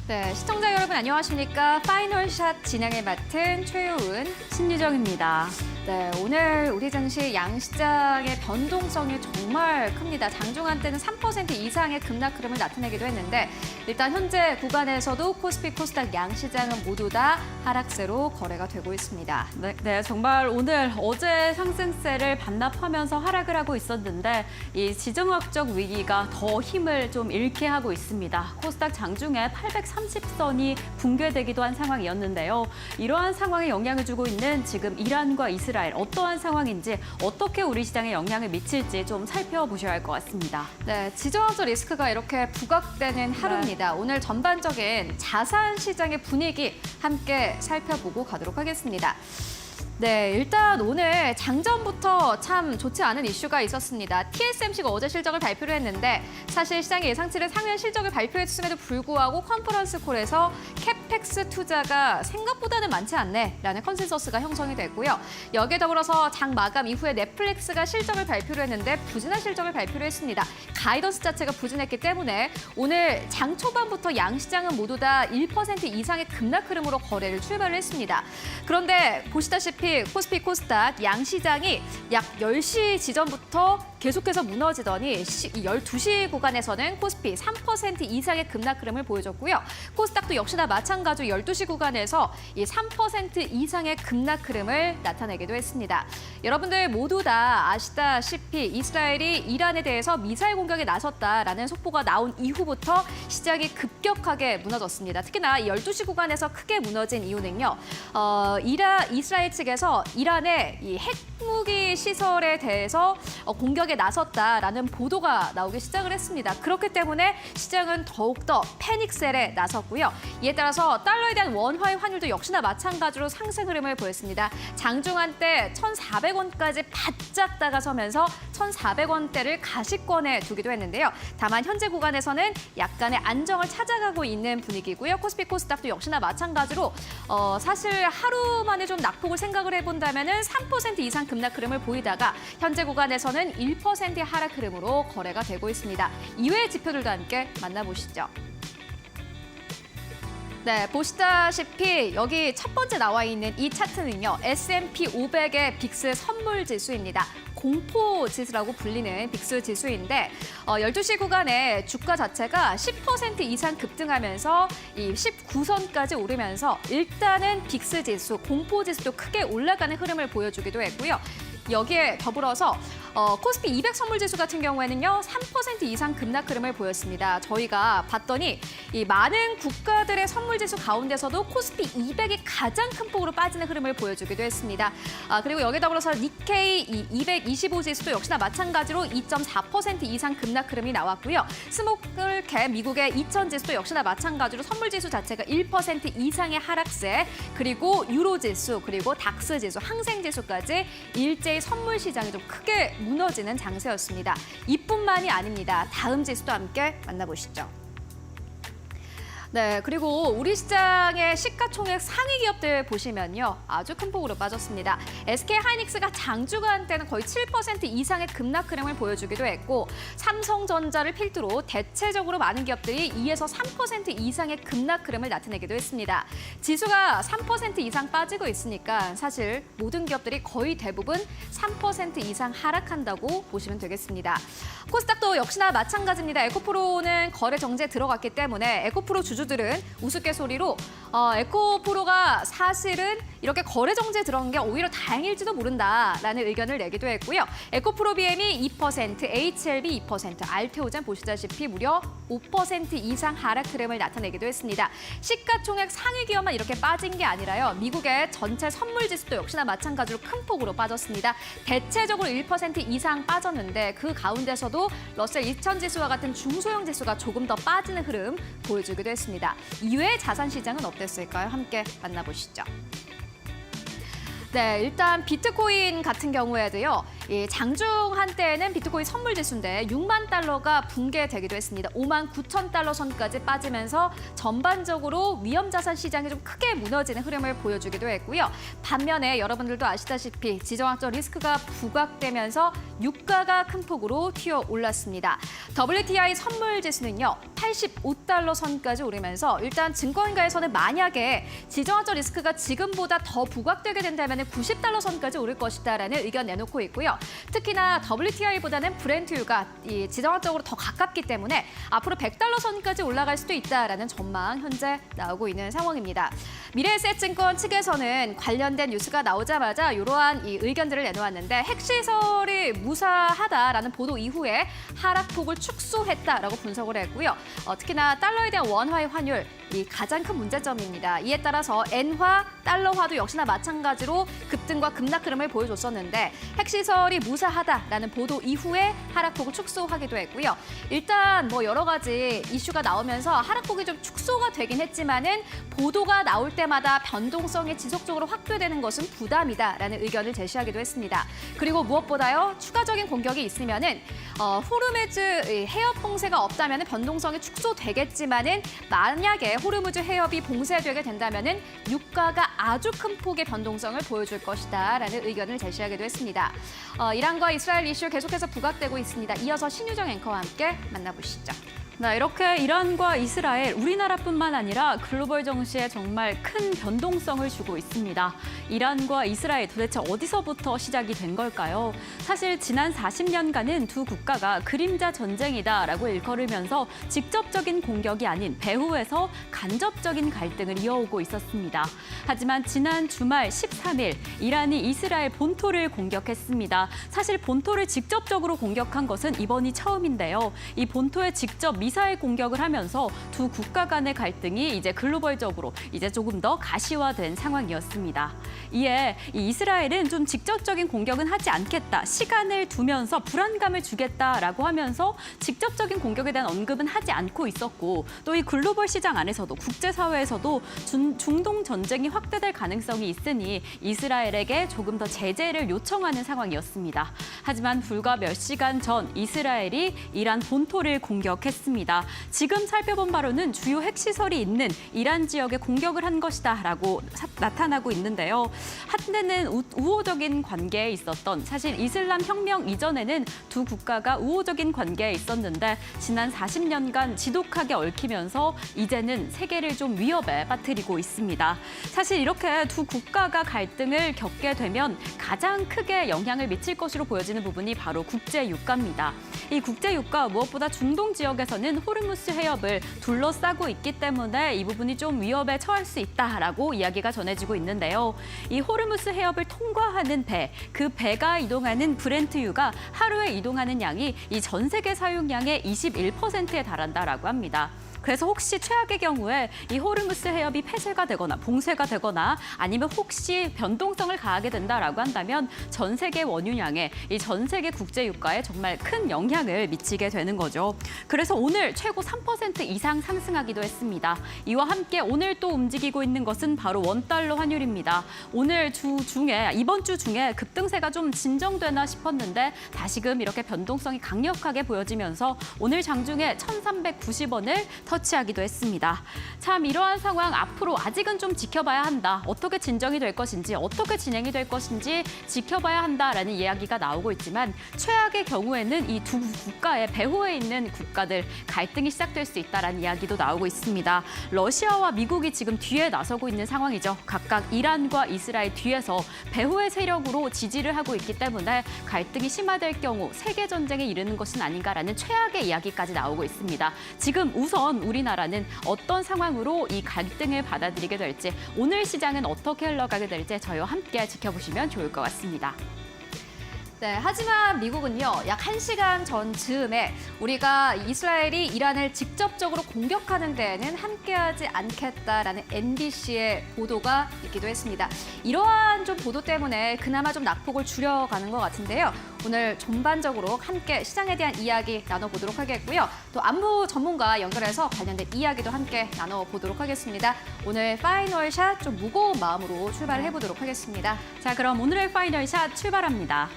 네, 시청자 여러분 안녕하십니까? 파이널샷 진행을 맡은 최효은, 신유정입니다. 네, 오늘 우리 증시 양시장의 변동성이 정말 큽니다. 장중한 때는 3% 이상의 급락 흐름을 나타내기도 했는데 일단 현재 구간에서도 코스피, 코스닥 양시장은 모두 다 하락세로 거래가 되고 있습니다. 네, 정말 오늘 어제 상승세를 반납하면서 하락을 하고 있었는데 이 지정학적 위기가 더 힘을 좀 잃게 하고 있습니다. 코스닥 장중에 830선이 붕괴되기도 한 상황이었는데요. 이러한 상황에 영향을 주고 있는 지금 이란과 이스라엘 어떠한 상황인지 어떻게 우리 시장에 영향을 미칠지 좀 살펴보셔야 할 것 같습니다. 네, 지정학적 리스크가 이렇게 부각되는 하루입니다. 오늘 전반적인 자산 시장의 분위기 함께 살펴보고 가도록 하겠습니다. 네, 일단 오늘 장전부터 참 좋지 않은 이슈가 있었습니다. TSMC가 어제 실적을 발표를 했는데 사실 시장의 예상치를 상회한 실적을 발표했음에도 불구하고 컨퍼런스 콜에서 캐펙스 투자가 생각보다는 많지 않네라는 컨센서스가 형성이 됐고요. 여기에 더불어서 장 마감 이후에 넷플릭스가 실적을 발표를 했는데 부진한 실적을 발표를 했습니다. 가이던스 자체가 부진했기 때문에 오늘 장 초반부터 양시장은 모두 다 1% 이상의 급락 흐름으로 거래를 출발을 했습니다. 그런데 보시다시피 코스피, 코스닥 양시장이 약 10시 지점부터 계속해서 무너지더니 12시 구간에서는 코스피 3% 이상의 급락 흐름을 보여줬고요. 코스닥도 역시나 마찬가지로 12시 구간에서 이 3% 이상의 급락 흐름을 나타내기도 했습니다. 여러분들 모두 다 아시다시피 이스라엘이 이란에 대해서 미사일 공격에 나섰다라는 속보가 나온 이후부터 시장이 급격하게 무너졌습니다. 특히나 12시 구간에서 크게 무너진 이유는요. 이스라엘 측에서 이란의 이 핵무기 시설에 대해서 공격에 나섰다라는 보도가 나오기 시작을 했습니다. 그렇기 때문에 시장은 더욱더 패닉셀에 나섰고요. 이에 따라서 달러에 대한 원화의 환율도 역시나 마찬가지로 상승 흐름을 보였습니다. 장중한 때 1,400원까지 바짝 다가서면서 1,400원대를 가시권에 두기도 했는데요. 다만 현재 구간에서는 약간의 안정을 찾아가고 있는 분위기고요. 코스피, 코스닥도 역시나 마찬가지로 사실 하루 만에 좀 낙폭을 생각을 해본다면 3% 이상 급락 흐름을 보이다가 현재 구간에서는 1%의 하락 흐름으로 거래가 되고 있습니다. 이외의 지표들도 함께 만나보시죠. 네, 보시다시피 여기 첫 번째 나와 있는 이 차트는요. S&P 500의 빅스 선물 지수입니다. 공포 지수라고 불리는 빅스 지수인데 12시 구간에 주가 자체가 10% 이상 급등하면서 이 19선까지 오르면서 일단은 빅스 지수, 공포 지수도 크게 올라가는 흐름을 보여주기도 했고요. 여기에 더불어서 코스피 200 선물지수 같은 경우에는요. 3% 이상 급락 흐름을 보였습니다. 저희가 봤더니 이 많은 국가들의 선물지수 가운데서도 코스피 200이 가장 큰 폭으로 빠지는 흐름을 보여주기도 했습니다. 그리고 여기에 더불어서 니케이 225 지수도 역시나 마찬가지로 2.4% 이상 급락 흐름이 나왔고요. 스모클캡 미국의 2000 지수도 역시나 마찬가지로 선물지수 자체가 1% 이상의 하락세, 그리고 유로 지수, 그리고 닥스 지수, 항생 지수까지 일제히 선물 시장이 좀 크게 무너지는 장세였습니다. 이뿐만이 아닙니다. 다음 지수도 함께 만나보시죠. 네, 그리고 우리 시장의 시가총액 상위 기업들 보시면요. 아주 큰 폭으로 빠졌습니다. SK하이닉스가 장주간 때는 거의 7% 이상의 급락 흐름을 보여주기도 했고 삼성전자를 필두로 대체적으로 많은 기업들이 2에서 3% 이상의 급락 흐름을 나타내기도 했습니다. 지수가 3% 이상 빠지고 있으니까 사실 모든 기업들이 거의 대부분 3% 이상 하락한다고 보시면 되겠습니다. 코스닥도 역시나 마찬가지입니다. 에코프로는 거래 정지에 들어갔기 때문에 에코프로 주주들은 우스갯소리로 에코프로가 사실은 이렇게 거래 정지에 들어간 게 오히려 다행일지도 모른다라는 의견을 내기도 했고요. 에코프로 BM이 2%, HLB 2%, 알테오젠 보시다시피 무려 5% 이상 하락 흐름을 나타내기도 했습니다. 시가총액 상위 기업만 이렇게 빠진 게 아니라요. 미국의 전체 선물 지수도 역시나 마찬가지로 큰 폭으로 빠졌습니다. 대체적으로 1% 이상 빠졌는데 그 가운데서도 러셀 2000 지수와 같은 중소형 지수가 조금 더 빠지는 흐름 보여주기도 했습니다. 이외의 자산 시장은 어땠을까요? 함께 만나보시죠. 네, 일단 비트코인 같은 경우에도요. 이 장중 한때는 비트코인 선물 지수인데 6만 달러가 붕괴되기도 했습니다. 5만 9천 달러 선까지 빠지면서 전반적으로 위험 자산 시장이 좀 크게 무너지는 흐름을 보여주기도 했고요. 반면에 여러분들도 아시다시피 지정학적 리스크가 부각되면서 유가가 큰 폭으로 튀어 올랐습니다. WTI 선물 지수는요, 85달러 선까지 오르면서 일단 증권가에서는 만약에 지정학적 리스크가 지금보다 더 부각되게 된다면 90달러 선까지 오를 것이다라는 의견 내놓고 있고요. 특히나 WTI보다는 브렌트유가 이 지정학적으로 더 가깝기 때문에 앞으로 100달러 선까지 올라갈 수도 있다라는 전망 현재 나오고 있는 상황입니다. 미래에셋증권 측에서는 관련된 뉴스가 나오자마자 이러한 이 의견들을 내놓았는데 핵시설이 무사하다라는 보도 이후에 하락폭을 축소했다라고 분석을 했고요. 특히나 달러에 대한 원화의 환율, 이 가장 큰 문제점입니다. 이에 따라서 엔화, 달러화도 역시나 마찬가지로 급등과 급락 흐름을 보여줬었는데 핵시설이 무사하다라는 보도 이후에 하락폭을 축소하기도 했고요. 일단 뭐 여러 가지 이슈가 나오면서 하락폭이 좀 축소가 되긴 했지만은 보도가 나올 때마다 변동성이 지속적으로 확대되는 것은 부담이다라는 의견을 제시하기도 했습니다. 그리고 무엇보다요, 추가적인 공격이 있으면은 호르무즈 해협 봉쇄가 없다면 변동성이 축소되겠지만은 만약에 호르무즈 해협이 봉쇄되게 된다면은 유가가 아주 큰 폭의 변동성을 보여줄 것이다라는 의견을 제시하기도 했습니다. 이란과 이스라엘 이슈 계속해서 부각되고 있습니다. 이어서 신유정 앵커와 함께 만나보시죠. 네, 이렇게 이란과 이스라엘, 우리나라뿐만 아니라 글로벌 정시에 정말 큰 변동성을 주고 있습니다. 이란과 이스라엘 도대체 어디서부터 시작이 된 걸까요? 사실 지난 40년간은 두 국가가 그림자 전쟁이다라고 일컬으면서 직접적인 공격이 아닌 배후에서 간접적인 갈등을 이어오고 있었습니다. 하지만 지난 주말 13일 이란이 이스라엘 본토를 공격했습니다. 사실 본토를 직접적으로 공격한 것은 이번이 처음인데요. 이 본토에 직접 미사일 공격을 하면서 두 국가 간의 갈등이 이제 글로벌적으로 이제 조금 더 가시화된 상황이었습니다. 이에 이 이스라엘은 좀 직접적인 공격은 하지 않겠다, 시간을 두면서 불안감을 주겠다라고 하면서 직접적인 공격에 대한 언급은 하지 않고 있었고, 또 이 글로벌 시장 안에서도 국제사회에서도 중동 전쟁이 확대될 가능성이 있으니 이스라엘에게 조금 더 제재를 요청하는 상황이었습니다. 하지만 불과 몇 시간 전 이스라엘이 이란 본토를 공격했습니다. 지금 살펴본 바로는 주요 핵시설이 있는 이란 지역에 공격을 한 것이다라고 나타나고 있는데요. 한때는 우호적인 관계에 있었던, 사실 이슬람 혁명 이전에는 두 국가가 우호적인 관계에 있었는데 지난 40년간 지독하게 얽히면서 이제는 세계를 좀 위협에 빠뜨리고 있습니다. 사실 이렇게 두 국가가 갈등을 겪게 되면 가장 크게 영향을 미칠 것으로 보여지는 부분이 바로 국제 유가입니다. 이 국제 유가, 무엇보다 중동 지역에서는 호르무스 해협을 둘러싸고 있기 때문에 이 부분이 좀 위협에 처할 수 있다라고 이야기가 전해지고 있는데요. 이 호르무스 해협을 통과하는 배, 그 배가 이동하는 브렌트유가 하루에 이동하는 양이 이 전 세계 사용량의 21%에 달한다라고 합니다. 그래서 혹시 최악의 경우에 이 호르무스 해협이 폐쇄가 되거나 봉쇄가 되거나 아니면 혹시 변동성을 가하게 된다라고 한다면 전 세계 원유량에, 이 전 세계 국제 유가에 정말 큰 영향을 미치게 되는 거죠. 그래서 오늘 최고 3% 이상 상승하기도 했습니다. 이와 함께 오늘 또 움직이고 있는 것은 바로 원달러 환율입니다. 이번 주 중에 급등세가 좀 진정되나 싶었는데 다시금 이렇게 변동성이 강력하게 보여지면서 오늘 장중에 1,390원을 터치하기도 했습니다. 참 이러한 상황 앞으로 아직은 좀 지켜봐야 한다. 어떻게 진정이 될 것인지, 어떻게 진행이 될 것인지 지켜봐야 한다라는 이야기가 나오고 있지만 최악의 경우에는 이 두 국가의 배후에 있는 국가들 갈등이 시작될 수 있다라는 이야기도 나오고 있습니다. 러시아와 미국이 지금 뒤에 나서고 있는 상황이죠. 각각 이란과 이스라엘 뒤에서 배후의 세력으로 지지를 하고 있기 때문에 갈등이 심화될 경우 세계 전쟁에 이르는 것은 아닌가라는 최악의 이야기까지 나오고 있습니다. 지금 우선 우리나라는 어떤 상황으로 이 갈등을 받아들이게 될지, 오늘 시장은 어떻게 흘러가게 될지 저희와 함께 지켜보시면 좋을 것 같습니다. 네, 하지만 미국은요, 약 1시간 전 즈음에 우리가 이스라엘이 이란을 직접적으로 공격하는 데에는 함께하지 않겠다라는 MBC의 보도가 있기도 했습니다. 이러한 좀 보도 때문에 그나마 좀 낙폭을 줄여가는 것 같은데요. 오늘 전반적으로 함께 시장에 대한 이야기 나눠보도록 하겠고요. 또 안보 전문가 연결해서 관련된 이야기도 함께 나눠보도록 하겠습니다. 오늘 파이널 샷 좀 무거운 마음으로 출발을 해보도록 하겠습니다. 자, 그럼 오늘의 파이널 샷 출발합니다.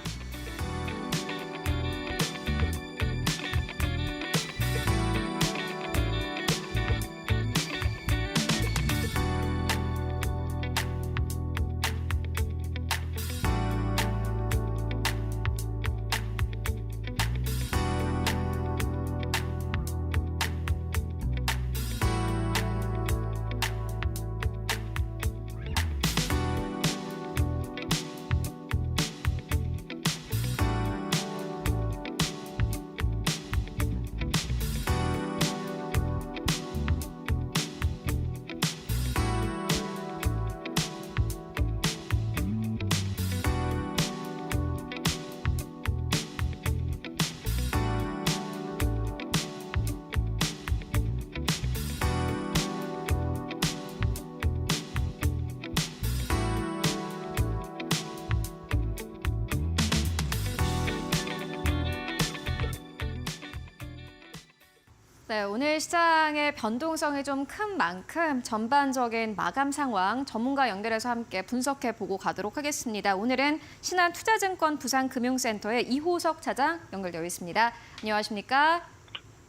네, 오늘 시장의 변동성이 좀 큰 만큼 전반적인 마감 상황 전문가 연결해서 함께 분석해 보고 가도록 하겠습니다. 오늘은 신한투자증권 부산금융센터의 이호석 차장 연결되어 있습니다. 안녕하십니까?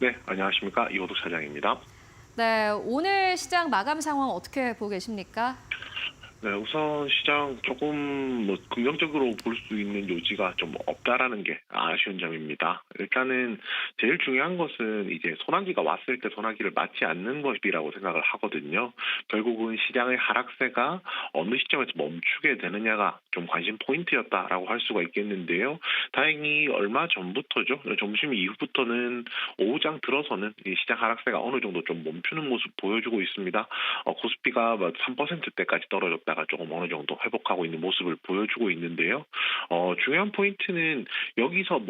네, 안녕하십니까. 이호석 차장입니다. 네, 오늘 시장 마감 상황 어떻게 보고 계십니까? 네, 우선 시장 조금 긍정적으로 볼 수 있는 요지가 좀 없다라는 게 아쉬운 점입니다. 일단은 제일 중요한 것은 이제 소나기가 왔을 때 소나기를 맞지 않는 것이라고 생각을 하거든요. 결국은 시장의 하락세가 어느 시점에서 멈추게 되느냐가 좀 관심 포인트였다라고 할 수가 있겠는데요. 다행히 얼마 전부터죠. 점심 이후부터는 오후장 들어서는 이 시장 하락세가 어느 정도 좀 멈추는 모습 보여주고 있습니다. 코스피가 3%대까지 떨어졌다가 조금 어느 정도 회복하고 있는 모습을 보여주고 있는데요. 중요한 포인트는 여기서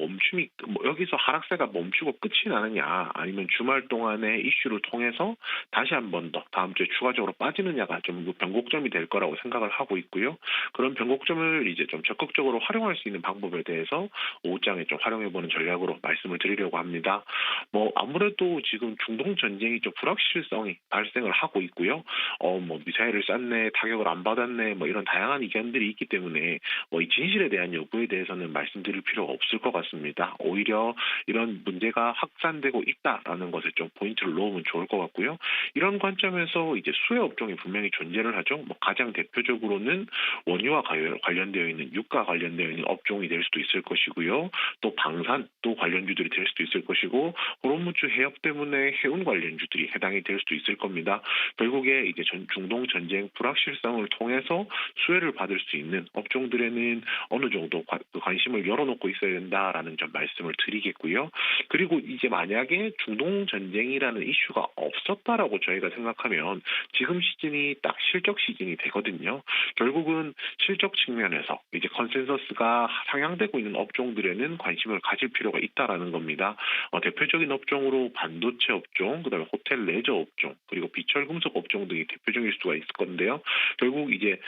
여기서 하락세가 멈추고 끝이 나느냐, 아니면 주말 동안의 이슈를 통해서 다시 한 번 더 다음 주에 추가적으로 빠지느냐가 좀 변곡점이 될 거라고 생각을 하고 있고요. 그런 변곡점을 이제 좀 적극적으로 활용할 수 있는 방법에 대해서 오후장에 좀 활용해보는 전략으로 말씀을 드리려고 합니다. 아무래도 지금 중동 전쟁이 좀 불확실성이 발생을 하고 있고요. 미사일을 쐈네, 타격을 안 받았네, 이런 다양한 의견들이 있기 때문에 이 진실에 대한 여부에 대해서는 말씀드릴 필요가 없을 것 같습니다. 오히려 이런 문제가 확산되고 있다라는 것에 좀 포인트를 놓으면 좋을 것 같고요. 이런 관점에서 이제 수혜 업종이 분명히 존재를 하죠. 가장 대표적으로는 원유와 관련되어 있는 유가 관련되어 있는 업종이 될 수도 있을 것이고요. 또 방산 또 관련주들이 될 수도 있을 것이고, 호르무즈 해협 때문에 해운 관련주들이 해당이 될 수도 있을 겁니다. 결국에 이제 중동 전쟁 불확실성을 통해서 수혜를 받을 수 있는 업종들에는 어느 정도 관심을 열어놓고 있어야 된다라는 점 말씀을 드리겠고요. 그리고 이제 만약에 중동 전쟁이라는 이슈가 없었다라고 저희가 생각하면 지금 시즌이 딱 실적 시즌이 되거든요. 결국은 실적 측면에서 이제 컨센서스가 상향되고 있는 업종들에는 관심을 가질 필요가 있다라는 겁니다. 대표적인 업종으로 반도체 업종, 그다음에 호텔 레저 업종, 그리고 비철금속 업종 등이 대표적일 수가 있을 건데요. 결국 이제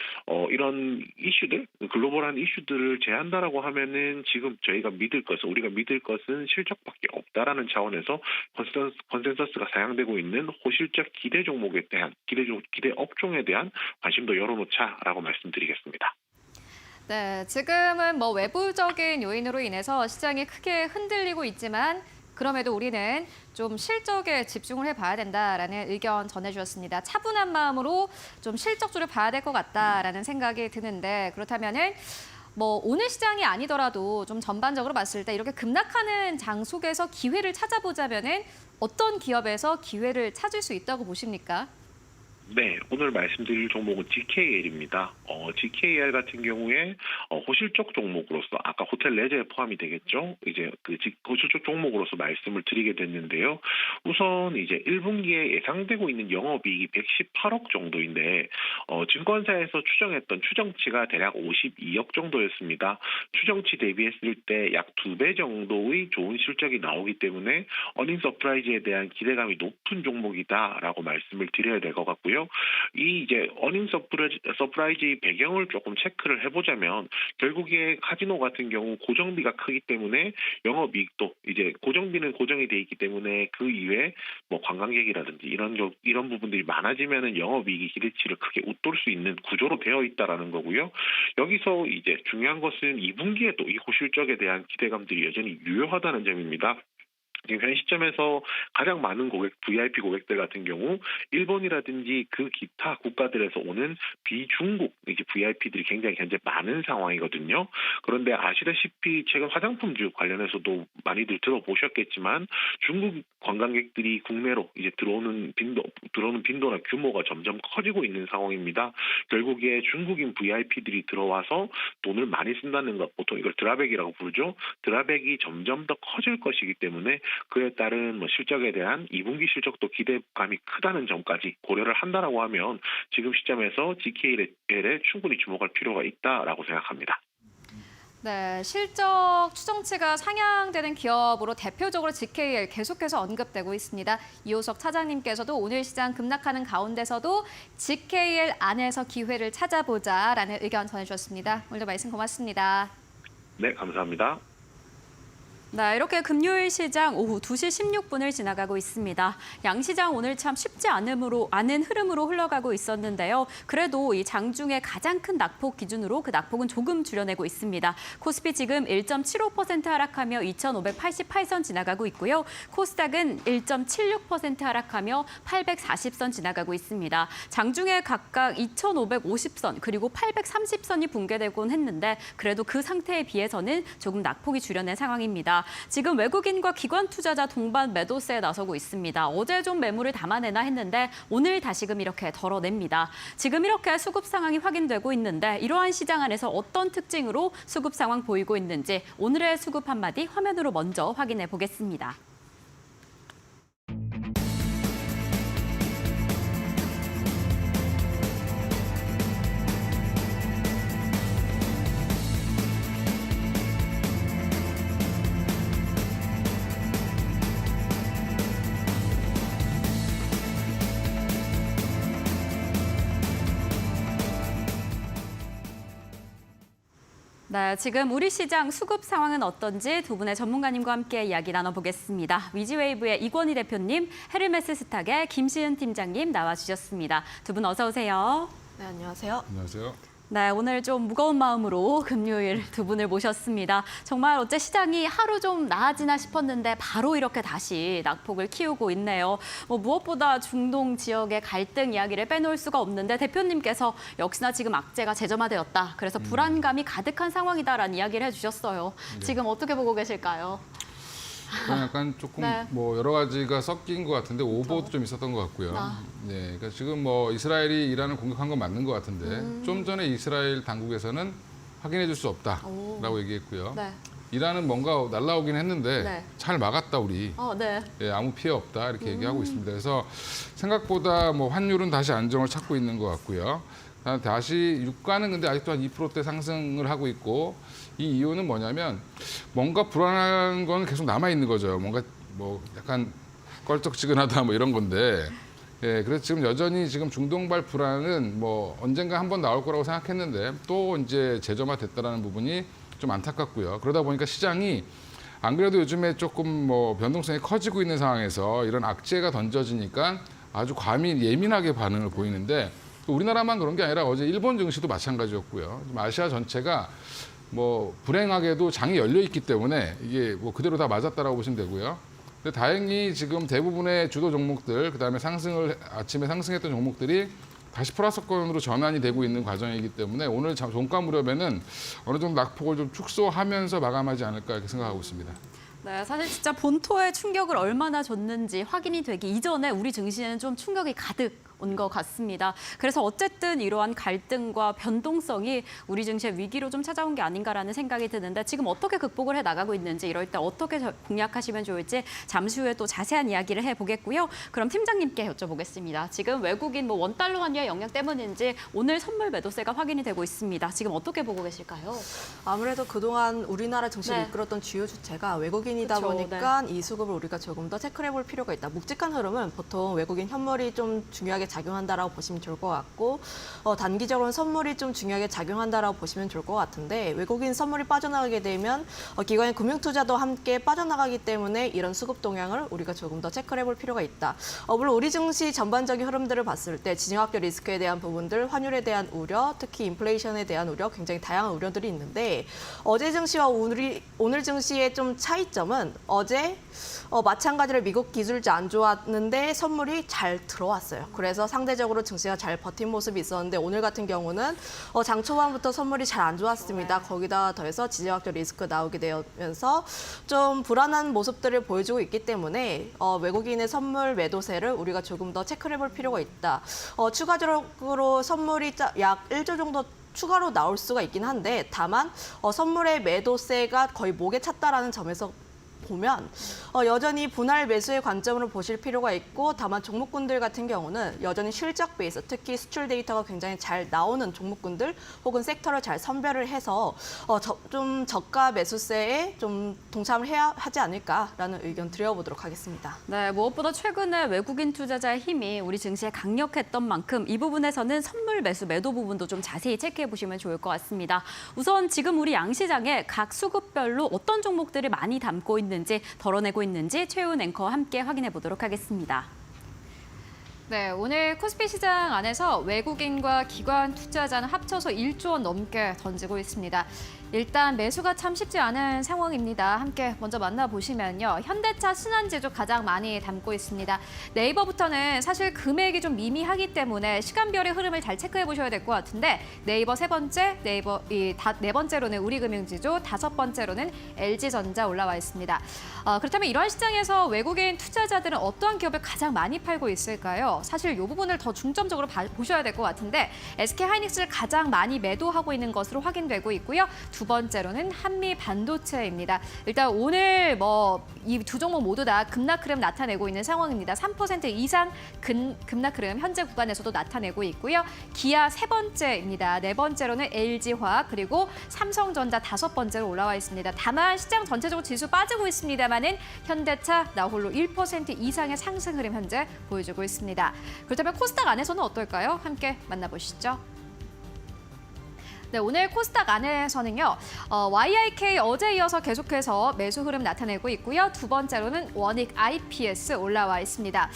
이런 이슈들, 글로벌한 이슈들을 제한다라고 하면은 지금 우리가 믿을 것은 실적밖에 없다라는 차원에서 컨센서스가 사양되고 있는 호실적 기대 종목에 대한 기대 업종에 대한 관심도 열어놓자라고 말씀드리겠습니다. 네, 지금은 외부적인 요인으로 인해서 시장이 크게 흔들리고 있지만 그럼에도 우리는 좀 실적에 집중을 해봐야 된다라는 의견 전해주셨습니다. 차분한 마음으로 좀 실적주를 봐야 될 것 같다라는 생각이 드는데, 그렇다면은 오늘 시장이 아니더라도 좀 전반적으로 봤을 때 이렇게 급락하는 장 속에서 기회를 찾아보자면은 어떤 기업에서 기회를 찾을 수 있다고 보십니까? 네, 오늘 말씀드릴 종목은 GKL입니다. GKL 같은 경우에 호실적 종목으로서 아까 호텔 레저에 포함이 되겠죠. 이제 호실적 종목으로서 말씀을 드리게 됐는데요. 우선 이제 1분기에 예상되고 있는 영업이익이 118억 정도인데 증권사에서 추정했던 추정치가 대략 52억 정도였습니다. 추정치 대비했을 때 약 2배 정도의 좋은 실적이 나오기 때문에 어닝 서프라이즈에 대한 기대감이 높은 종목이다라고 말씀을 드려야 될 것 같고요. 이 이제 어닝 서프라이즈의 배경을 조금 체크를 해보자면 결국에 카지노 같은 경우 고정비가 크기 때문에 영업이익도 이제 고정비는 고정이 돼 있기 때문에 그 이외에 관광객이라든지 이런 부분들이 많아지면은 영업이익이 기대치를 크게 웃돌 수 있는 구조로 되어 있다라는 거고요. 여기서 이제 중요한 것은 2분기에도 이 호실적에 대한 기대감들이 여전히 유효하다는 점입니다. 지금 현 시점에서 가장 많은 VIP 고객들 같은 경우 일본이라든지 그 기타 국가들에서 오는 비중국 이제 VIP들이 굉장히 현재 많은 상황이거든요. 그런데 아시다시피 최근 화장품주 관련해서도 많이들 들어보셨겠지만 중국 관광객들이 국내로 이제 들어오는 빈도나 규모가 점점 커지고 있는 상황입니다. 결국에 중국인 VIP들이 들어와서 돈을 많이 쓴다는 것, 보통 이걸 드라백이라고 부르죠. 드라백이 점점 더 커질 것이기 때문에 그에 따른 실적에 대한 2분기 실적도 기대감이 크다는 점까지 고려를 한다라고 하면 지금 시점에서 GKL에 충분히 주목할 필요가 있다라고 생각합니다. 네, 실적 추정치가 상향되는 기업으로 대표적으로 GKL 계속해서 언급되고 있습니다. 이호석 차장님께서도 오늘 시장 급락하는 가운데서도 GKL 안에서 기회를 찾아보자라는 의견 전해주셨습니다. 오늘도 말씀 고맙습니다. 네, 감사합니다. 네, 이렇게 금요일 시장 오후 2시 16분을 지나가고 있습니다. 양시장 오늘 참 쉽지 않은 흐름으로 흘러가고 있었는데요. 그래도 이 장중에 가장 큰 낙폭 기준으로 그 낙폭은 조금 줄여내고 있습니다. 코스피 지금 1.75% 하락하며 2,588선 지나가고 있고요. 코스닥은 1.76% 하락하며 840선 지나가고 있습니다. 장중에 각각 2,550선 그리고 830선이 붕괴되곤 했는데 그래도 그 상태에 비해서는 조금 낙폭이 줄여낸 상황입니다. 지금 외국인과 기관 투자자 동반 매도세에 나서고 있습니다. 어제 좀 매물을 담아내나 했는데 오늘 다시금 이렇게 덜어냅니다. 지금 이렇게 수급 상황이 확인되고 있는데 이러한 시장 안에서 어떤 특징으로 수급 상황 보이고 있는지 오늘의 수급 한마디 화면으로 먼저 확인해 보겠습니다. 네, 지금 우리 시장 수급 상황은 어떤지 두 분의 전문가님과 함께 이야기 나눠보겠습니다. 위지웨이브의 이권희 대표님, 헤르메스 스탁의 김시은 팀장님 나와주셨습니다. 두 분 어서 오세요. 네, 안녕하세요. 안녕하세요. 네, 오늘 좀 무거운 마음으로 금요일 두 분을 모셨습니다. 정말 어제 시장이 하루 좀 나아지나 싶었는데 바로 이렇게 다시 낙폭을 키우고 있네요. 무엇보다 중동 지역의 갈등 이야기를 빼놓을 수가 없는데 대표님께서 역시나 지금 악재가 재점화되었다. 그래서 불안감이 가득한 상황이다라는 이야기를 해주셨어요. 네. 지금 어떻게 보고 계실까요? 약간 조금 네. 뭐 여러 가지가 섞인 것 같은데 오버도 좀 있었던 것 같고요. 네, 그러니까 지금 뭐 이스라엘이 이란을 공격한 건 맞는 것 같은데 좀 전에 이스라엘 당국에서는 확인해줄 수 없다라고 얘기했고요. 네. 이란은 뭔가 날라오긴 했는데 네. 잘 막았다 우리. 네. 예, 아무 피해 없다 이렇게 얘기하고 있습니다. 그래서 생각보다 뭐 환율은 다시 안정을 찾고 있는 것 같고요. 다시 유가는 근데 아직도 한 2%대 상승을 하고 있고 이 이유는 뭐냐면 뭔가 불안한 건 계속 남아 있는 거죠. 뭔가 뭐 약간 껄쩍지근하다 뭐 이런 건데 예, 그래서 지금 여전히 지금 중동발 불안은 뭐 언젠가 한번 나올 거라고 생각했는데 또 이제 재점화됐다라는 부분이 좀 안타깝고요. 그러다 보니까 시장이 안 그래도 요즘에 조금 뭐 변동성이 커지고 있는 상황에서 이런 악재가 던져지니까 아주 과민 예민하게 반응을 보이는데 또 우리나라만 그런 게 아니라 어제 일본 증시도 마찬가지였고요. 지금 아시아 전체가 뭐 불행하게도 장이 열려 있기 때문에 이게 뭐 그대로 다 맞았다라고 보시면 되고요. 근데 다행히 지금 대부분의 주도 종목들 그다음에 아침에 상승했던 종목들이 다시 플러스권으로 전환이 되고 있는 과정이기 때문에 오늘 종가 무렵에는 어느 정도 낙폭을 좀 축소하면서 마감하지 않을까 이렇게 생각하고 있습니다. 네, 사실 진짜 본토에 충격을 얼마나 줬는지 확인이 되기 이전에 우리 증시에는 좀 충격이 가득 온 것 같습니다. 그래서 어쨌든 이러한 갈등과 변동성이 우리 증시의 위기로 좀 찾아온 게 아닌가라는 생각이 드는데 지금 어떻게 극복을 해 나가고 있는지 이럴 때 어떻게 공략하시면 좋을지 잠시 후에 또 자세한 이야기를 해보겠고요. 그럼 팀장님께 여쭤보겠습니다. 지금 외국인 뭐 원달러 환율의 영향 때문인지 오늘 선물 매도세가 확인이 되고 있습니다. 지금 어떻게 보고 계실까요? 아무래도 그동안 우리나라 증시를 네. 이끌었던 주요 주체가 외국인이다 그쵸, 보니까 이 수급을 우리가 조금 더 체크해 볼 필요가 있다. 묵직한 흐름은 보통 외국인 현물이 좀 중요하게 작용한다라고 보시면 좋을 것 같고 단기적으로는 선물이 좀 중요하게 작용한다라고 보시면 좋을 것 같은데 외국인 선물이 빠져나가게 되면 기관의 금융투자도 함께 빠져나가기 때문에 이런 수급 동향을 우리가 조금 더 체크해 볼 필요가 있다. 물론 우리 증시 전반적인 흐름들을 봤을 때 지정학적 리스크에 대한 부분들, 환율에 대한 우려, 특히 인플레이션에 대한 우려, 굉장히 다양한 우려들이 있는데 어제 증시와 오늘 증시의 좀 차이점은 어제 마찬가지로 미국 기술지 안 좋았는데 선물이 잘 들어왔어요. 그래서 상대적으로 증시가 잘 버틴 모습이 있었는데 오늘 같은 경우는 장 초반부터 선물이 잘 안 좋았습니다. 거기다 더해서 지정학적 리스크 나오게 되면서 좀 불안한 모습들을 보여주고 있기 때문에 외국인의 선물 매도세를 우리가 조금 더 체크를 해볼 필요가 있다. 추가적으로 선물이 약 1조 정도 추가로 나올 수가 있긴 한데 다만 선물의 매도세가 거의 목에 찼다라는 점에서 보면 여전히 분할 매수의 관점으로 보실 필요가 있고 다만 종목군들 같은 경우는 여전히 실적 베이스, 특히 수출 데이터가 굉장히 잘 나오는 종목군들 혹은 섹터를 잘 선별을 해서 좀 저가 매수세에 좀 동참을 해야 하지 않을까라는 의견 드려보도록 하겠습니다. 네, 무엇보다 최근에 외국인 투자자의 힘이 우리 증시에 강력했던 만큼 이 부분에서는 선물 매수 매도 부분도 좀 자세히 체크해 보시면 좋을 것 같습니다. 우선 지금 우리 양시장에 각 수급별로 어떤 종목들이 많이 담고 있는지 있는지, 덜어내고 있는지 최훈 앵커와 함께 확인해 보도록 하겠습니다. 네, 오늘 코스피 시장 안에서 외국인과 기관 투자자는 합쳐서 1조 원 넘게 던지고 있습니다. 일단 매수가 참 쉽지 않은 상황입니다. 함께 먼저 만나보시면요. 현대차, 신한제조 가장 많이 담고 있습니다. 네이버부터는 사실 금액이 좀 미미하기 때문에 시간별의 흐름을 잘 체크해 보셔야 될 것 같은데 네이버 세 번째, 네 번째로는 우리금융지주, 5번째로는 LG전자 올라와 있습니다. 그렇다면 이런 시장에서 외국인 투자자들은 어떠한 기업을 가장 많이 팔고 있을까요? 사실 이 부분을 더 중점적으로 보셔야 될 것 같은데 SK하이닉스를 가장 많이 매도하고 있는 것으로 확인되고 있고요. 두 번째로는 한미반도체입니다. 일단 오늘 이 두 종목 모두 다 급락 흐름 나타내고 있는 상황입니다. 3% 이상 급락 흐름 현재 구간에서도 나타내고 있고요. 기아 세 번째입니다. 네 번째로는 LG화학 그리고 삼성전자 5번째로 올라와 있습니다. 다만 시장 전체적으로 지수 빠지고 있습니다만은 현대차 나 홀로 1% 이상의 상승 흐름 현재 보여주고 있습니다. 그렇다면 코스닥 안에서는 어떨까요? 함께 만나보시죠. 네, 오늘 코스닥 안에서는요. YIK 어제 이어서 계속해서 매수 흐름 나타내고 있고요. 두 번째로는 원익 IPS 올라와 있습니다.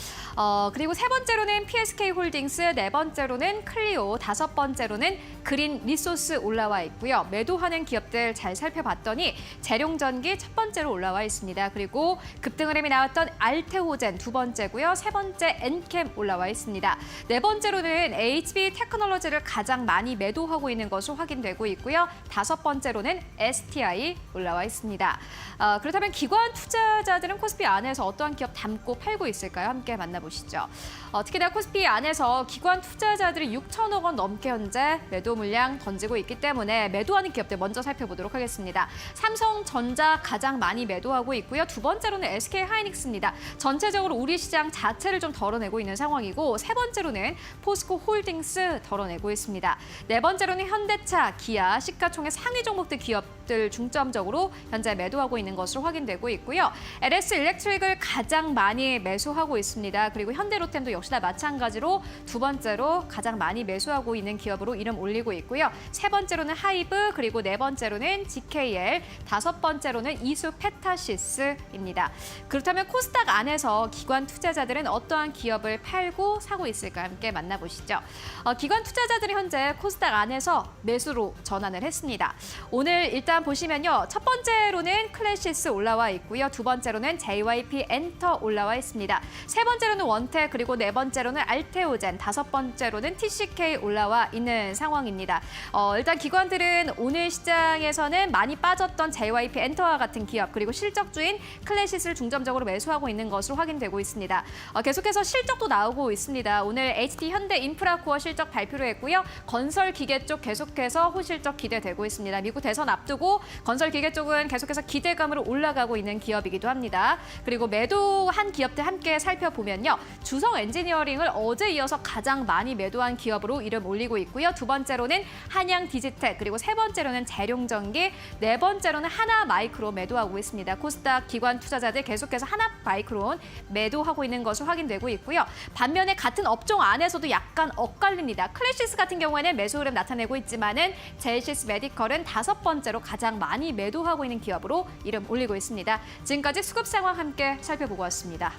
그리고 세 번째로는 PSK홀딩스, 네 번째로는 클리오, 5번째로는 그린 리소스 올라와 있고요. 매도하는 기업들 잘 살펴봤더니 재룡전기 첫 번째로 올라와 있습니다. 그리고 급등 흐름이 나왔던 알테오젠 두 번째고요. 세 번째 엔캠 올라와 있습니다. 네 번째로는 HB 테크놀로지를 가장 많이 매도하고 있는 것으로 확인되고 있고요. 5번째로는 STI 올라와 있습니다. 그렇다면 기관 투자자들은 코스피 안에서 어떠한 기업 담고 팔고 있을까요? 함께 만나보시죠. 특히나 코스피 안에서 기관 투자자들이 6천억 원 넘게 현재 매도 물량 던지고 있기 때문에 매도하는 기업들 먼저 살펴보도록 하겠습니다. 삼성전자 가장 많이 매도하고 있고요. 두 번째로는 SK하이닉스입니다. 전체적으로 우리 시장 자체를 좀 덜어내고 있는 상황이고 세 번째로는 포스코홀딩스 덜어내고 있습니다. 네 번째로는 현대차, 기아, 시가총액 상위 종목들 기업들 중점적으로 현재 매도하고 있는 것으로 확인되고 있고요. LS 일렉트릭을 가장 많이 매수하고 있습니다. 그리고 현대로템도 역시나 마찬가지로 두 번째로 가장 많이 매수하고 있는 기업으로 이름 올리고 있고요. 세 번째로는 하이브, 그리고 네 번째로는 GKL, 5번째로는 이수페타시스입니다. 그렇다면 코스닥 안에서 기관 투자자들은 어떠한 기업을 팔고 사고 있을까 함께 만나보시죠. 기관 투자자들이 현재 코스닥 안에서 매수로 전환을 했습니다. 오늘 일단 보시면요. 첫 번째로는 클래시스 올라와 있고요. 두 번째로는 JYP 엔터 올라와 있습니다. 세 번째로는 원텍, 그리고 네 번째로는 알테오젠, 5번째로는 TCK 올라와 있는 상황입니다. 일단 기관들은 오늘 시장에서는 많이 빠졌던 JYP 엔터와 같은 기업, 그리고 실적주인 클래시스를 중점적으로 매수하고 있는 것으로 확인되고 있습니다. 계속해서 실적도 나오고 있습니다. 오늘 HD 현대인프라코어 실적 발표를 했고요. 건설기계 쪽 계속해서 호실적 기대되고 있습니다. 미국 대선 앞두고 건설기계 쪽은 계속해서 기대감으로 올라가고 있는 기업이기도 합니다. 그리고 매도한 기업들 함께 살펴보면요. 주성 엔지니어링을 어제 이어서 가장 많이 매도한 기업으로 이름 올리고 있고요. 두 번째로는 한양 디지텍, 그리고 세 번째로는 재룡전기, 네 번째로는 하나마이크로 매도하고 있습니다. 코스닥 기관 투자자들 계속해서 하나마이크론 매도하고 있는 것으로 확인되고 있고요. 반면에 같은 업종 안에서도 약간 엇갈립니다. 클래시스 같은 경우에는 매수 흐름 나타내고 있지만은 젤시스 메디컬은 5번째로 가장 많이 매도하고 있는 기업으로 이름 올리고 있습니다. 지금까지 수급 상황 함께 살펴보고 왔습니다.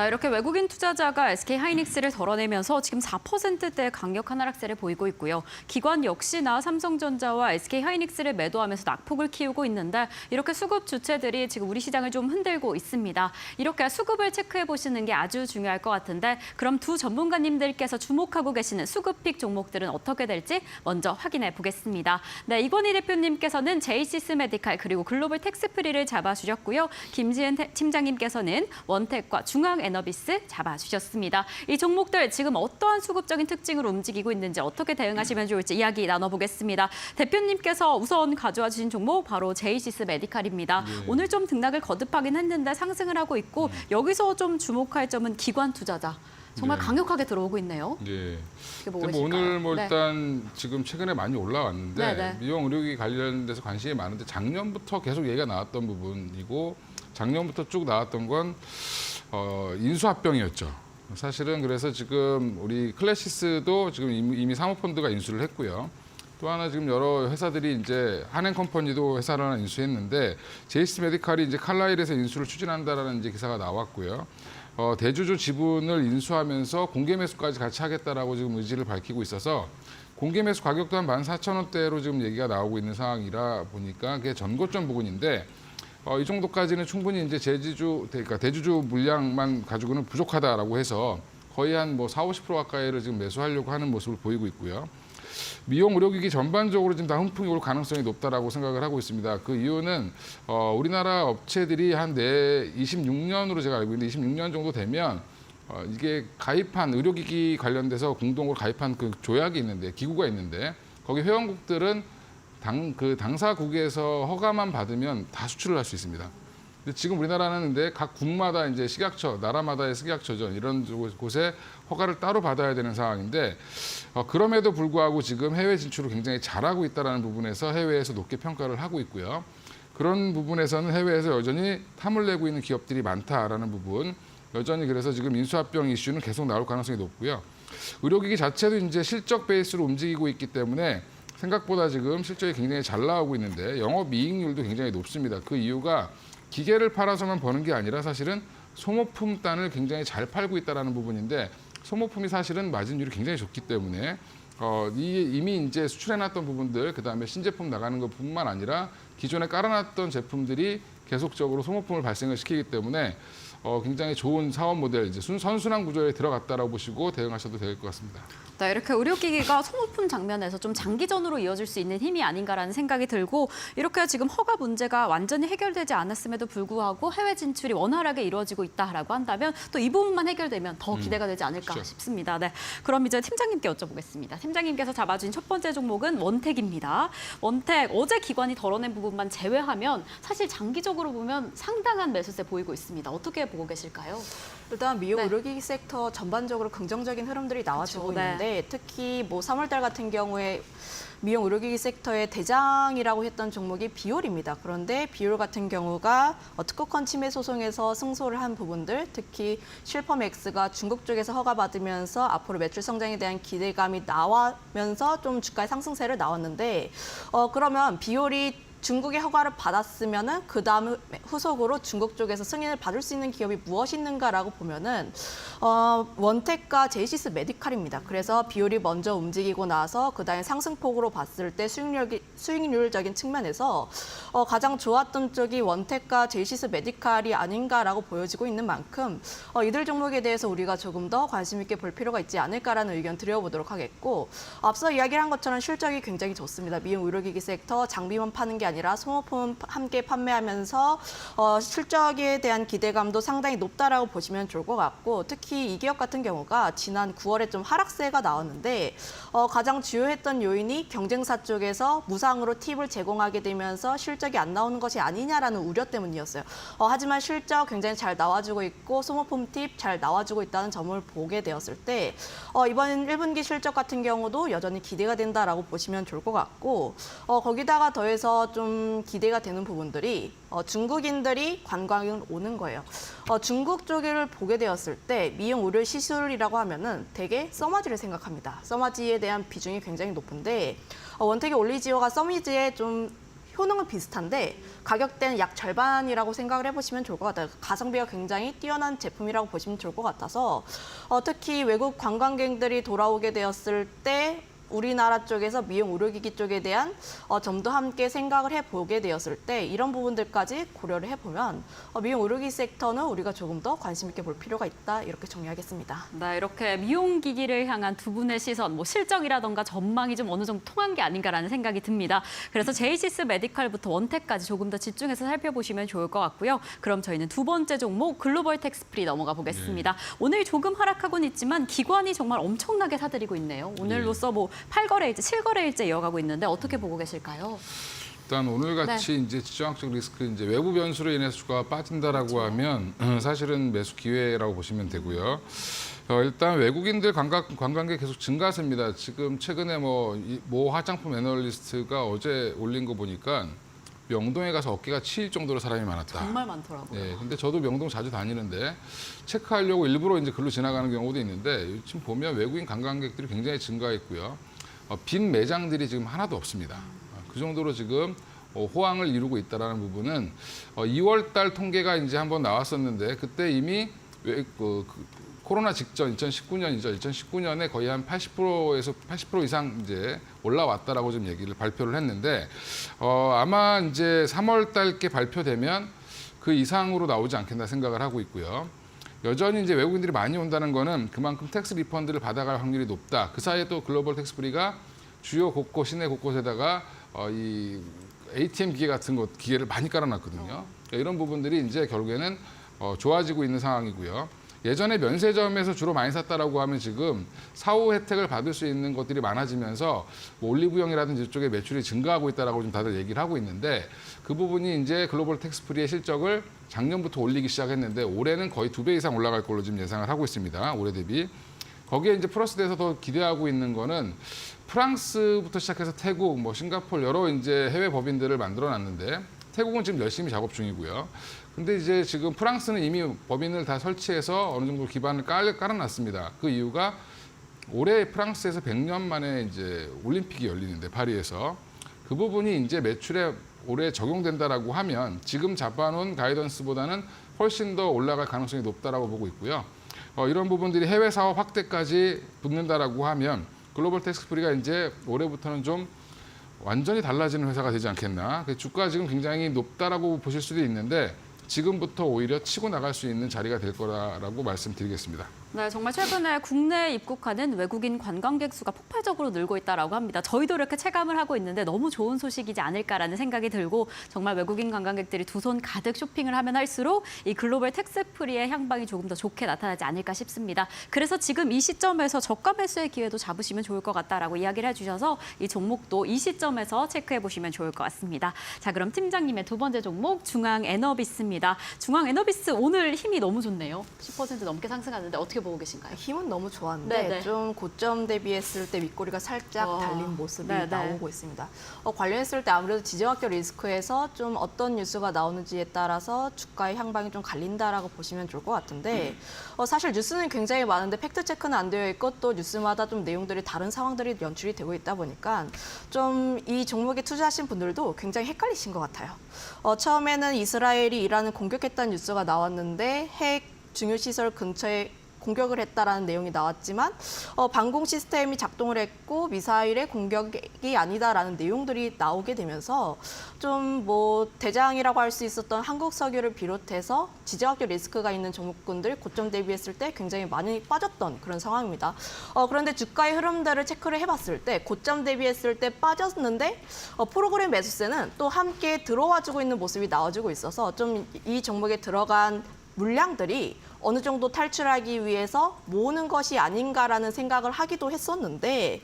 이렇게 외국인 투자자가 SK하이닉스를 덜어내면서 지금 4%대 강력한 하락세를 보이고 있고요. 기관 역시나 삼성전자와 SK하이닉스를 매도하면서 낙폭을 키우고 있는데 이렇게 수급 주체들이 지금 우리 시장을 좀 흔들고 있습니다. 이렇게 수급을 체크해 보시는 게 아주 중요할 것 같은데 그럼 두 전문가님들께서 주목하고 계시는 수급픽 종목들은 어떻게 될지 먼저 확인해 보겠습니다. 네, 이건희 대표님께서는 제이시스 메디칼 그리고 글로벌 텍스프리를 잡아주셨고요. 김지은 팀장님께서는 원텍과 중앙 에너비스 잡아주셨습니다. 이 종목들 지금 어떠한 수급적인 특징으로 움직이고 있는지 어떻게 대응하시면 좋을지 이야기 나눠보겠습니다. 대표님께서 우선 가져와 주신 종목 바로 제이시스 메디칼입니다. 네. 오늘 좀 등락을 거듭하긴 했는데 상승을 하고 있고 여기서 좀 주목할 점은 기관 투자자. 정말 네. 강력하게 들어오고 있네요. 네. 어떻게 보고 근데 뭐 계실까요? 오늘 뭐 네. 일단 지금 최근에 많이 올라왔는데 네, 네. 미용 의료기 관련돼서 관심이 많은데 작년부터 계속 얘기가 나왔던 부분이고 작년부터 쭉 나왔던 건 인수합병이었죠. 사실은 그래서 지금 우리 클래시스도 지금 이미 사모펀드가 인수를 했고요. 또 하나 지금 여러 회사들이 이제 한행컴퍼니도 회사를 하나 인수했는데 제이스 메디칼이 이제 칼라일에서 인수를 추진한다라는 이제 기사가 나왔고요. 대주주 지분을 인수하면서 공개 매수까지 같이 하겠다라고 지금 의지를 밝히고 있어서 공개 매수 가격도 한 14,000원대로 지금 얘기가 나오고 있는 상황이라 보니까 그게 전고점 부근인데 이 정도까지는 충분히 이제 그러니까 대주주 물량만 가지고는 부족하다라고 해서 거의 한 뭐 40, 50% 가까이를 지금 매수하려고 하는 모습을 보이고 있고요. 미용 의료기기 전반적으로 지금 다 훈풍이 올 가능성이 높다라고 생각을 하고 있습니다. 그 이유는 우리나라 업체들이 한 26년으로 제가 알고 있는데 26년 정도 되면 이게 가입한 의료기기 관련돼서 공동으로 가입한 그 조약이 있는데 기구가 있는데 거기 회원국들은 당사국에서 허가만 받으면 다 수출을 할 수 있습니다. 근데 지금 우리나라는 근데 각 국마다 이제 식약처, 나라마다의 식약처죠. 이런 곳에 허가를 따로 받아야 되는 상황인데 그럼에도 불구하고 지금 해외 진출을 굉장히 잘하고 있다는 부분에서 해외에서 높게 평가를 하고 있고요. 그런 부분에서는 해외에서 여전히 탐을 내고 있는 기업들이 많다라는 부분, 여전히 그래서 지금 인수합병 이슈는 계속 나올 가능성이 높고요. 의료기기 자체도 이제 실적 베이스로 움직이고 있기 때문에 생각보다 지금 실적이 굉장히 잘 나오고 있는데 영업이익률도 굉장히 높습니다. 그 이유가 기계를 팔아서만 버는 게 아니라 사실은 소모품 단을 굉장히 잘 팔고 있다는 부분인데 소모품이 사실은 마진율이 굉장히 좋기 때문에 이미 이제 수출해놨던 부분들 그다음에 신제품 나가는 것뿐만 아니라 기존에 깔아놨던 제품들이 계속적으로 소모품을 발생을 시키기 때문에 굉장히 좋은 사업 모델, 이제 선순환 구조에 들어갔다라고 보시고 대응하셔도 될 것 같습니다. 네, 이렇게 의료기기가 소모품 장면에서 좀 장기전으로 이어질 수 있는 힘이 아닌가라는 생각이 들고 이렇게 지금 허가 문제가 완전히 해결되지 않았음에도 불구하고 해외 진출이 원활하게 이루어지고 있다라고 한다면 또 이 부분만 해결되면 더 기대가 되지 않을까 그렇죠. 싶습니다. 네, 그럼 이제 팀장님께 여쭤보겠습니다. 팀장님께서 잡아준 첫 번째 종목은 원택입니다. 원택, 어제 기관이 덜어낸 부분만 제외하면 사실 장기적으로 보면 상당한 매수세 보이고 있습니다. 어떻게 보고 계실까요? 일단 미용 네. 의료기기 섹터 전반적으로 긍정적인 흐름들이 나와주고 그렇죠. 네. 있는데 특히 뭐 3월달 같은 경우에 미용 의료기기 섹터의 대장이라고 했던 종목이 비올입니다. 그런데 비올 같은 경우가 특허권 침해 소송에서 승소를 한 부분들, 특히 실펌엑스가 중국 쪽에서 허가받으면서 앞으로 매출 성장에 대한 기대감이 나오면서 좀 주가의 상승세를 나왔는데 그러면 비올이 중국의 허가를 받았으면은 그 다음 후속으로 중국 쪽에서 승인을 받을 수 있는 기업이 무엇이 있는가라고 보면은 원택과 제이시스 메디칼입니다. 그래서 비율이 먼저 움직이고 나서 그다음에 상승폭으로 봤을 때 수익률적인 측면에서 가장 좋았던 쪽이 원택과 제이시스 메디칼이 아닌가라고 보여지고 있는 만큼 이들 종목에 대해서 우리가 조금 더 관심 있게 볼 필요가 있지 않을까라는 의견 드려보도록 하겠고 앞서 이야기를 한 것처럼 실적이 굉장히 좋습니다. 미용 의료기기 섹터 장비만 파는 게 아니라 소모품 함께 판매하면서 실적에 대한 기대감도 상당히 높다라고 보시면 좋을 것 같고 특히 이 기업 같은 경우가 지난 9월에 좀 하락세가 나왔는데 가장 주요했던 요인이 경쟁사 쪽에서 무상으로 팁을 제공하게 되면서 실적이 안 나오는 것이 아니냐라는 우려 때문이었어요. 하지만 실적 굉장히 잘 나와주고 있고 소모품 팁 잘 나와주고 있다는 점을 보게 되었을 때 이번 1분기 실적 같은 경우도 여전히 기대가 된다라고 보시면 좋을 것 같고 거기다가 더해서 좀 기대가 되는 부분들이 중국인들이 관광을 오는 거예요. 중국 쪽을 보게 되었을 때 미용 의료 시술이라고 하면은 대개 써마지를 생각합니다. 써마지에 대한 비중이 굉장히 높은데 원택의 올리지오가 써마지에 좀 효능은 비슷한데 가격대는 약 절반이라고 생각을 해보시면 좋을 것 같아요. 가성비가 굉장히 뛰어난 제품이라고 보시면 좋을 것 같아서 특히 외국 관광객들이 돌아오게 되었을 때 우리나라 쪽에서 미용 의료기기 쪽에 대한 점도 함께 생각을 해보게 되었을 때 이런 부분들까지 고려를 해보면 미용 의료기기 섹터는 우리가 조금 더 관심 있게 볼 필요가 있다 이렇게 정리하겠습니다. 네, 이렇게 미용기기를 향한 두 분의 시선, 뭐 실적이라던가 전망이 좀 어느 정도 통한 게 아닌가라는 생각이 듭니다. 그래서 제이시스 메디칼부터 원택까지 조금 더 집중해서 살펴보시면 좋을 것 같고요. 그럼 저희는 두 번째 종목 글로벌 텍스프리 넘어가 보겠습니다. 오늘 조금 하락하고는 있지만 기관이 정말 엄청나게 사들이고 있네요. 오늘로써 뭐 8거래일째, 7거래일째 이어가고 있는데 어떻게 보고 계실까요? 일단 오늘 같이 이제 지정학적 리스크, 이제 외부 변수로 인해서 주가가 빠진다라고 하면 사실은 매수 기회라고 보시면 되고요. 일단 외국인들 관광객 계속 증가세입니다. 지금 최근에 모 화장품 애널리스트가 어제 올린 거 보니까 명동에 가서 어깨가 치일 정도로 사람이 많았다. 정말 많더라고요. 네, 근데 저도 명동 자주 다니는데 체크하려고 일부러 이제 글로 지나가는 경우도 있는데 지금 보면 외국인 관광객들이 굉장히 증가했고요. 빈 매장들이 지금 하나도 없습니다. 그 정도로 지금 호황을 이루고 있다는 부분은 2월 달 통계가 이제 한번 나왔었는데 그때 이미 코로나 직전 2019년이죠. 2019년에 거의 한 80%에서 80% 이상 이제 올라왔다라고 좀 얘기를 발표를 했는데 아마 이제 3월 달께 발표되면 그 이상으로 나오지 않겠나 생각을 하고 있고요. 여전히 이제 외국인들이 많이 온다는 거는 그만큼 텍스 리펀드를 받아갈 확률이 높다. 그 사이에 또 글로벌 텍스 프리가 주요 곳곳, 시내 곳곳에다가 이 ATM 기계 같은 기계를 많이 깔아놨거든요. 그러니까 이런 부분들이 이제 결국에는 좋아지고 있는 상황이고요. 예전에 면세점에서 주로 많이 샀다라고 하면 지금 사후 혜택을 받을 수 있는 것들이 많아지면서 뭐 올리브영이라든지 이쪽에 매출이 증가하고 있다라고 좀 다들 얘기를 하고 있는데 그 부분이 이제 글로벌 텍스 프리의 실적을 작년부터 올리기 시작했는데 올해는 거의 2배 이상 올라갈 걸로 지금 예상을 하고 있습니다. 올해 대비. 거기에 이제 플러스돼서 더 기대하고 있는 거는 프랑스부터 시작해서 태국, 뭐 싱가포르 여러 이제 해외 법인들을 만들어 놨는데 태국은 지금 열심히 작업 중이고요. 근데 이제 지금 프랑스는 이미 법인을 다 설치해서 어느 정도 기반을 깔아놨습니다. 그 이유가 올해 프랑스에서 100년 만에 이제 올림픽이 열리는데 파리에서 그 부분이 이제 매출에 올해 적용된다라고 하면 지금 잡아놓은 가이던스보다는 훨씬 더 올라갈 가능성이 높다라고 보고 있고요. 이런 부분들이 해외 사업 확대까지 붙는다라고 하면 글로벌 텍스 프리가 이제 올해부터는 좀 완전히 달라지는 회사가 되지 않겠나. 주가 지금 굉장히 높다라고 보실 수도 있는데 지금부터 오히려 치고 나갈 수 있는 자리가 될 거라고 말씀드리겠습니다. 네, 정말 최근에 국내에 입국하는 외국인 관광객 수가 폭발적으로 늘고 있다고 합니다. 저희도 이렇게 체감을 하고 있는데 너무 좋은 소식이지 않을까라는 생각이 들고 정말 외국인 관광객들이 두 손 가득 쇼핑을 하면 할수록 이 글로벌 텍스 프리의 향방이 조금 더 좋게 나타나지 않을까 싶습니다. 그래서 지금 이 시점에서 저가 매수의 기회도 잡으시면 좋을 것 같다라고 이야기를 해주셔서 이 종목도 이 시점에서 체크해 보시면 좋을 것 같습니다. 자, 그럼 팀장님의 두 번째 종목 중앙에너비스입니다. 중앙에너비스 오늘 힘이 너무 좋네요. 10% 넘게 상승하는데 어떻게 보고 계신가요? 힘은 너무 좋았는데 네네. 좀 고점 대비했을 때 윗꼬리가 살짝 달린 모습이 네네. 나오고 있습니다. 관련했을 때 아무래도 지정학적 리스크에서 좀 어떤 뉴스가 나오는지에 따라서 주가의 향방이 좀 갈린다라고 보시면 좋을 것 같은데 사실 뉴스는 굉장히 많은데 팩트 체크는 안 되어 있고 또 뉴스마다 좀 내용들이 다른 상황들이 연출이 되고 있다 보니까 좀 이 종목에 투자하신 분들도 굉장히 헷갈리신 것 같아요. 처음에는 이스라엘이 이란을 공격했다는 뉴스가 나왔는데 핵 중요 시설 근처에 공격을 했다라는 내용이 나왔지만 방공 시스템이 작동을 했고 미사일의 공격이 아니다라는 내용들이 나오게 되면서 좀 뭐 대장이라고 할 수 있었던 한국석유를 비롯해서 지정학적 리스크가 있는 종목군들 고점 대비했을 때 굉장히 많이 빠졌던 그런 상황입니다. 그런데 주가의 흐름들을 체크를 해봤을 때 고점 대비했을 때 빠졌는데 프로그램 매수세는 또 함께 들어와주고 있는 모습이 나와주고 있어서 좀 이 종목에 들어간 물량들이 어느 정도 탈출하기 위해서 모으는 것이 아닌가라는 생각을 하기도 했었는데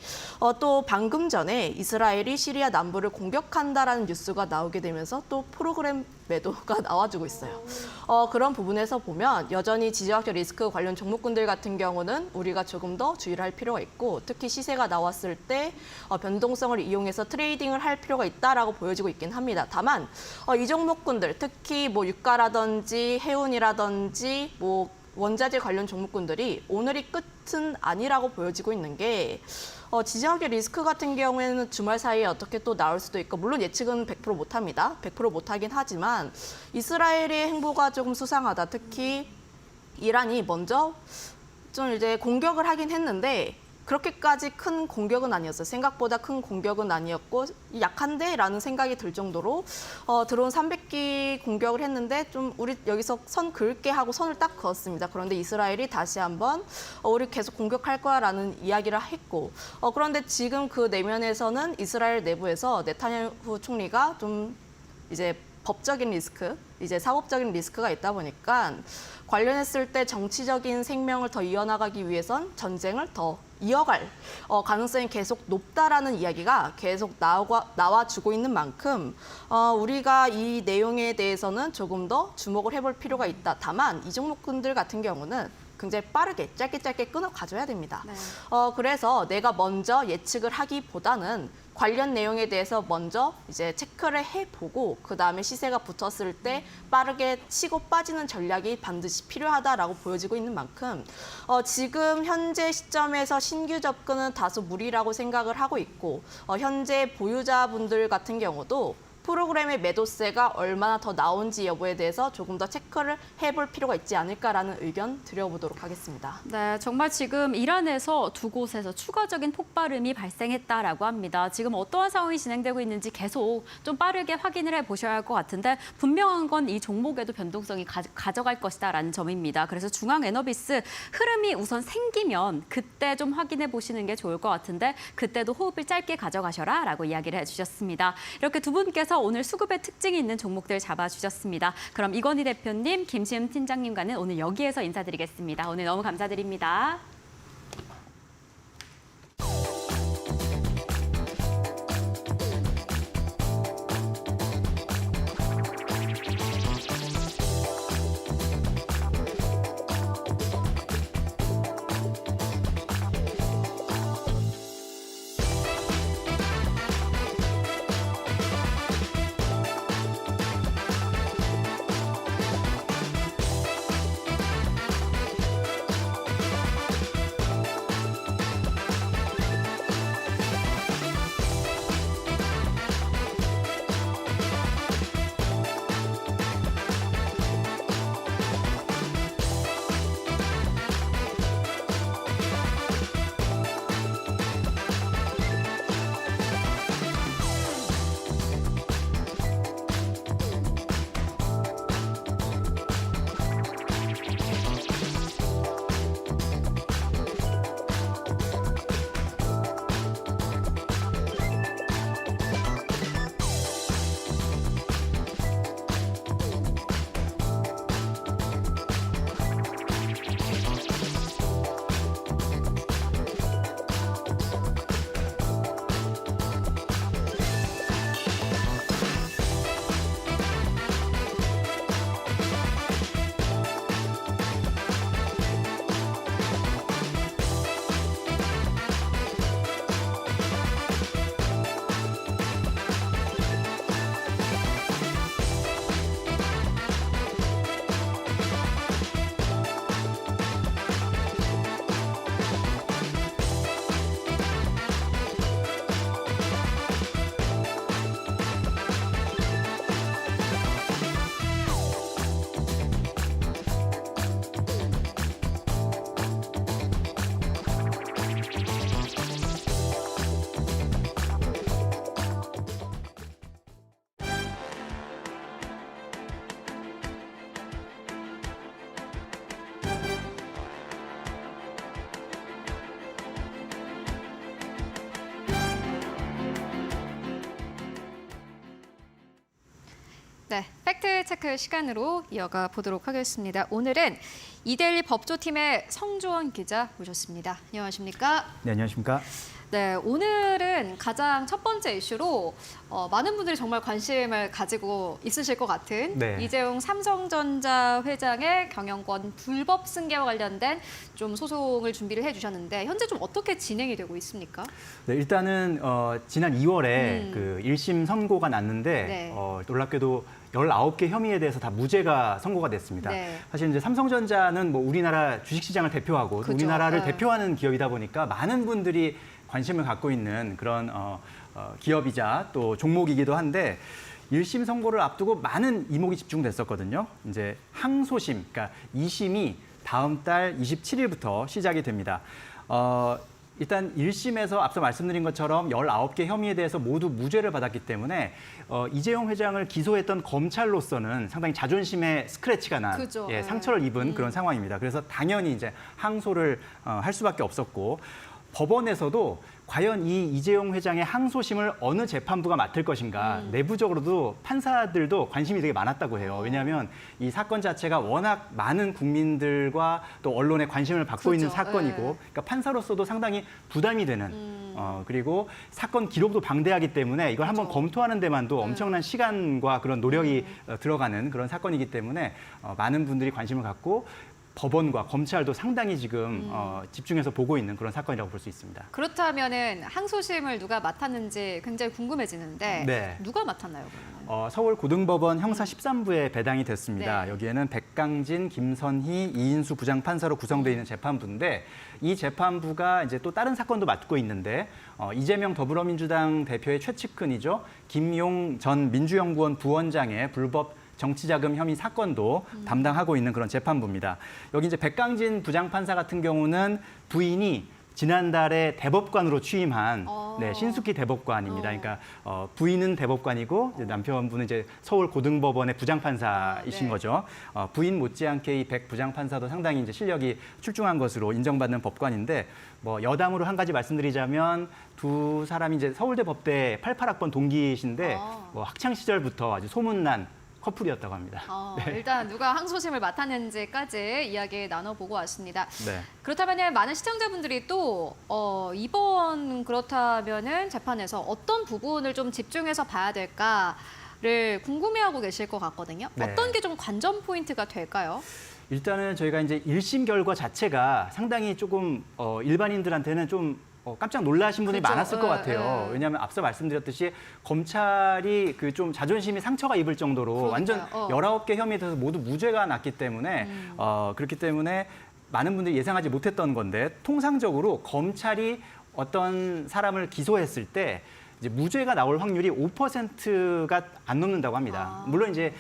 또 방금 전에 이스라엘이 시리아 남부를 공격한다라는 뉴스가 나오게 되면서 또 프로그램 매도가 나와주고 있어요. 그런 부분에서 보면 여전히 지정학적 리스크 관련 종목군들 같은 경우는 우리가 조금 더 주의를 할 필요가 있고 특히 시세가 나왔을 때 변동성을 이용해서 트레이딩을 할 필요가 있다라고 보여지고 있긴 합니다. 다만 이 종목군들 특히 뭐 유가라든지 해운이라든지 뭐 원자재 관련 종목군들이 오늘이 끝은 아니라고 보여지고 있는 게 지정학적 리스크 같은 경우에는 주말 사이에 어떻게 또 나올 수도 있고 물론 예측은 100% 못합니다. 100% 못하긴 하지만 이스라엘의 행보가 조금 수상하다. 특히 이란이 먼저 좀 이제 공격을 하긴 했는데 그렇게까지 큰 공격은 아니었어요. 생각보다 큰 공격은 아니었고 약한데? 라는 생각이 들 정도로 드론 300기 공격을 했는데 좀 우리 여기서 선 그을게 하고 선을 딱 그었습니다. 그런데 이스라엘이 다시 한번 우리 계속 공격할 거야 라는 이야기를 했고 그런데 지금 그 내면에서는 이스라엘 내부에서 네타냐후 총리가 좀 이제 법적인 리스크, 이제 사법적인 리스크가 있다 보니까 관련했을 때 정치적인 생명을 더 이어나가기 위해선 전쟁을 더 이어갈 가능성이 계속 높다라는 이야기가 계속 나와주고 있는 만큼 우리가 이 내용에 대해서는 조금 더 주목을 해볼 필요가 있다. 다만 이 종목군들 같은 경우는 굉장히 빠르게 짧게 끊어 가져야 됩니다. 네. 그래서 내가 먼저 예측을 하기보다는 관련 내용에 대해서 먼저 이제 체크를 해보고 그 다음에 시세가 붙었을 때 빠르게 치고 빠지는 전략이 반드시 필요하다라고 보여지고 있는 만큼 지금 현재 시점에서 신규 접근은 다소 무리라고 생각을 하고 있고 현재 보유자분들 같은 경우도 프로그램의 매도세가 얼마나 더 나온지 여부에 대해서 조금 더 체크를 해볼 필요가 있지 않을까라는 의견 드려보도록 하겠습니다. 네, 정말 지금 이란에서 두 곳에서 추가적인 폭발음이 발생했다라고 합니다. 지금 어떠한 상황이 진행되고 있는지 계속 좀 빠르게 확인을 해보셔야 할 것 같은데 분명한 건 이 종목에도 변동성이 가져갈 것이다라는 점입니다. 그래서 중앙에너비스 흐름이 우선 생기면 그때 좀 확인해 보시는 게 좋을 것 같은데 그때도 호흡을 짧게 가져가셔라라고 이야기를 해주셨습니다. 이렇게 두 분께서 오늘 수급의 특징이 있는 종목들 잡아주셨습니다. 그럼 이건희 대표님, 김시음 팀장님과는 오늘 여기에서 인사드리겠습니다. 오늘 너무 감사드립니다. 네, 팩트체크 시간으로 이어가 보도록 하겠습니다. 오늘은 이데일리 법조팀의 성주원 기자 모셨습니다. 안녕하십니까? 네, 안녕하십니까? 네, 오늘은 가장 첫 번째 이슈로 많은 분들이 정말 관심을 가지고 있으실 것 같은 네. 이재용 삼성전자 회장의 경영권 불법 승계와 관련된 좀 소송을 준비를 해주셨는데 현재 좀 어떻게 진행이 되고 있습니까? 네, 일단은 지난 2월에 그 1심 선고가 났는데 네. 놀랍게도 19개 혐의에 대해서 다 무죄가 선고가 됐습니다. 네. 사실 이제 삼성전자는 뭐 우리나라 주식시장을 대표하고 또 그죠. 우리나라를 네. 대표하는 기업이다 보니까 많은 분들이 관심을 갖고 있는 그런 기업이자 또 종목이기도 한데 1심 선고를 앞두고 많은 이목이 집중됐었거든요. 이제 항소심, 그러니까 2심이 다음 달 27일부터 시작이 됩니다. 일단 1심에서 앞서 말씀드린 것처럼 19개 혐의에 대해서 모두 무죄를 받았기 때문에 이재용 회장을 기소했던 검찰로서는 상당히 자존심에 스크래치가 난 그죠. 상처를 입은 그런 상황입니다. 그래서 당연히 이제 항소를 할 수밖에 없었고 법원에서도 과연 이 이재용 회장의 항소심을 어느 재판부가 맡을 것인가 내부적으로도 판사들도 관심이 되게 많았다고 해요. 왜냐하면 이 사건 자체가 워낙 많은 국민들과 또 언론의 관심을 받고 그렇죠. 있는 사건이고 네. 그러니까 판사로서도 상당히 부담이 되는 그리고 사건 기록도 방대하기 때문에 이걸 한번 그렇죠. 검토하는 데만도 엄청난 시간과 그런 노력이 들어가는 그런 사건이기 때문에 많은 분들이 관심을 갖고 법원과 검찰도 상당히 지금 집중해서 보고 있는 그런 사건이라고 볼 수 있습니다. 그렇다면은 항소심을 누가 맡았는지 굉장히 궁금해지는데 네. 누가 맡았나요, 그러면? 서울고등법원 형사 13부에 배당이 됐습니다. 네. 여기에는 백강진, 김선희, 이인수 부장판사로 구성되어 있는 재판부인데 이 재판부가 이제 또 다른 사건도 맡고 있는데 이재명 더불어민주당 대표의 최측근이죠. 김용 전 민주연구원 부원장의 불법 정치자금 혐의 사건도 담당하고 있는 그런 재판부입니다. 여기 이제 백강진 부장판사 같은 경우는 부인이 지난달에 대법관으로 취임한 신숙희 대법관입니다. 그러니까 부인은 대법관이고 이제 남편분은 이제 서울고등법원의 부장판사이신 네. 거죠. 부인 못지않게 이 백 부장판사도 상당히 이제 실력이 출중한 것으로 인정받는 법관인데 뭐 여담으로 한 가지 말씀드리자면 두 사람이 이제 서울대 법대 88학번 동기이신데 뭐 학창 시절부터 아주 소문난 커플이었다고 합니다. 일단 누가 항소심을 맡았는지까지 이야기 나눠보고 왔습니다. 네. 그렇다면 많은 시청자분들이 또 이번 그렇다면은 재판에서 어떤 부분을 좀 집중해서 봐야 될까를 궁금해하고 계실 것 같거든요. 네. 어떤 게 좀 관전 포인트가 될까요? 일단은 저희가 이제 1심 결과 자체가 상당히 조금 일반인들한테는 좀 깜짝 놀라신 분이 그렇죠. 많았을 것 같아요. 왜냐하면 앞서 말씀드렸듯이 검찰이 그 좀 자존심이 상처가 입을 정도로 완전 19개 혐의에 대해서 모두 무죄가 났기 때문에 그렇기 때문에 많은 분들이 예상하지 못했던 건데 통상적으로 검찰이 어떤 사람을 기소했을 때 이제 무죄가 나올 확률이 5%가 안 넘는다고 합니다. 물론 이제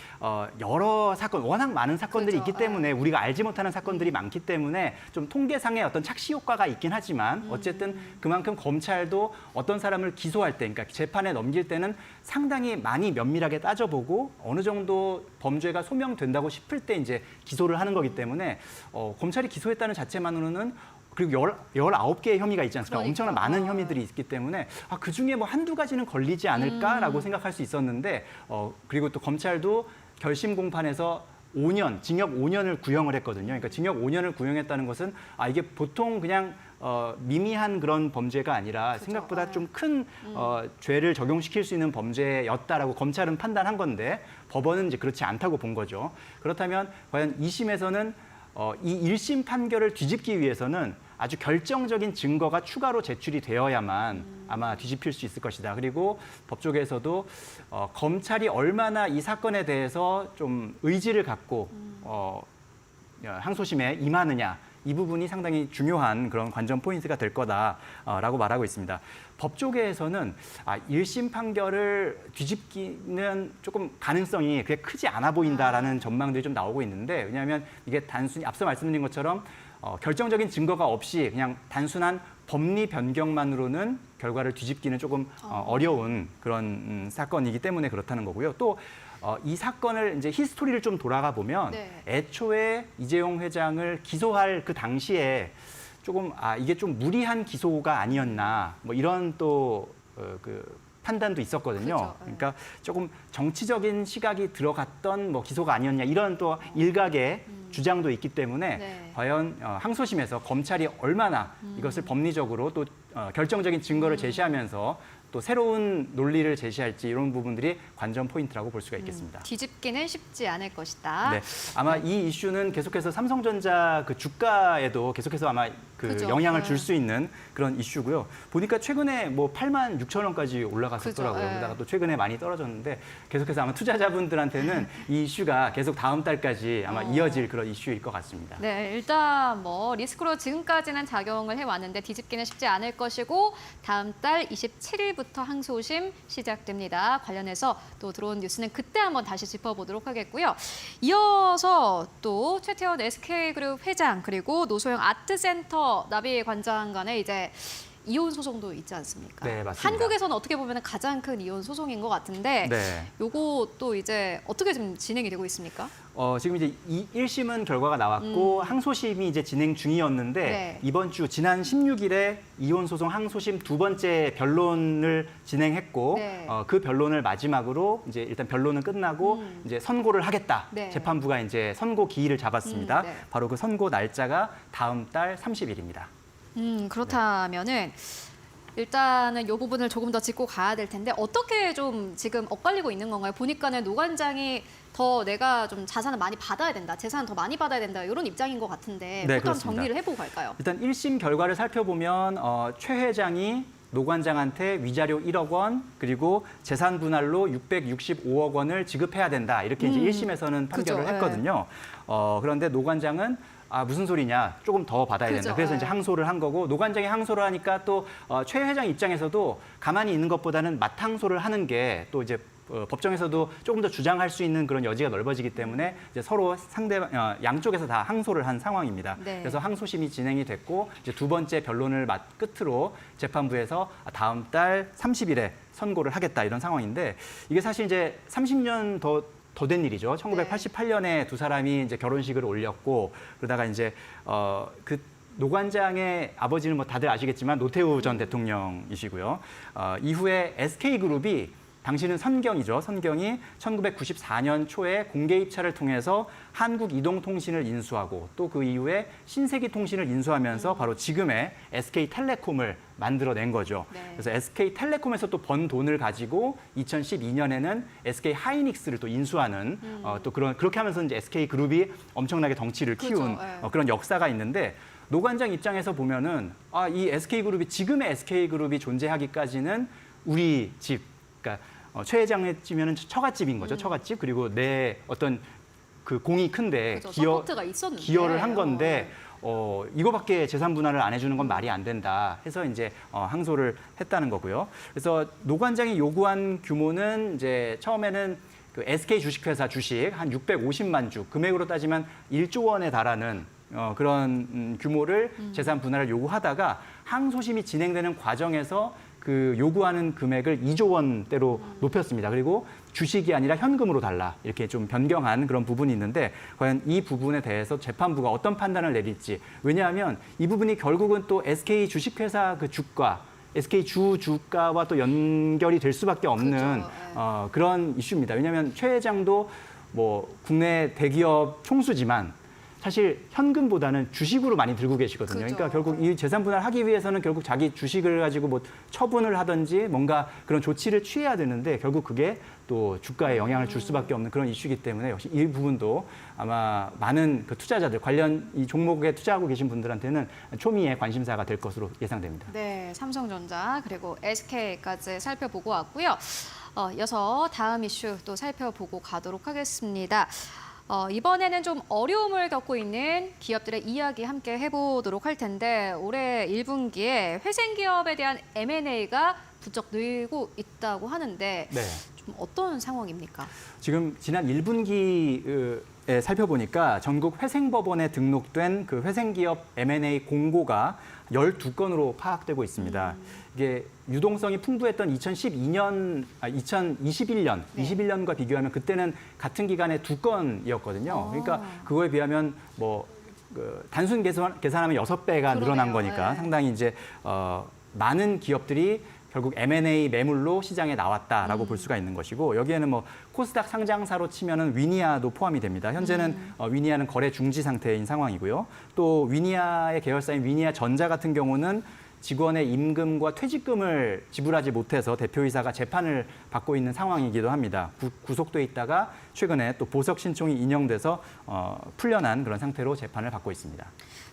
여러 사건, 워낙 많은 사건들이 그렇죠. 있기 때문에 우리가 알지 못하는 사건들이 많기 때문에 좀 통계상의 어떤 착시 효과가 있긴 하지만 어쨌든 그만큼 검찰도 어떤 사람을 기소할 때, 그러니까 재판에 넘길 때는 상당히 많이 면밀하게 따져보고 어느 정도 범죄가 소명된다고 싶을 때 이제 기소를 하는 거기 때문에 검찰이 기소했다는 자체만으로는 그리고 19개의 혐의가 있지 않습니까? 엄청난 많은 혐의들이 있기 때문에 그중에 뭐 한두 가지는 걸리지 않을까라고 생각할 수 있었는데 그리고 또 검찰도 결심 공판에서 5년, 징역 5년을 구형을 했거든요. 그러니까 징역 5년을 구형했다는 것은 이게 보통 그냥 미미한 그런 범죄가 아니라 생각보다 좀 큰 죄를 적용시킬 수 있는 범죄였다라고 검찰은 판단한 건데 법원은 이제 그렇지 않다고 본 거죠. 그렇다면 과연 2심에서는 이 1심 판결을 뒤집기 위해서는 아주 결정적인 증거가 추가로 제출이 되어야만 아마 뒤집힐 수 있을 것이다. 그리고 법조계에서도 검찰이 얼마나 이 사건에 대해서 좀 의지를 갖고 항소심에 임하느냐. 이 부분이 상당히 중요한 그런 관전 포인트가 될 거다라고 말하고 있습니다. 법조계에서는 1심 판결을 뒤집기는 조금 가능성이 그렇게 크지 않아 보인다라는 전망들이 좀 나오고 있는데 왜냐하면 이게 단순히 앞서 말씀드린 것처럼 결정적인 증거가 없이 그냥 단순한 법리 변경만으로는 결과를 뒤집기는 조금 어려운 그런 사건이기 때문에 그렇다는 거고요. 또 이 사건을 이제 히스토리를 좀 돌아가 보면 애초에 이재용 회장을 기소할 그 당시에 조금 이게 좀 무리한 기소가 아니었나 뭐 이런 또 그 판단도 있었거든요. 그렇죠. 그러니까 조금 정치적인 시각이 들어갔던 뭐 기소가 아니었냐 이런 또 일각의 주장도 있기 때문에 과연 항소심에서 검찰이 얼마나 이것을 법리적으로 또 결정적인 증거를 제시하면서 또 새로운 논리를 제시할지 이런 부분들이 관전 포인트라고 볼 수가 있겠습니다. 뒤집기는 쉽지 않을 것이다. 네, 아마 이 이슈는 계속해서 삼성전자 그 주가에도 계속해서 아마 그 그죠. 영향을 줄 수 있는 그런 이슈고요. 보니까 최근에 뭐 86,000원까지 올라갔었더라고요. 그죠. 그러다가 또 최근에 많이 떨어졌는데 계속해서 아마 투자자분들한테는 이 이슈가 계속 다음 달까지 아마 이어질 그런 이슈일 것 같습니다. 네, 일단 뭐 리스크로 지금까지는 작용을 해왔는데 뒤집기는 쉽지 않을 것이고 다음 달 27일부터 항소심 시작됩니다. 관련해서 또 들어온 뉴스는 그때 한번 다시 짚어보도록 하겠고요. 이어서 또 최태원 SK그룹 회장 그리고 노소영 아트센터 나비관장 간에 이제 이혼 소송도 있지 않습니까? 네, 맞습니다. 한국에서는 어떻게 보면 가장 큰 이혼 소송인 것 같은데 네. 요거 또 이제 어떻게 좀 진행이 되고 있습니까? 지금 이제 1심은 결과가 나왔고 항소심이 이제 진행 중이었는데 이번 주 지난 16일에 이혼 소송 항소심 두 번째 변론을 진행했고 그 변론을 마지막으로 이제 일단 변론은 끝나고 이제 선고를 하겠다. 재판부가 이제 선고 기일을 잡았습니다. 바로 그 선고 날짜가 다음 달 30일입니다. 그렇다면은 일단은 이 부분을 조금 더 짚고 가야 될 텐데 어떻게 좀 지금 엇갈리고 있는 건가요? 보니까는 노 관장이 더 내가 좀 자산을 많이 받아야 된다, 재산을 더 많이 받아야 된다 이런 입장인 것 같은데 네, 어떤 그렇습니다. 정리를 해보고 갈까요? 일단 1심 결과를 살펴보면 최 회장이 노 관장한테 위자료 1억 원 그리고 재산 분할로 665억 원을 지급해야 된다. 이렇게 이제 1심에서는 판결을 그죠, 했거든요. 그런데 노 관장은 무슨 소리냐, 조금 더 받아야 된다. 그죠, 그래서 이제 예. 항소를 한 거고, 노 관장이 항소를 하니까 또 최 회장 입장에서도 가만히 있는 것보다는 맞항소를 하는 게 또 이제 법정에서도 조금 더 주장할 수 있는 그런 여지가 넓어지기 때문에 이제 서로 양쪽에서 다 항소를 한 상황입니다. 네. 그래서 항소심이 진행이 됐고 이제 두 번째 변론을 끝으로 재판부에서 다음 달 30일에 선고를 하겠다 이런 상황인데, 이게 사실 이제 30년 더 된 일이죠. 1988년에 두 사람이 이제 결혼식을 올렸고, 그러다가 이제 그 노 관장의 아버지는 뭐 다들 아시겠지만 노태우 전 대통령이시고요. 이후에 SK그룹이, 당시는 선경이죠. 선경이 1994년 초에 공개 입찰을 통해서 한국이동통신을 인수하고 또 그 이후에 신세기통신을 인수하면서 바로 지금의 SK텔레콤을 만들어낸 거죠. 네. 그래서 SK텔레콤에서 또 번 돈을 가지고 2012년에는 SK하이닉스를 또 인수하는 또 그렇게 하면서 이제 SK그룹이 엄청나게 덩치를 키운 그렇죠. 네. 그런 역사가 있는데, 노 관장 입장에서 보면은 이 SK그룹이, 지금의 SK그룹이 존재하기까지는 우리 집, 그러니까 최 회장의 집이면 처갓집인 거죠. 처갓집. 그리고 내 어떤 그 공이 큰데 그죠, 서포트가 있었는데. 기여를 한 건데 이거밖에 재산 분할을 안 해주는 건 말이 안 된다 해서 이제 항소를 했다는 거고요. 그래서 노 관장이 요구한 규모는 이제 처음에는 그 SK 주식회사 주식 한 650만 주, 금액으로 따지면 1조 원에 달하는 그런 규모를 재산 분할을 요구하다가 항소심이 진행되는 과정에서 그 요구하는 금액을 2조 원대로 높였습니다. 그리고 주식이 아니라 현금으로 달라, 이렇게 좀 변경한 그런 부분이 있는데, 과연 이 부분에 대해서 재판부가 어떤 판단을 내릴지. 왜냐하면 이 부분이 결국은 또 SK 주식회사 그 주가, SK 주가와 또 연결이 될 수밖에 없는 그렇죠. 그런 이슈입니다. 왜냐하면 최 회장도 뭐 국내 대기업 총수지만 사실 현금보다는 주식으로 많이 들고 계시거든요. 그죠. 그러니까 결국 이 재산 분할하기 위해서는 결국 자기 주식을 가지고 뭐 처분을 하든지 뭔가 그런 조치를 취해야 되는데, 결국 그게 또 주가에 영향을 줄 수밖에 없는 그런 이슈이기 때문에 역시 이 부분도 아마 많은 그 투자자들, 관련 이 종목에 투자하고 계신 분들한테는 초미의 관심사가 될 것으로 예상됩니다. 네, 삼성전자 그리고 SK까지 살펴보고 왔고요. 이어서 다음 이슈 또 살펴보고 가도록 하겠습니다. 이번에는 좀 어려움을 겪고 있는 기업들의 이야기 함께 해보도록 할 텐데, 올해 1분기에 회생기업에 대한 M&A가 부쩍 늘고 있다고 하는데 네. 좀 어떤 상황입니까? 지금 지난 1분기에 살펴보니까 전국 회생법원에 등록된 그 회생기업 M&A 공고가 12건으로 파악되고 있습니다. 이게 유동성이 풍부했던 2021년, 네. 21년과 비교하면 그때는 같은 기간에 2건이었거든요. 그러니까 그거에 비하면 단순 계산하면 6배가 늘어난 그러네요. 거니까 네. 상당히 이제 많은 기업들이 결국 M&A 매물로 시장에 나왔다라고 볼 수가 있는 것이고, 여기에는 뭐 코스닥 상장사로 치면은 위니아도 포함이 됩니다. 현재는 위니아는 거래 중지 상태인 상황이고요. 또 위니아의 계열사인 위니아전자 같은 경우는 직원의 임금과 퇴직금을 지불하지 못해서 대표이사가 재판을 받고 있는 상황이기도 합니다. 구속돼 있다가 최근에 또 보석 신청이 인용돼서 풀려난 그런 상태로 재판을 받고 있습니다.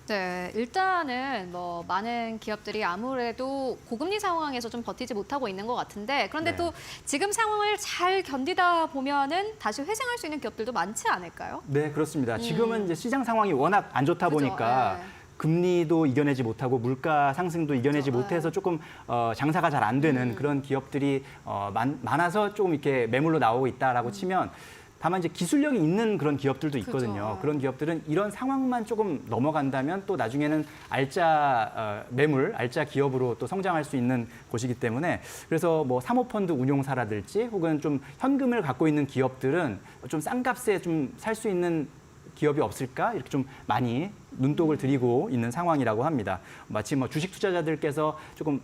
네, 일단은 뭐 많은 기업들이 아무래도 고금리 상황에서 좀 버티지 못하고 있는 것 같은데, 그런데 네. 또 지금 상황을 잘 견디다 보면은 다시 회생할 수 있는 기업들도 많지 않을까요? 네, 그렇습니다. 지금은 이제 시장 상황이 워낙 안 좋다 그죠, 보니까 예. 금리도 이겨내지 못하고 물가 상승도 이겨내지 그렇죠. 못해서 조금 장사가 잘 안 되는 그런 기업들이 많아서 조금 이렇게 매물로 나오고 있다라고 치면, 다만 이제 기술력이 있는 그런 기업들도 있거든요. 그렇죠. 그런 기업들은 이런 상황만 조금 넘어간다면 또 나중에는 알짜 매물, 알짜 기업으로 또 성장할 수 있는 곳이기 때문에, 그래서 뭐 사모펀드 운용사라든지 혹은 좀 현금을 갖고 있는 기업들은 좀 싼 값에 좀 살 수 있는 기업이 없을까? 이렇게 좀 많이 눈독을 들이고 있는 상황이라고 합니다. 마치 뭐 주식 투자자들께서 조금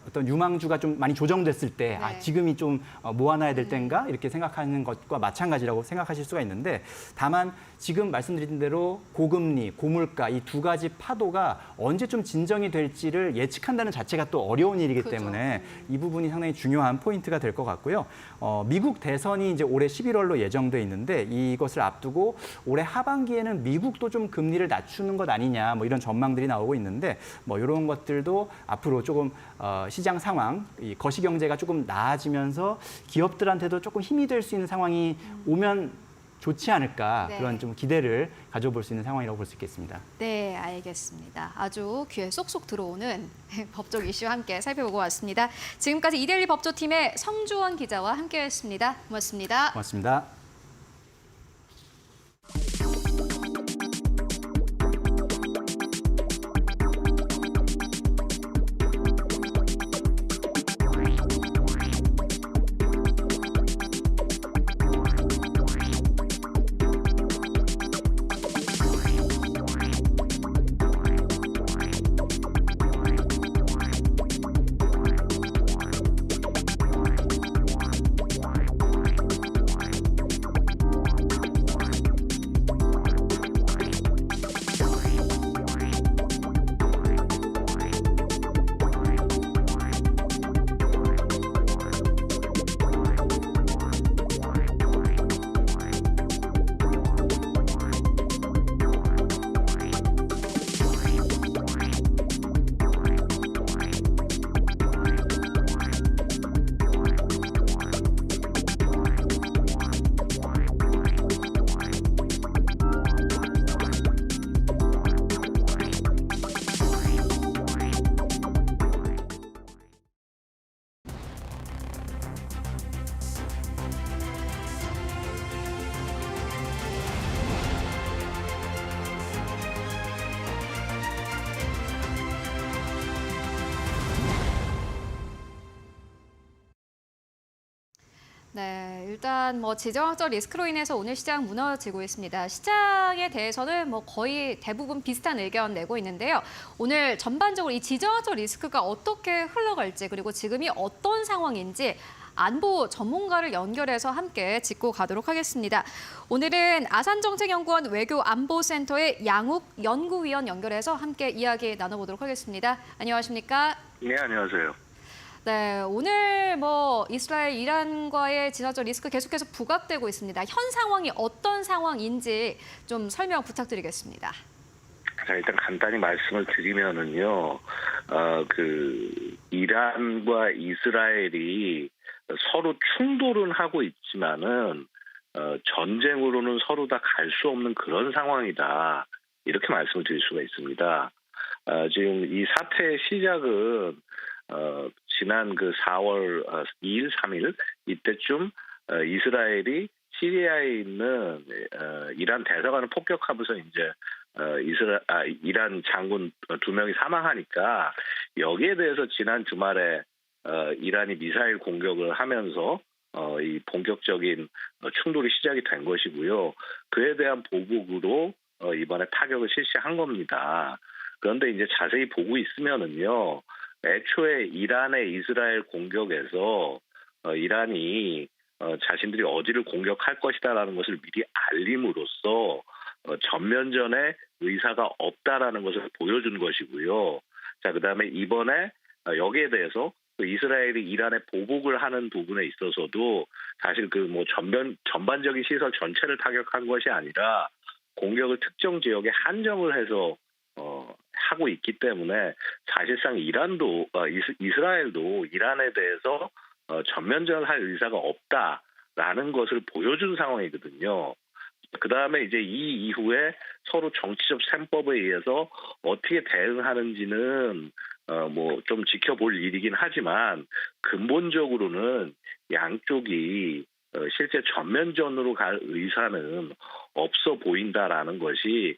어떤 유망주가 좀 많이 조정됐을 때 네. 지금이 좀 모아놔야 될 때인가 이렇게 생각하는 것과 마찬가지라고 생각하실 수가 있는데 다만 지금 말씀드린 대로 고금리, 고물가 이 두 가지 파도가 언제 좀 진정이 될지를 예측한다는 자체가 또 어려운 일이기 그죠. 때문에 이 부분이 상당히 중요한 포인트가 될 것 같고요. 미국 대선이 이제 올해 11월로 예정돼 있는데 이것을 앞두고 올해 하반기에는 미국도 좀 금리를 낮추는 것 아니냐 뭐 이런 전망들이 나오고 있는데 뭐 이런 것들도 앞으로 조금 시장 상황, 이 거시 경제가 조금 나아지면서 기업들한테도 조금 힘이 될 수 있는 상황이 오면 좋지 않을까 네. 그런 좀 기대를 가져볼 수 있는 상황이라고 볼 수 있겠습니다. 네, 알겠습니다. 아주 귀에 쏙쏙 들어오는 법적 이슈 함께 살펴보고 왔습니다. 지금까지 이데일리 법조팀의 성주원 기자와 함께했습니다. 고맙습니다. 고맙습니다. 네, 일단 뭐 지정학적 리스크로 인해서 오늘 시장 무너지고 있습니다. 시장에 대해서는 뭐 거의 대부분 비슷한 의견 내고 있는데요. 오늘 전반적으로 이 지정학적 리스크가 어떻게 흘러갈지 그리고 지금이 어떤 상황인지 안보 전문가를 연결해서 함께 짚고 가도록 하겠습니다. 오늘은 아산정책연구원 외교안보센터의 양욱 연구위원 연결해서 함께 이야기 나눠보도록 하겠습니다. 안녕하십니까? 네, 안녕하세요. 네, 오늘 뭐 이스라엘, 이란과의 진화적 리스크 계속해서 부각되고 있습니다. 현 상황이 어떤 상황인지 좀 설명 부탁드리겠습니다. 자, 일단 간단히 말씀을 드리면은요, 이란과 이스라엘이 서로 충돌은 하고 있지만은, 전쟁으로는 서로 다 갈 수 없는 그런 상황이다. 이렇게 말씀을 드릴 수가 있습니다. 지금 이 사태의 시작은, 지난 4월 2일, 3일 이때쯤 이스라엘이 시리아에 있는 이란 대사관을 폭격하면서 이제 이란 장군 2명이 사망하니까 여기에 대해서 지난 주말에 이란이 미사일 공격을 하면서 이 본격적인 충돌이 시작이 된 것이고요. 그에 대한 보복으로 이번에 타격을 실시한 겁니다. 그런데 이제 자세히 보고 있으면은요. 애초에 이란의 이스라엘 공격에서 이란이 자신들이 어디를 공격할 것이다라는 것을 미리 알림으로써 전면전에 의사가 없다라는 것을 보여준 것이고요. 자, 그다음에 이번에 여기에 대해서 이스라엘이 이란에 보복을 하는 부분에 있어서도 사실 전반적인 시설 전체를 타격한 것이 아니라 공격을 특정 지역에 한정을 해서 하고 있기 때문에 사실상 이스라엘도 이란에 대해서 전면전할 의사가 없다라는 것을 보여준 상황이거든요. 그다음에 이제 이 이후에 서로 정치적 셈법에 의해서 어떻게 대응하는지는 좀 지켜볼 일이긴 하지만 근본적으로는 양쪽이 실제 전면전으로 갈 의사는 없어 보인다라는 것이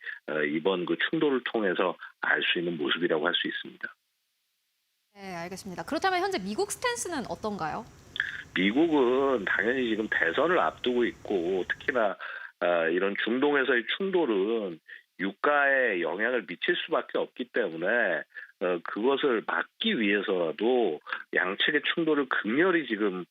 이번 충돌을 통해서 알 수 있는 모습이라고 할 수 있습니다. 네, 알겠습니다. 그렇다면 현재 미국 스탠스는 어떤가요? 미국은 당연히 지금 대선을 앞두고 있고 특히나 이런 중동에서의 충돌은 유가에 영향을 미칠 수밖에 없기 때문에 그것을 막기 위해서라도 양측의 충돌을 극렬히 지금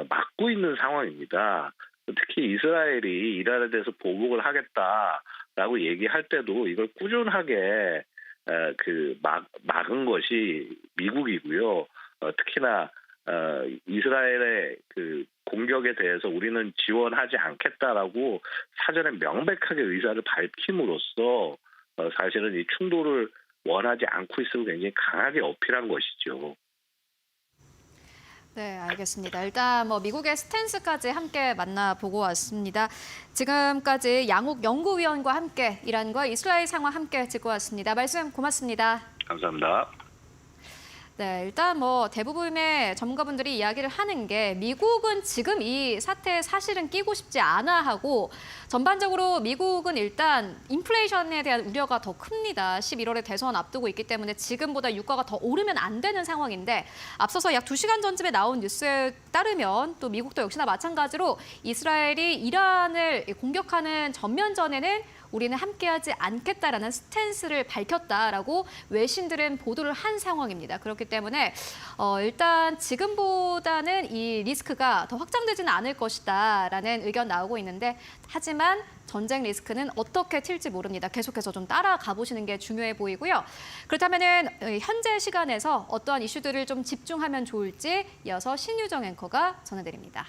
막고 있는 상황입니다. 특히 이스라엘이 이란에 대해서 보복을 하겠다라고 얘기할 때도 이걸 꾸준하게 막은 것이 미국이고요. 특히나 이스라엘의 그 공격에 대해서 우리는 지원하지 않겠다라고 사전에 명백하게 의사를 밝힘으로써 사실은 이 충돌을 원하지 않고 있음을 굉장히 강하게 어필한 것이죠. 네, 알겠습니다. 일단 미국의 스탠스까지 함께 만나보고 왔습니다. 지금까지 양욱 연구위원과 함께 이란과 이스라엘 상황 함께 짚고 왔습니다. 말씀 고맙습니다. 감사합니다. 네, 일단 대부분의 전문가분들이 이야기를 하는 게 미국은 지금 이 사태에 사실은 끼고 싶지 않아 하고 전반적으로 미국은 일단 인플레이션에 대한 우려가 더 큽니다. 11월에 대선 앞두고 있기 때문에 지금보다 유가가 더 오르면 안 되는 상황인데 앞서서 약 2시간 전쯤에 나온 뉴스에 따르면 또 미국도 역시나 마찬가지로 이스라엘이 이란을 공격하는 전면전에는 우리는 함께하지 않겠다라는 스탠스를 밝혔다라고 외신들은 보도를 한 상황입니다. 그렇기 때문에 일단 지금보다는 이 리스크가 더 확장되지는 않을 것이다라는 의견 나오고 있는데 하지만 전쟁 리스크는 어떻게 튈지 모릅니다. 계속해서 좀 따라가 보시는 게 중요해 보이고요. 그렇다면은 현재 시간에서 어떠한 이슈들을 좀 집중하면 좋을지 이어서 신유정 앵커가 전해드립니다.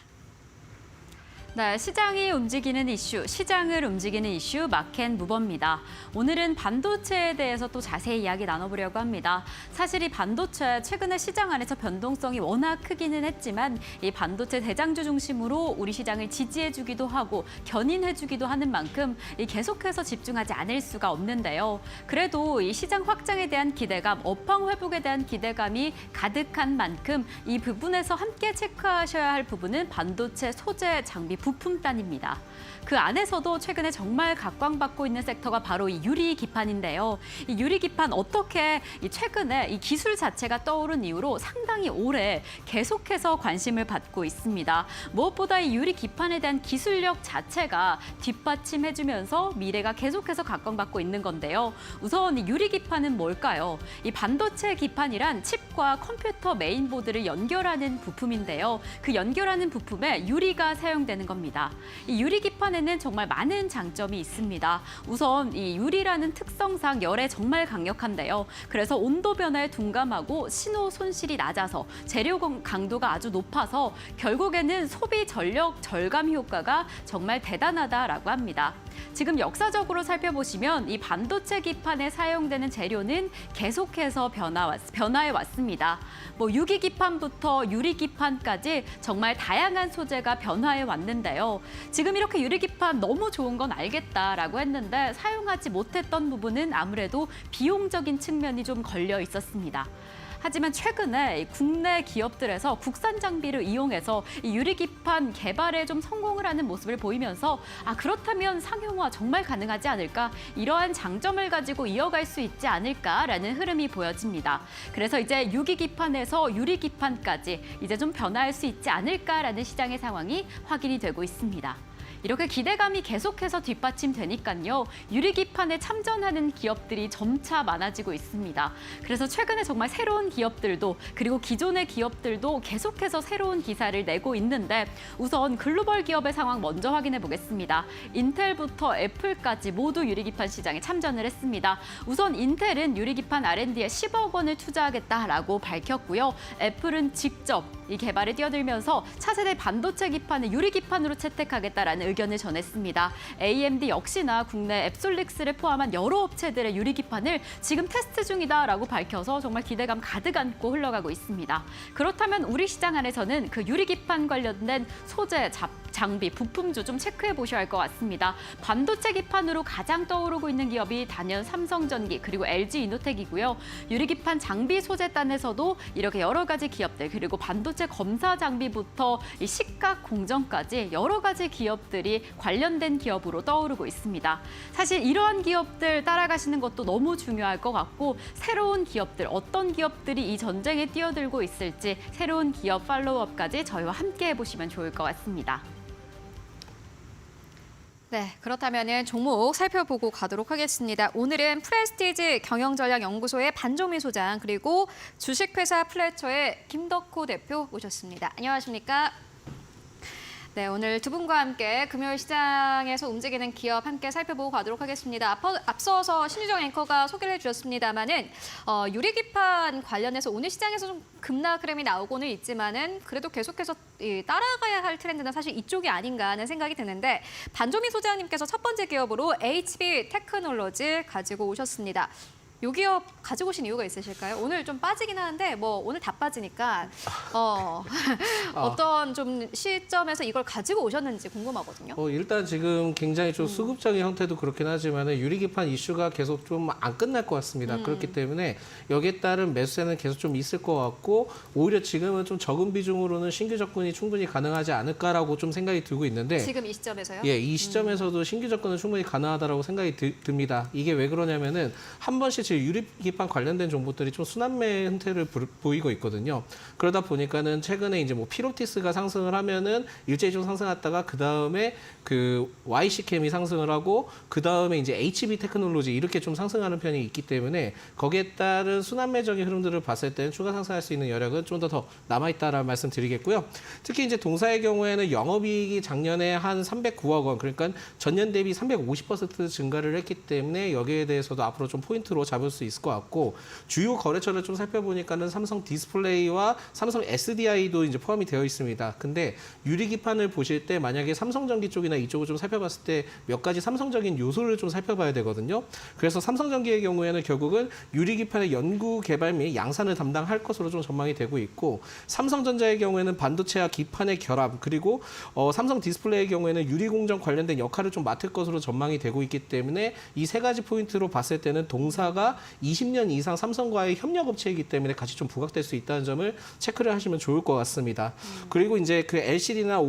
네, 시장이 움직이는 이슈, 시장을 움직이는 이슈 마켓 무버입니다. 오늘은 반도체에 대해서 또 자세히 이야기 나눠보려고 합니다. 사실 이 반도체 최근에 시장 안에서 변동성이 워낙 크기는 했지만 이 반도체 대장주 중심으로 우리 시장을 지지해주기도 하고 견인해주기도 하는 만큼 이 계속해서 집중하지 않을 수가 없는데요. 그래도 이 시장 확장에 대한 기대감, 업황 회복에 대한 기대감이 가득한 만큼 이 부분에서 함께 체크하셔야 할 부분은 반도체 소재 장비 부품단입니다. 그 안에서도 최근에 정말 각광받고 있는 섹터가 바로 이 유리기판인데요. 이 유리기판 어떻게 최근에 이 기술 자체가 떠오른 이후로 상당히 오래 계속해서 관심을 받고 있습니다. 무엇보다 이 유리기판에 대한 기술력 자체가 뒷받침해주면서 미래가 계속해서 각광받고 있는 건데요. 우선 이 유리기판은 뭘까요? 이 반도체 기판이란 칩과 컴퓨터 메인보드를 연결하는 부품인데요. 그 연결하는 부품에 유리가 사용되는 겁니다. 이 유리기판에는 정말 많은 장점이 있습니다. 우선 이 유리라는 특성상 열에 정말 강력한데요. 그래서 온도 변화에 둔감하고 신호 손실이 낮아서 재료 강도가 아주 높아서 결국에는 소비 전력 절감 효과가 정말 대단하다라고 합니다. 지금 역사적으로 살펴보시면 이 반도체 기판에 사용되는 재료는 계속해서 변화해 왔습니다. 유기기판부터 유리기판까지 정말 다양한 소재가 변화해 왔는데요. 지금 이렇게 유리기판 너무 좋은 건 알겠다라고 했는데 사용하지 못했던 부분은 아무래도 비용적인 측면이 좀 걸려 있었습니다. 하지만 최근에 국내 기업들에서 국산 장비를 이용해서 이 유리기판 개발에 좀 성공을 하는 모습을 보이면서 그렇다면 상용화 정말 가능하지 않을까? 이러한 장점을 가지고 이어갈 수 있지 않을까라는 흐름이 보여집니다. 그래서 이제 유기기판에서 유리기판까지 이제 좀 변화할 수 있지 않을까라는 시장의 상황이 확인이 되고 있습니다. 이렇게 기대감이 계속해서 뒷받침되니까요. 유리기판에 참전하는 기업들이 점차 많아지고 있습니다. 그래서 최근에 정말 새로운 기업들도 그리고 기존의 기업들도 계속해서 새로운 기사를 내고 있는데 우선 글로벌 기업의 상황 먼저 확인해 보겠습니다. 인텔부터 애플까지 모두 유리기판 시장에 참전을 했습니다. 우선 인텔은 유리기판 R&D에 10억 원을 투자하겠다라고 밝혔고요. 애플은 직접 이 개발에 뛰어들면서 차세대 반도체 기판을 유리기판으로 채택하겠다라는 의견을 전했습니다. AMD 역시나 국내 앱솔릭스를 포함한 여러 업체들의 유리기판을 지금 테스트 중이다라고 밝혀서 정말 기대감 가득 안고 흘러가고 있습니다. 그렇다면 우리 시장 안에서는 그 유리기판 관련된 소재, 장비, 부품주 좀 체크해 보셔야 할 것 같습니다. 반도체 기판으로 가장 떠오르고 있는 기업이 단연 삼성전기 그리고 LG이노텍이고요. 유리기판 장비 소재단에서도 이렇게 여러 가지 기업들 그리고 반도체 검사 장비부터 이 식각 공정까지 여러 가지 기업들이 관련된 기업으로 떠오르고 있습니다. 사실 이러한 기업들 따라가시는 것도 너무 중요할 것 같고 새로운 기업들, 어떤 기업들이 이 전쟁에 뛰어들고 있을지 새로운 기업 팔로우업까지 저희와 함께 해보시면 좋을 것 같습니다. 네, 그렇다면 종목 살펴보고 가도록 하겠습니다. 오늘은 프레스티지 경영전략연구소의 반종민 소장 그리고 주식회사 플래처의 김덕호 대표 모셨습니다. 안녕하십니까? 네, 오늘 두 분과 함께 금요일 시장에서 움직이는 기업 함께 살펴보고 가도록 하겠습니다. 앞서서 신유정 앵커가 소개를 해주셨습니다만은 유리기판 관련해서 오늘 시장에서 좀 급락 흐름이 나오고는 있지만은 그래도 계속해서 따라가야 할 트렌드는 사실 이쪽이 아닌가 하는 생각이 드는데 반조민 소장님께서 첫 번째 기업으로 HB 테크놀로지 가지고 오셨습니다. 이 기업 가지고 오신 이유가 있으실까요? 오늘 좀 빠지긴 하는데 뭐 오늘 다 빠지니까 어떤 좀 시점에서 이걸 가지고 오셨는지 궁금하거든요. 일단 지금 굉장히 좀 수급적인 형태도 그렇긴 하지만 유리기판 이슈가 계속 좀 안 끝날 것 같습니다. 그렇기 때문에 여기에 따른 매수세는 계속 좀 있을 것 같고 오히려 지금은 좀 적은 비중으로는 신규 접근이 충분히 가능하지 않을까라고 좀 생각이 들고 있는데 지금 이 시점에서요? 예, 이 시점에서도 신규 접근은 충분히 가능하다라고 생각이 듭니다. 이게 왜 그러냐면은 한 번씩 지금 유리기판 관련된 종목들이 좀 순환매 형태를 보이고 있거든요. 그러다 보니까는 최근에 이제 뭐 피로티스가 상승을 하면은 일제히 좀 상승했다가 그 다음에 그 YC캠이 상승을 하고 그 다음에 이제 HB 테크놀로지 이렇게 좀 상승하는 편이 있기 때문에 거기에 따른 순환매적인 흐름들을 봤을 때는 추가 상승할 수 있는 여력은 좀 더 남아있다라는 말씀 드리겠고요. 특히 이제 동사의 경우에는 영업이익이 작년에 한 309억 원, 그러니까 전년 대비 350% 증가를 했기 때문에 여기에 대해서도 앞으로 좀 포인트로 잡을 수 있을 것 같고 주요 거래처를 좀 살펴보니까는 삼성 디스플레이와 삼성 SDI도 이제 포함이 되어 있습니다. 근데 유리기판을 보실 때 만약에 삼성전기 쪽이나 이쪽을 좀 살펴봤을 때 몇 가지 삼성적인 요소를 좀 살펴봐야 되거든요. 그래서 삼성전기의 경우에는 결국은 유리기판의 연구 개발 및 양산을 담당할 것으로 좀 전망이 되고 있고 삼성전자의 경우에는 반도체와 기판의 결합 그리고 삼성 디스플레이의 경우에는 유리공정 관련된 역할을 좀 맡을 것으로 전망이 되고 있기 때문에 이 세 가지 포인트로 봤을 때는 동사가 20년 이상 삼성과의 협력업체이기 때문에 같이 좀 부각될 수 있다는 점을 체크를 하시면 좋을 것 같습니다. 그리고 이제 그 LCD나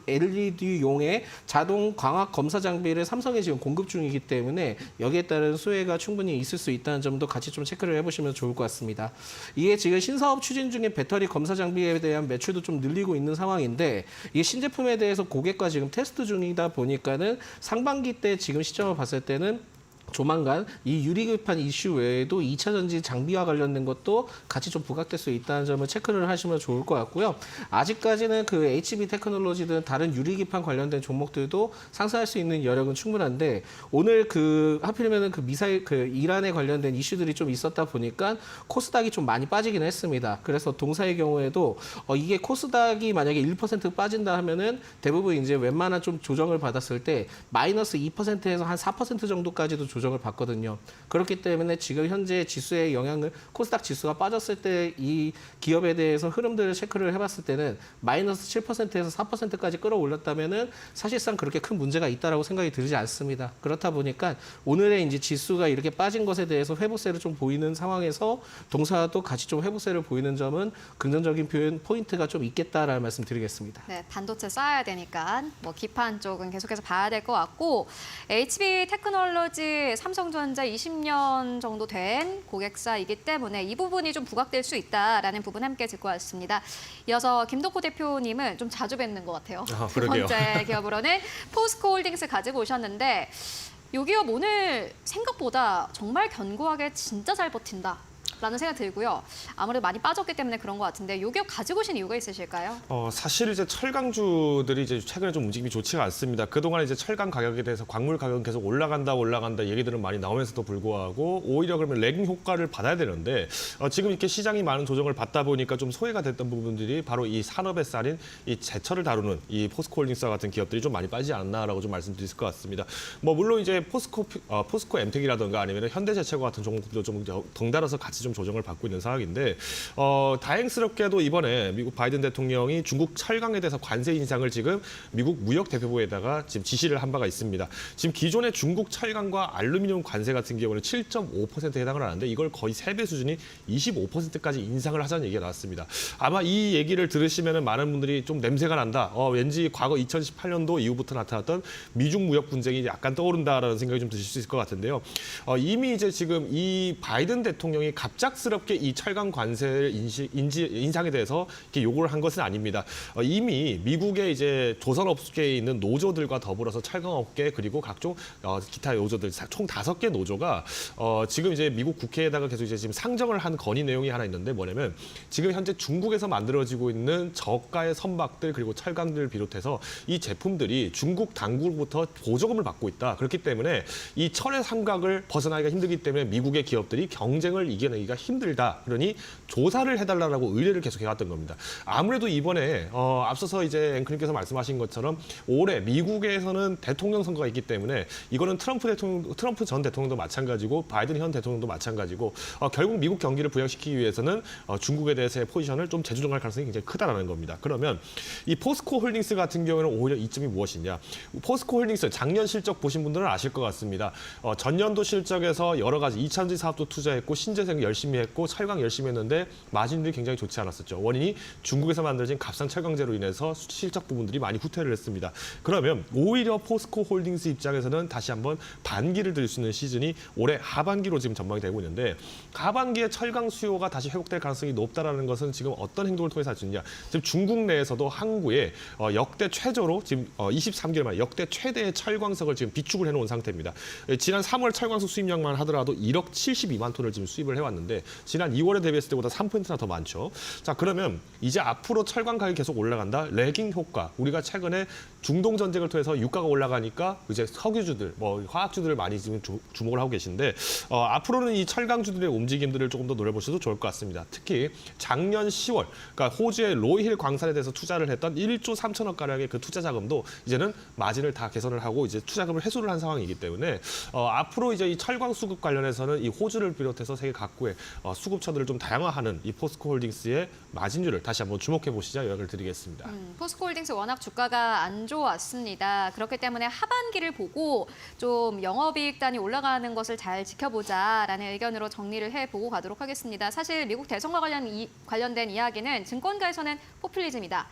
OLED용의 자동 광학 검사 장비를 삼성에 지금 공급 중이기 때문에 여기에 따른 수혜가 충분히 있을 수 있다는 점도 같이 좀 체크를 해보시면 좋을 것 같습니다. 이게 지금 신사업 추진 중에 배터리 검사 장비에 대한 매출도 좀 늘리고 있는 상황인데 이 신제품에 대해서 고객과 지금 테스트 중이다 보니까는 상반기 때 지금 시점을 봤을 때는 조만간 이 유리기판 이슈 외에도 2차 전지 장비와 관련된 것도 같이 좀 부각될 수 있다는 점을 체크를 하시면 좋을 것 같고요. 아직까지는 그 HB 테크놀로지든 다른 유리기판 관련된 종목들도 상승할 수 있는 여력은 충분한데 오늘 그 하필이면은 그 미사일 그 이란에 관련된 이슈들이 좀 있었다 보니까 코스닥이 좀 많이 빠지기는 했습니다. 그래서 동사의 경우에도 이게 코스닥이 만약에 1% 빠진다 하면은 대부분 이제 웬만한 좀 조정을 받았을 때 마이너스 2%에서 한 4% 정도까지도 조정을 받거든요. 그렇기 때문에 지금 현재 지수의 영향을 코스닥 지수가 빠졌을 때 이 기업에 대해서 흐름들을 체크를 해봤을 때는 마이너스 7%에서 4%까지 끌어올렸다면은 사실상 그렇게 큰 문제가 있다라고 생각이 들지 않습니다. 그렇다 보니까 오늘의 이제 지수가 이렇게 빠진 것에 대해서 회복세를 좀 보이는 상황에서 동사도 같이 좀 회복세를 보이는 점은 긍정적인 표현 포인트가 좀 있겠다라는 말씀 드리겠습니다. 네, 반도체 쌓아야 되니까 뭐 기판 쪽은 계속해서 봐야 될 것 같고 HB 테크놀로지 삼성전자 20년 정도 된 고객사이기 때문에 이 부분이 좀 부각될 수 있다라는 부분 함께 짚고 왔습니다. 이어서 김덕호 대표님은 좀 자주 뵙는 것 같아요. 두 번째 기업으로는 포스코홀딩스 가지고 오셨는데 이 기업 오늘 생각보다 정말 견고하게 진짜 잘 버틴다. 라는 생각이 들고요. 아무래도 많이 빠졌기 때문에 그런 것 같은데 이 기업 가지고 오신 이유가 있으실까요? 사실 이제 철강주들이 이제 최근에 좀 움직임이 좋지가 않습니다. 그동안 이제 철강 가격에 대해서 광물 가격은 계속 올라간다 얘기들은 많이 나오면서도 불구하고 오히려 그러면 렉 효과를 받아야 되는데 지금 이렇게 시장이 많은 조정을 받다 보니까 좀 소외가 됐던 부분들이 바로 이 산업의 쌀인 이 제철을 다루는 이 포스코홀딩스와 같은 기업들이 좀 많이 빠지지 않나라고 좀 말씀드릴 것 같습니다. 뭐 물론 이제 포스코 엠텍이라든가 아니면 현대제철과 같은 종목들도 좀 덩달아서 같이 좀 조정을 받고 있는 상황인데 다행스럽게도 이번에 미국 바이든 대통령이 중국 철강에 대해서 관세 인상을 지금 미국 무역 대표부에다가 지금 지시를 한 바가 있습니다. 지금 기존의 중국 철강과 알루미늄 관세 같은 경우는 7.5%에 해당을 하는데 이걸 거의 3배 수준인 25%까지 인상을 하자는 얘기가 나왔습니다. 아마 이 얘기를 들으시면 많은 분들이 좀 냄새가 난다. 왠지 과거 2018년도 이후부터 나타났던 미중 무역 분쟁이 약간 떠오른다라는 생각이 좀 드실 수 있을 것 같은데요. 이미 이제 지금 이 바이든 대통령이 갑자기 갑작스럽게 이 철강 관세를 인상에 대해서 이렇게 요구를 한 것은 아닙니다. 이미 미국의 이제 조선업계에 있는 노조들과 더불어서 철강업계 그리고 각종 기타 노조들 총 5개 노조가 지금 이제 미국 국회에다가 계속 이제 지금 상정을 한 건의 내용이 하나 있는데 뭐냐면 지금 현재 중국에서 만들어지고 있는 저가의 선박들 그리고 철강들을 비롯해서 이 제품들이 중국 당국으로부터 보조금을 받고 있다. 그렇기 때문에 이 철의 삼각을 벗어나기가 힘들기 때문에 미국의 기업들이 경쟁을 이겨내기가 힘들다. 그러니 조사를 해달라고 의뢰를 계속 해왔던 겁니다. 아무래도 이번에 앞서서 이제 앵커님께서 말씀하신 것처럼 올해 미국에서는 대통령 선거가 있기 때문에 이거는 트럼프 전 대통령도 마찬가지고 바이든 현 대통령도 마찬가지고 결국 미국 경기를 부양시키기 위해서는 중국에 대해서의 포지션을 좀 재조정할 가능성이 굉장히 크다라는 겁니다. 그러면 이 포스코 홀딩스 같은 경우에는 오히려 이점이 무엇이냐? 포스코 홀딩스 작년 실적 보신 분들은 아실 것 같습니다. 전년도 실적에서 여러 가지 2차전지 사업도 투자했고 신재생 열심히 했고 철강 열심히 했는데 마진들이 굉장히 좋지 않았었죠. 원인이 중국에서 만들어진 값싼 철강제로 인해서 실적 부분들이 많이 후퇴를 했습니다. 그러면 오히려 포스코 홀딩스 입장에서는 다시 한번 반기를 들 수 있는 시즌이 올해 하반기로 지금 전망이 되고 있는데 하반기에 철강 수요가 다시 회복될 가능성이 높다라는 것은 지금 어떤 행동을 통해서 할 수 있느냐. 지금 중국 내에서도 항구에 역대 최저로 지금 23개월 만에 역대 최대의 철광석을 지금 비축을 해놓은 상태입니다. 지난 3월 철광석 수입량만 하더라도 1억 72만 톤을 지금 수입을 해왔는데 지난 2월에 대비했을 때보다 3%나 더 많죠. 자, 그러면 이제 앞으로 철강 가격이 계속 올라간다. 레깅 효과. 우리가 최근에 중동 전쟁을 통해서 유가가 올라가니까 이제 석유주들, 화학주들을 많이 지금 주목을 하고 계신데 앞으로는 이 철강주들의 움직임들을 조금 더 노려보셔도 좋을 것 같습니다. 특히 작년 10월, 그러니까 호주의 로이힐 광산에 대해서 투자를 했던 1조 3천억 가량의 그 투자 자금도 이제는 마진을 다 개선을 하고 이제 투자금을 회수를 한 상황이기 때문에 앞으로 이제 이 철광 수급 관련해서는 이 호주를 비롯해서 세계 각국의 수급처들을 좀 다양화하는 이 포스코 홀딩스의 마진율을 다시 한번 주목해 보시자 요약을 드리겠습니다. 포스코 홀딩스 워낙 주가가 안 좋았습니다. 그렇기 때문에 하반기를 보고 좀 영업이익단이 올라가는 것을 잘 지켜보자라는 의견으로 정리를 해보고 가도록 하겠습니다. 사실 미국 대선과 관련된 이야기는 증권가에서는 포퓰리즘이다.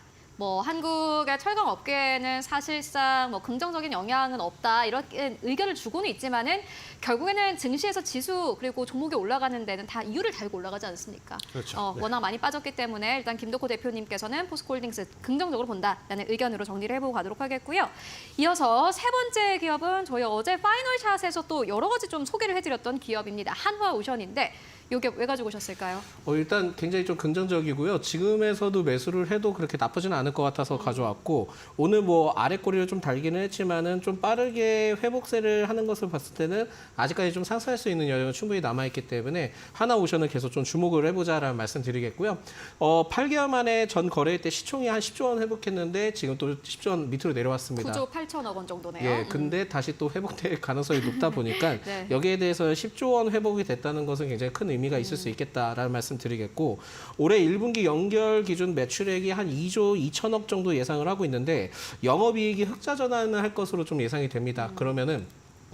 한국의 철강 업계는 사실상 긍정적인 영향은 없다 이렇게 의견을 주고는 있지만은 결국에는 증시에서 지수 그리고 종목이 올라가는 데는 다 이유를 달고 올라가지 않습니까? 그렇죠. 네. 워낙 많이 빠졌기 때문에 일단 김덕호 대표님께서는 포스코홀딩스 긍정적으로 본다라는 의견으로 정리를 해보고 가도록 하겠고요. 이어서 세 번째 기업은 저희 어제 파이널샷에서 또 여러 가지 좀 소개를 해드렸던 기업입니다. 한화오션인데 이게 왜 가지고 오셨을까요? 일단 굉장히 좀 긍정적이고요. 지금에서도 매수를 해도 그렇게 나쁘지는 않을 것 같아서 가져왔고 오늘 아래 꼬리를 좀 달기는 했지만은 좀 빠르게 회복세를 하는 것을 봤을 때는 아직까지 좀 상승할 수 있는 여력은 충분히 남아있기 때문에 하나오션을 계속 좀 주목을 해보자라는 말씀드리겠고요. 8개월 만에 전 거래일 때 시총이 한 10조 원 회복했는데 지금 또 10조 원 밑으로 내려왔습니다. 9조 8천억 원 정도네요. 예, 근데 다시 또 회복될 가능성이 높다 보니까 네. 여기에 대해서 10조 원 회복이 됐다는 것은 굉장히 큰 의미가 있을 수 있겠다라는 말씀 드리겠고 올해 1분기 연결 기준 매출액이 한 2조 2천억 정도 예상을 하고 있는데 영업이익이 흑자 전환을 할 것으로 좀 예상이 됩니다. 그러면은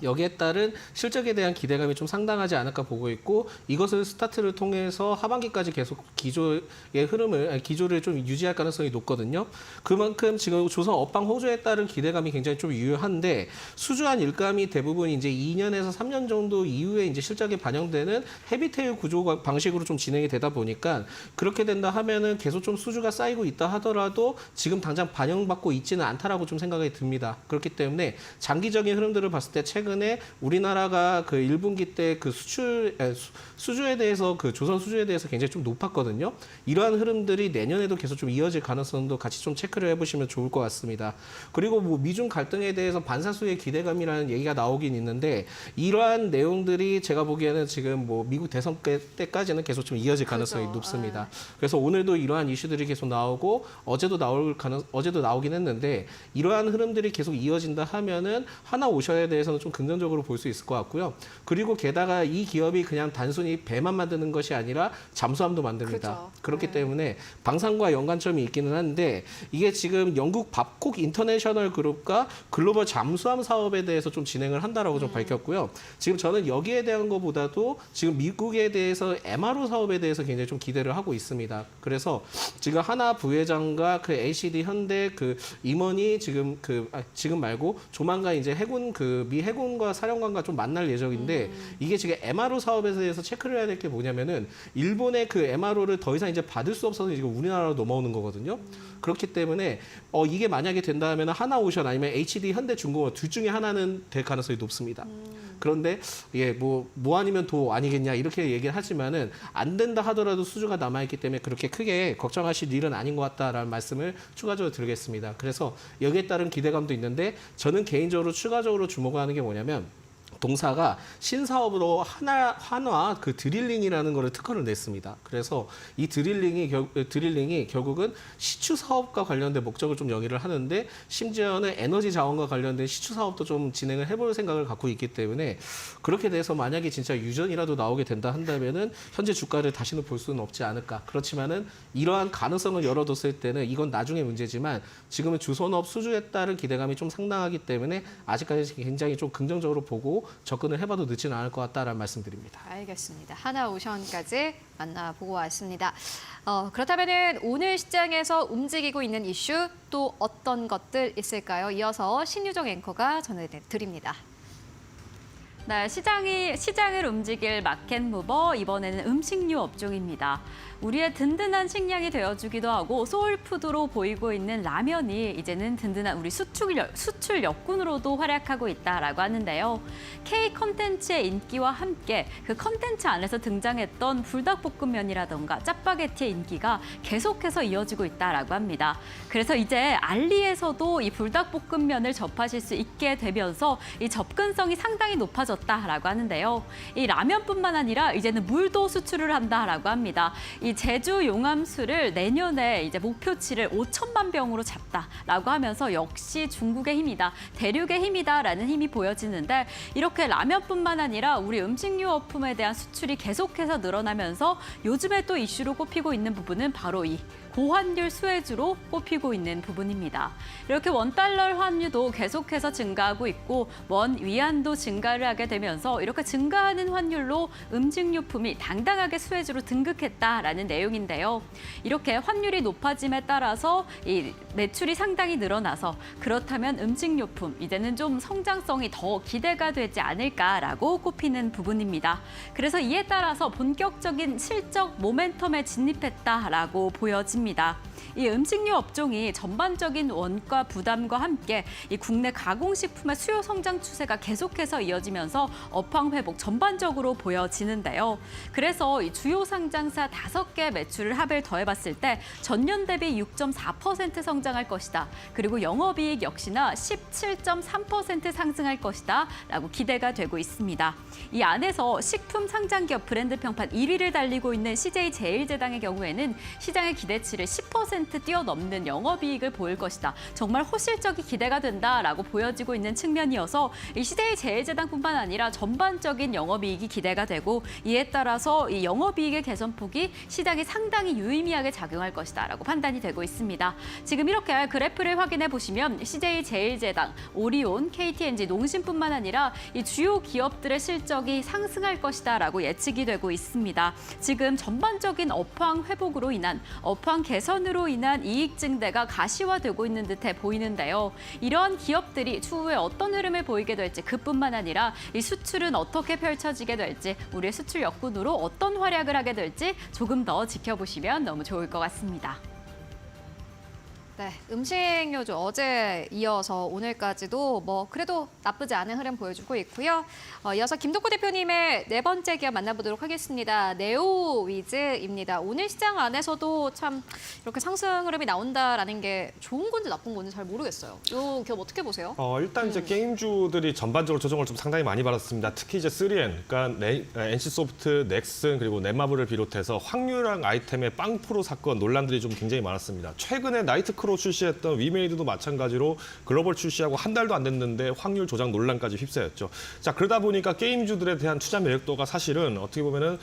여기에 따른 실적에 대한 기대감이 좀 상당하지 않을까 보고 있고 이것을 스타트를 통해서 하반기까지 계속 기조를 좀 유지할 가능성이 높거든요. 그만큼 지금 조선 업황 호조에 따른 기대감이 굉장히 좀 유효한데 수주한 일감이 대부분 이제 2년에서 3년 정도 이후에 이제 실적에 반영되는 헤비테일 구조 방식으로 좀 진행이 되다 보니까 그렇게 된다 하면은 계속 좀 수주가 쌓이고 있다 하더라도 지금 당장 반영받고 있지는 않다라고 좀 생각이 듭니다. 그렇기 때문에 장기적인 흐름들을 봤을 때 최근에 우리나라가 그 1분기 때 그 수주에 대해서 그 조선 수주에 대해서 굉장히 좀 높았거든요. 이러한 흐름들이 내년에도 계속 좀 이어질 가능성도 같이 좀 체크를 해보시면 좋을 것 같습니다. 그리고 미중 갈등에 대해서 반사수의 기대감이라는 얘기가 나오긴 있는데 이러한 내용들이 제가 보기에는 지금 미국 대선 때까지는 계속 좀 이어질 가능성이 높습니다. 그래서 오늘도 이러한 이슈들이 계속 나오고 어제도 나오긴 했는데 이러한 흐름들이 계속 이어진다 하면은 하나오션에 대해서는 좀 긍정적으로 볼 수 있을 것 같고요. 그리고 게다가 이 기업이 그냥 단순히 배만 만드는 것이 아니라 잠수함도 만듭니다. 그렇죠. 그렇기 때문에 방산과 연관점이 있기는 한데 이게 지금 영국 밥콕 인터내셔널 그룹과 글로벌 잠수함 사업에 대해서 좀 진행을 한다라고 좀 밝혔고요. 지금 저는 여기에 대한 것보다도 지금 미국에 대해서 MRO 사업에 대해서 굉장히 좀 기대를 하고 있습니다. 그래서 지금 하나 부회장과 그 LCD 현대 그 임원이 지금 말고 조만간 이제 미 해군 캐논과 사령관과 좀 만날 예정인데 이게 지금 MRO 사업에 대해서 체크를 해야 될 게 뭐냐면은 일본의 그 MRO를 더 이상 이제 받을 수 없어서 지금 우리나라로 넘어오는 거거든요. 그렇기 때문에 이게 만약에 된다면 하나오션 아니면 HD 현대중공업 둘 중에 하나는 될 가능성이 높습니다. 그런데 이게 뭐 아니면 도 아니겠냐 이렇게 얘기를 하지만은 안 된다 하더라도 수주가 남아있기 때문에 그렇게 크게 걱정하실 일은 아닌 것 같다라는 말씀을 추가적으로 드리겠습니다. 그래서 여기에 따른 기대감도 있는데 저는 개인적으로 추가적으로 주목하는 게 뭐냐면 동사가 신사업으로 한화 그 드릴링이라는 거를 특허를 냈습니다. 그래서 이 드릴링이 결국은 시추 사업과 관련된 목적을 좀 영위를 하는데 심지어는 에너지 자원과 관련된 시추 사업도 좀 진행을 해볼 생각을 갖고 있기 때문에 그렇게 돼서 만약에 진짜 유전이라도 나오게 된다 한다면은 현재 주가를 다시는 볼 수는 없지 않을까. 그렇지만은 이러한 가능성을 열어뒀을 때는 이건 나중에 문제지만 지금은 주선업 수주에 따른 기대감이 좀 상당하기 때문에 아직까지 굉장히 좀 긍정적으로 보고 접근을 해봐도 늦지는 않을 것 같다라는 말씀드립니다. 알겠습니다. 하나오션까지 만나보고 왔습니다. 그렇다면 오늘 시장에서 움직이고 있는 이슈 또 어떤 것들 있을까요? 이어서 신유정 앵커가 전해드립니다. 네, 시장을 움직일 마켓무버 이번에는 음식료 업종입니다. 우리의 든든한 식량이 되어주기도 하고 소울푸드로 보이고 있는 라면이 이제는 든든한 우리 수출 역군으로도 활약하고 있다라고 하는데요. K 컨텐츠의 인기와 함께 그 컨텐츠 안에서 등장했던 불닭볶음면이라던가 짜파게티의 인기가 계속해서 이어지고 있다라고 합니다. 그래서 이제 알리에서도 이 불닭볶음면을 접하실 수 있게 되면서 이 접근성이 상당히 높아졌다라고 하는데요. 이 라면뿐만 아니라 이제는 물도 수출을 한다라고 합니다. 이 제주 용암수를 내년에 이제 목표치를 5천만 병으로 잡다라고 하면서 역시 중국의 힘이다, 대륙의 힘이다라는 힘이 보여지는데 이렇게 라면뿐만 아니라 우리 음식료업품에 대한 수출이 계속해서 늘어나면서 요즘에 또 이슈로 꼽히고 있는 부분은 바로 이 고환율 수혜주로 꼽히고 있는 부분입니다. 이렇게 원달러 환율도 계속해서 증가하고 있고 원 위안도 증가를 하게 되면서 이렇게 증가하는 환율로 음식료품이 당당하게 수혜주로 등극했다라는 내용인데요. 이렇게 환율이 높아짐에 따라서 이 매출이 상당히 늘어나서 그렇다면 음식료품 이제는 좀 성장성이 더 기대가 되지 않을까라고 꼽히는 부분입니다. 그래서 이에 따라서 본격적인 실적 모멘텀에 진입했다라고 보여집니다. 이 음식료 업종이 전반적인 원가 부담과 함께 이 국내 가공식품의 수요 성장 추세가 계속해서 이어지면서 업황 회복 전반적으로 보여지는데요. 그래서 이 주요 상장사 5개 매출을 합을 더해봤을 때 전년 대비 6.4% 성장할 것이다. 그리고 영업이익 역시나 17.3% 상승할 것이다. 라고 기대가 되고 있습니다. 이 안에서 식품 상장기업 브랜드 평판 1위를 달리고 있는 CJ제일제당의 경우에는 시장의 기대치를 10% 뛰어넘는 영업이익을 보일 것이다. 정말 호실적이 기대가 된다라고 보여지고 있는 측면이어서 이 CJ제일제당뿐만 아니라 전반적인 영업이익이 기대가 되고 이에 따라서 이 영업이익의 개선폭이 시장에 상당히 유의미하게 작용할 것이다라고 판단이 되고 있습니다. 지금 이렇게 그래프를 확인해 보시면 CJ제일제당, 오리온, KTNG, 농심뿐만 아니라 이 주요 기업들의 실적이 상승할 것이다라고 예측이 되고 있습니다. 지금 전반적인 업황 회복으로 인한 업황 개선으로 인한 이익 증대가 가시화되고 있는 듯해 보이는데요. 이러한 기업들이 추후에 어떤 흐름을 보이게 될지 그뿐만 아니라 이 수출은 어떻게 펼쳐지게 될지 우리의 수출 역군으로 어떤 활약을 하게 될지 조금 더 지켜보시면 너무 좋을 것 같습니다. 네, 음식료주 어제 이어서 오늘까지도 그래도 나쁘지 않은 흐름 보여주고 있고요. 이어서 김덕구 대표님의 네 번째 기업 만나보도록 하겠습니다. 네오위즈입니다. 오늘 시장 안에서도 참 이렇게 상승 흐름이 나온다라는 게 좋은 건지 나쁜 건지 잘 모르겠어요. 이 기업 어떻게 보세요? 일단 이제 게임주들이 전반적으로 조정을 좀 상당히 많이 받았습니다. 특히 이제 3N, 그러니까 NC소프트, 넥슨 그리고 넷마블을 비롯해서 확률형 아이템의 빵 프로 사건 논란들이 좀 굉장히 많았습니다. 최근에 나이트크로 출시했던 위메이드도 마찬가지로 글로벌 출시하고 한 달도 안 됐는데 확률 조작 논란까지 휩싸였죠. 자, 그러다 보니까 게임주들에 대한 투자 매력도가 사실은 어떻게 보면은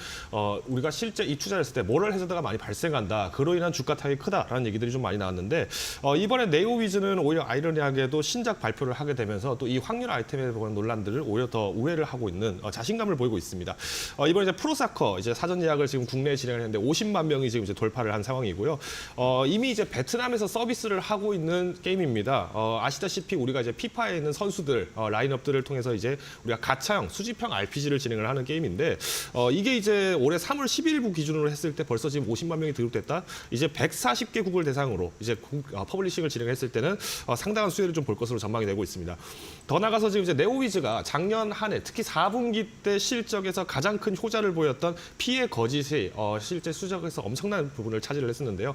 우리가 실제 이 투자를 했을 때 모럴 해저드가 많이 발생한다. 그로 인한 주가 타격이 크다라는 얘기들이 좀 많이 나왔는데 이번에 네오위즈는 오히려 아이러니하게도 신작 발표를 하게 되면서 또 이 확률 아이템에 대한 논란들을 오히려 더 우회를 하고 있는 자신감을 보이고 있습니다. 이번에 이제 프로사커 이제 사전 예약을 지금 국내에 진행을 했는데 50만 명이 지금 이제 돌파를 한 상황이고요. 이미 이제 베트남에서 서비스 서비스를 하고 있는 게임입니다. 아시다시피 우리가 이제 피파에 있는 선수들 라인업들을 통해서 이제 우리가 가차형, 수집형 RPG를 진행을 하는 게임인데 이게 이제 올해 3월 11일부 기준으로 했을 때 벌써 지금 50만 명이 등록됐다. 이제 140개국을 대상으로 이제 퍼블리싱을 진행했을 때는 상당한 수혜를 좀 볼 것으로 전망이 되고 있습니다. 더 나가서 지금 이제 네오위즈가 작년 한 해 특히 4분기 때 실적에서 가장 큰 효자를 보였던 피해 거짓이 실제 수적에서 엄청난 부분을 차지를 했었는데요.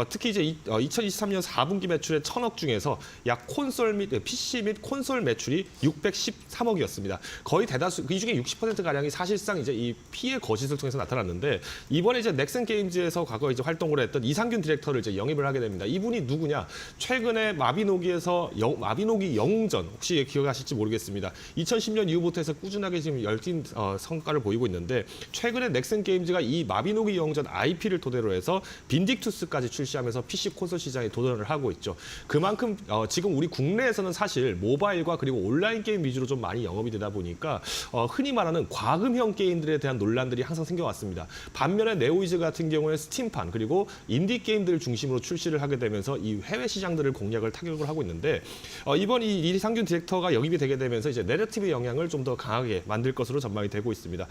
특히 이제 2023년 4분기 매출의 1,000억 중에서 약 콘솔 및 PC 및 콘솔 매출이 613억이었습니다. 거의 대다수 이 중에 60% 가량이 사실상 이제 이 피해 거짓을 통해서 나타났는데 이번에 이제 넥슨 게임즈에서 과거 이제 활동을 했던 이상균 디렉터를 이제 영입을 하게 됩니다. 이분이 누구냐? 최근에 마비노기에서 마비노기 영웅전 혹시 기억하실지 모르겠습니다. 2010년 이후부터 해서 꾸준하게 지금 열띤 성과를 보이고 있는데 최근에 넥슨 게임즈가 이 마비노기 영웅전 IP를 토대로 해서 빈딕투스까지 출시하면서 PC 콘솔 시장에 도전을 하고 있죠. 그만큼 지금 우리 국내에서는 사실 모바일과 그리고 온라인 게임 위주로 좀 많이 영업이 되다 보니까 흔히 말하는 과금형 게임들에 대한 논란들이 항상 생겨왔습니다. 반면에 네오위즈 같은 경우에 스팀판 그리고 인디 게임들을 중심으로 출시를 하게 되면서 이 해외 시장들을 공략을 타격을 하고 있는데 이번 이 이상균 디렉터가 영입이 되게 되면서 이제 내러티브 영향을 좀 더 강하게 만들 것으로 전망이 되고 있습니다.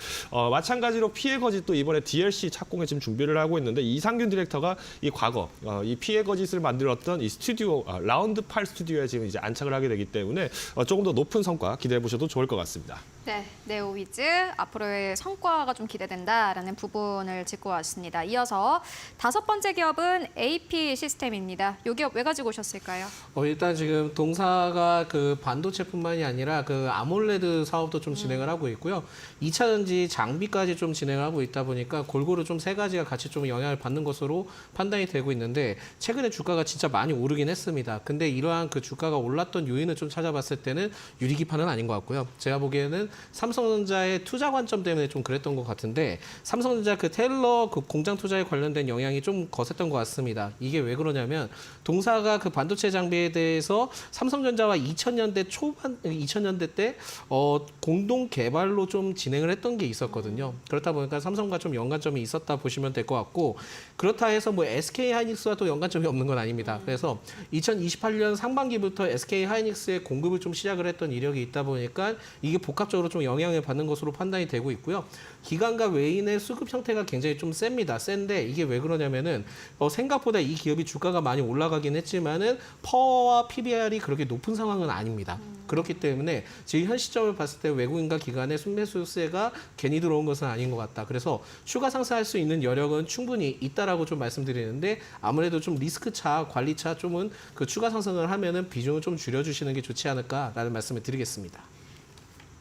마찬가지로 피해 거짓도 이번에 DLC 착공에 지금 준비를 하고 있는데 이상균 디렉터가 이 과거 이 피해 거짓을 만들었던 이 스튜디오 라운드 8 스튜디오에 지금 이제 안착을 하게 되기 때문에 조금 더 높은 성과 기대해 보셔도 좋을 것 같습니다. 네, 네오위즈 앞으로의 성과가 좀 기대된다라는 부분을 짚고 왔습니다. 이어서 5번째 기업은 AP 시스템입니다. 이 기업 왜 가지고 오셨을까요? 일단 지금 동사가 그 반도체뿐만이 아니라 그 아몰레드 사업도 좀 진행을 하고 있고요. 2차 전지 장비까지 좀 진행을 하고 있다 보니까 골고루 좀 세 가지가 같이 좀 영향을 받는 것으로 판단이 되고 있는데 최근에 주가가 진짜 많이 오르긴 했습니다. 근데 이러한 그 주가가 올랐던 요인을 좀 찾아봤을 때는 유리기판은 아닌 것 같고요. 제가 보기에는 삼성전자의 투자 관점 때문에 좀 그랬던 것 같은데 삼성전자 그 테일러 그 공장 투자에 관련된 영향이 좀 거셌던 것 같습니다. 이게 왜 그러냐면 동사가 그 반도체 장비에 대해서 삼성전자와 2000년대 때 공동 개발로 좀 진행을 했던 게 있었거든요. 그렇다 보니까 삼성과 좀 연관점이 있었다 보시면 될 것 같고 그렇다 해서 뭐 SK 하이닉스와 또 연관점이 없는 건 아닙니다. 그래서 2028년 상반기부터 SK 하이닉스의 공급을 좀 시작을 했던 이력이 있다 보니까 이게 복합적으로 좀 영향을 받는 것으로 판단이 되고 있고요. 기관과 외인의 수급 형태가 굉장히 좀 셉니다. 센데 이게 왜 그러냐면은 생각보다 이 기업이 주가가 많이 올라가긴 했지만은 퍼와 PBR이 그렇게 높은 상황은 아닙니다. 그렇기 때문에 지금 현 시점을 봤을 때 외국인과 기관의 순매수세가 괜히 들어온 것은 아닌 것 같다. 그래서 추가 상승할 수 있는 여력은 충분히 있다라고 좀 말씀드리는데 아무래도 좀 리스크차, 관리차 좀은 그 추가 상승을 하면은 비중을 좀 줄여주시는 게 좋지 않을까라는 말씀을 드리겠습니다.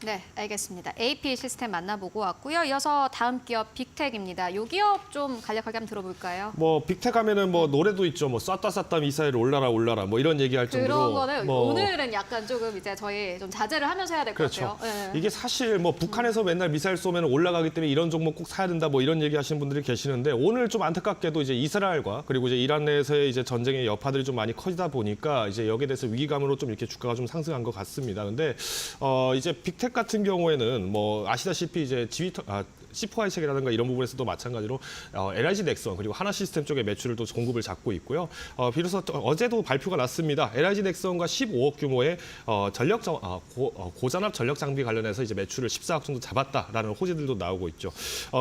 네, 알겠습니다. AP 시스템 만나보고 왔고요. 이어서 다음 기업 빅텍입니다. 이 기업 좀 간략하게 한번 들어볼까요? 뭐 빅텍 하면은 뭐 노래도 있죠. 뭐 쐈다 미사일 올라라 뭐 이런 얘기할 정도로 그런 거는 뭐 오늘은 약간 조금 이제 저희 좀 자제를 하면서 해야 될 것 그렇죠. 같아요. 네. 이게 사실 뭐 북한에서 맨날 미사일 쏘면 올라가기 때문에 이런 종목 꼭 사야 된다 뭐 이런 얘기하시는 분들이 계시는데 오늘 좀 안타깝게도 이제 이스라엘과 그리고 이제 이란 내에서의 이제 전쟁의 여파들이 좀 많이 커지다 보니까 이제 여기에 대해서 위기감으로 좀 이렇게 주가가 좀 상승한 것 같습니다. 근데 이제 빅텍 같은 경우에는 뭐 아시다시피 이제 C4 하이텍이라든가 이런 부분에서도 마찬가지로 LIG 넥선 그리고 하나 시스템 쪽의 매출을 또 공급을 잡고 있고요. 비로소 어제도 발표가 났습니다. LIG 넥선과 15억 규모의 고전압 전력 장비 관련해서 이제 매출을 14억 정도 잡았다라는 호재들도 나오고 있죠.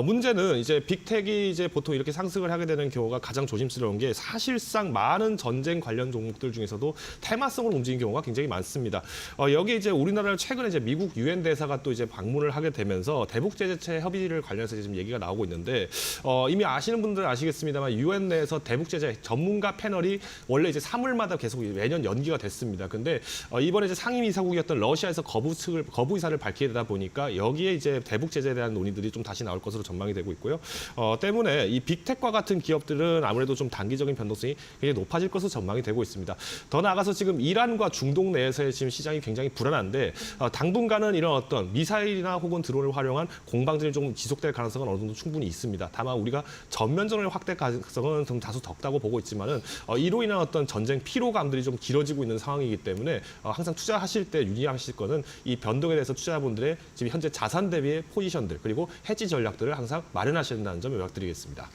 문제는 이제 빅텍이 이제 보통 이렇게 상승을 하게 되는 경우가 가장 조심스러운 게 사실상 많은 전쟁 관련 종목들 중에서도 테마성으로 움직이는 경우가 굉장히 많습니다. 여기 이제 우리나라를 최근에 이제 미국 유엔 대사가 또 이제 방문을 하게 되면서 대북 제재체 협의를 관련해서 지금 얘기가 나오고 있는데 이미 아시는 분들은 아시겠습니다만 유엔 내에서 대북 제재 전문가 패널이 원래 이제 3월마다 계속 매년 연기가 됐습니다. 근데 이번에 이제 상임이사국이었던 러시아에서 거부 의사를 밝히게 되다 보니까 여기에 이제 대북 제재에 대한 논의들이 좀 다시 나올 것으로 전망이 되고 있고요. 때문에 이 빅텍과 같은 기업들은 아무래도 좀 단기적인 변동성이 굉장히 높아질 것으로 전망이 되고 있습니다. 더 나아가서 지금 이란과 중동 내에서의 지금 시장이 굉장히 불안한데 당분간은 이런 어떤 미사일이나 혹은 드론을 활용한 공방전이 좀 지속될 가능성은 어느 정도 충분히 있습니다. 다만 우리가 전면전의 확대 가능성은 좀 다소 적다고 보고 있지만은 이로 인한 어떤 전쟁 피로감들이 좀 길어지고 있는 상황이기 때문에 항상 투자하실 때 유의하실 거는 이 변동에 대해서 투자자분들의 지금 현재 자산 대비의 포지션들 그리고 해지 전략들을 항상 마련하셔야 된다는 점 요약드리겠습니다.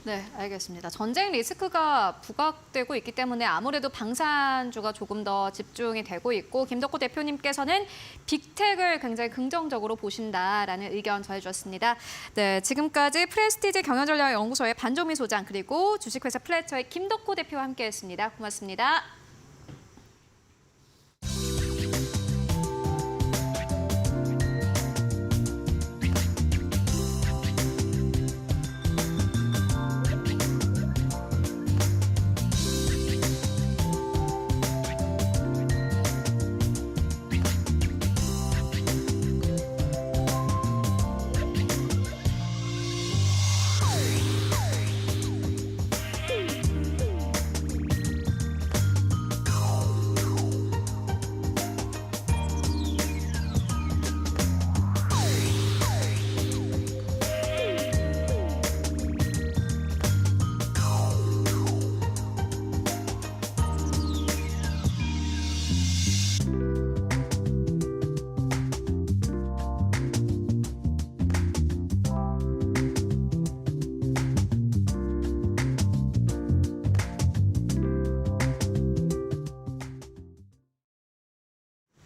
네, 알겠습니다. 전쟁 리스크가 부각되고 있기 때문에 아무래도 방산주가 조금 더 집중이 되고 있고 김덕호 대표님께서는 빅텍을 굉장히 긍정적으로 보신다라는 의견 전해주셨습니다. 네, 지금까지 프레스티지 경영전략연구소의 반조미 소장 그리고 주식회사 플래처의 김덕호 대표와 함께했습니다. 고맙습니다.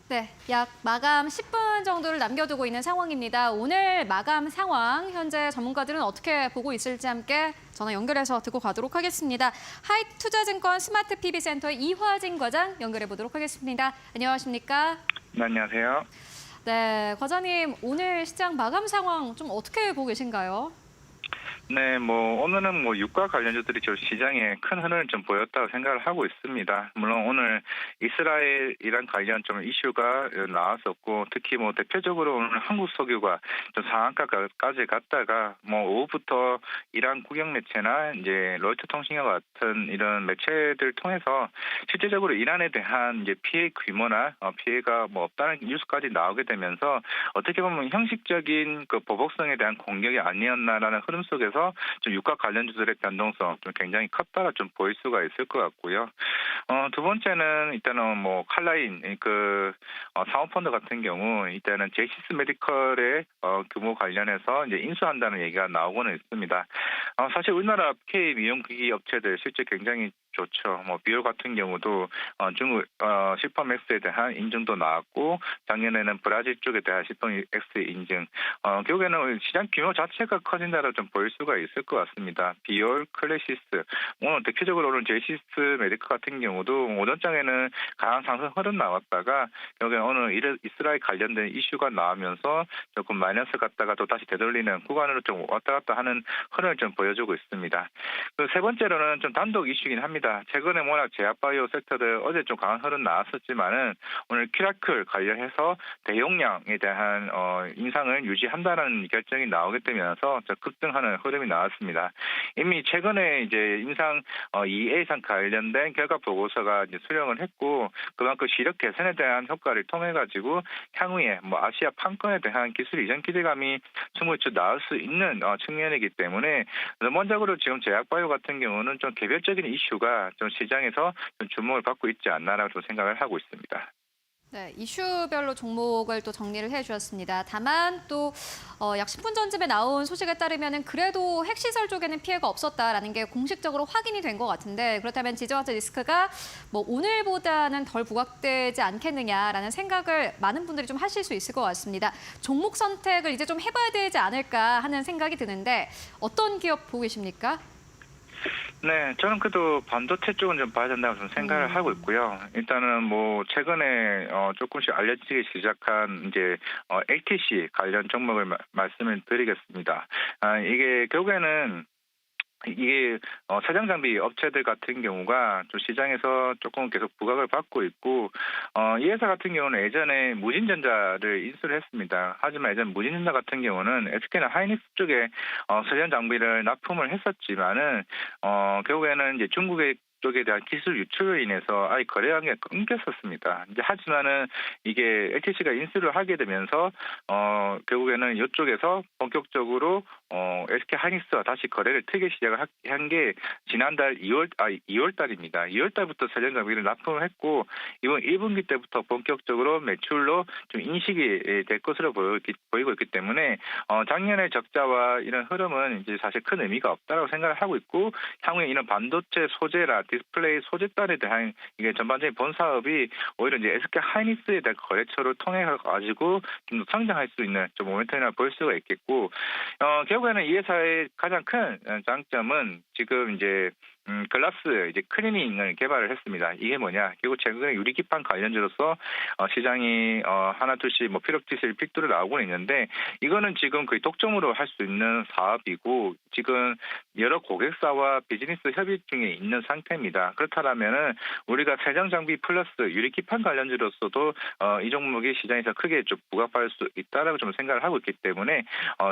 네, 약 마감 10분 정도를 남겨두고 있는 상황입니다. 오늘 마감 상황, 현재 전문가들은 어떻게 보고 있을지 함께 전화 연결해서 듣고 가도록 하겠습니다. 하이투자증권 스마트 PB센터의 이화진 과장 연결해 보도록 하겠습니다. 안녕하십니까? 네, 안녕하세요. 네, 과장님, 오늘 시장 마감 상황 좀 어떻게 보고 계신가요? 네, 오늘은 유가 관련주들이 좀 시장에 큰 흐름을 좀 보였다고 생각을 하고 있습니다. 물론 오늘 이스라엘 이란 관련 좀 이슈가 나왔었고, 특히 대표적으로 오늘 한국 석유가 좀 상한가까지 갔다가 오후부터 이란 국영 매체나 이제 로이터 통신과 같은 이런 매체들 통해서 실제적으로 이란에 대한 이제 피해 규모나 피해가 없다는 뉴스까지 나오게 되면서 어떻게 보면 형식적인 그 보복성에 대한 공격이 아니었나라는 흐름 속에서 좀 유가 관련주들의 변동성 좀 굉장히 컸다라 좀 보일 수가 있을 것 같고요. 두 번째는 일단은 칼라인 사모펀드 같은 경우 일단은 제시스 메디컬의 규모 관련해서 이제 인수한다는 얘기가 나오고는 있습니다. 사실 우리나라 K 미용기기 업체들 실제 굉장히 좋죠. 비올 같은 경우도 중국 시퍼맥스에 대한 인증도 나왔고 작년에는 브라질 쪽에 대한 시퍼맥스 인증. 결국에는 시장 규모 자체가 커진다라 좀 보일 수가 있을 것 같습니다. 비올, 클래시스. 오늘 대표적으로 오늘 제시스 메디컬 같은 경우도 오전장에는 강한 상승 흐름 나왔다가 결국에 오늘 이스라엘 관련된 이슈가 나오면서 조금 마이너스 갔다가 또 다시 되돌리는 구간으로 좀 왔다 갔다 하는 흐름을 좀 보여주고 있습니다. 그 세 번째로는 좀 단독 이슈긴 합니다. 최근에 워낙 제약바이오 섹터들 어제 좀 강한 흐름 나왔었지만은 오늘 키라클 관련해서 대용량에 대한 인상을 유지한다는 결정이 나오게 되면서 급등하는 흐름이 나왔습니다. 이미 최근에 이제 인상 2A 이상 관련된 결과 보고서가 이제 수령을 했고 그만큼 시력 개선에 대한 효과를 통해 가지고 향후에 아시아 판권에 대한 기술 이전 기대감이 충분히 나올 수 있는 측면이기 때문에 전반적으로 지금 제약바이오 같은 경우는 좀 개별적인 이슈가 좀 시장에서 좀 주목을 받고 있지 않나라고 좀 생각을 하고 있습니다. 네, 이슈별로 종목을 또 정리를 해주셨습니다. 다만 또 약 10분 전쯤에 나온 소식에 따르면 그래도 핵시설 쪽에는 피해가 없었다라는 게 공식적으로 확인이 된 것 같은데 그렇다면 지정학적 리스크가 오늘보다는 덜 부각되지 않겠느냐라는 생각을 많은 분들이 좀 하실 수 있을 것 같습니다. 종목 선택을 이제 좀 해봐야 되지 않을까 하는 생각이 드는데 어떤 기업 보고 계십니까? 네, 저는 그래도 반도체 쪽은 좀 봐야 된다고 좀 생각을 하고 있고요. 일단은 최근에 조금씩 알려지기 시작한 이제 ATC 관련 종목을 말씀을 드리겠습니다. 이게 결국에는 이게 사장 장비 업체들 같은 경우가 좀 시장에서 조금 계속 부각을 받고 있고 이 회사 같은 경우는 예전에 무진전자를 인수를 했습니다. 하지만 예전 무진전자 같은 경우는 SK나 하이닉스 쪽에 사장 장비를 납품을 했었지만은 결국에는 이제 중국의 쪽에 대한 기술 유출로 인해서 아예 거래 관계가 끊겼었습니다. 이제 하지만은 이게 LTC가 인수를 하게 되면서 결국에는 이쪽에서 본격적으로 SK 하이닉스와 다시 거래를 트기 시작을 한 게 지난달 2월 달입니다. 2월 달부터 사전 장비를 납품을 했고 이번 1분기 때부터 본격적으로 매출로 좀 인식이 될 것으로 보이고 있기 때문에 작년의 적자와 이런 흐름은 이제 사실 큰 의미가 없다고 생각을 하고 있고 향후에 이런 반도체 소재라 디스플레이 소재단에 대한 이게 전반적인 본 사업이 오히려 이제 SK 하이닉스에 대한 거래처를 통해 가지고 좀 더 성장할 수 있는 좀 모멘텀이라 볼 수가 있겠고 결국에는 이 회사의 가장 큰 장점은 지금 이제 글라스 이제 클리닝을 개발을 했습니다. 이게 뭐냐? 결국 최근에 유리기판 관련주로서 시장이 하나 둘씩 뭐 피럭티슬 픽도로 나오고 있는데 이거는 지금 거의 독점으로 할 수 있는 사업이고 지금 여러 고객사와 비즈니스 협의 중에 있는 상태입니다. 그렇다면은 우리가 세정 장비 플러스 유리기판 관련주로서도 이 종목이 시장에서 크게 좀 부각받을 수 있다라고 좀 생각을 하고 있기 때문에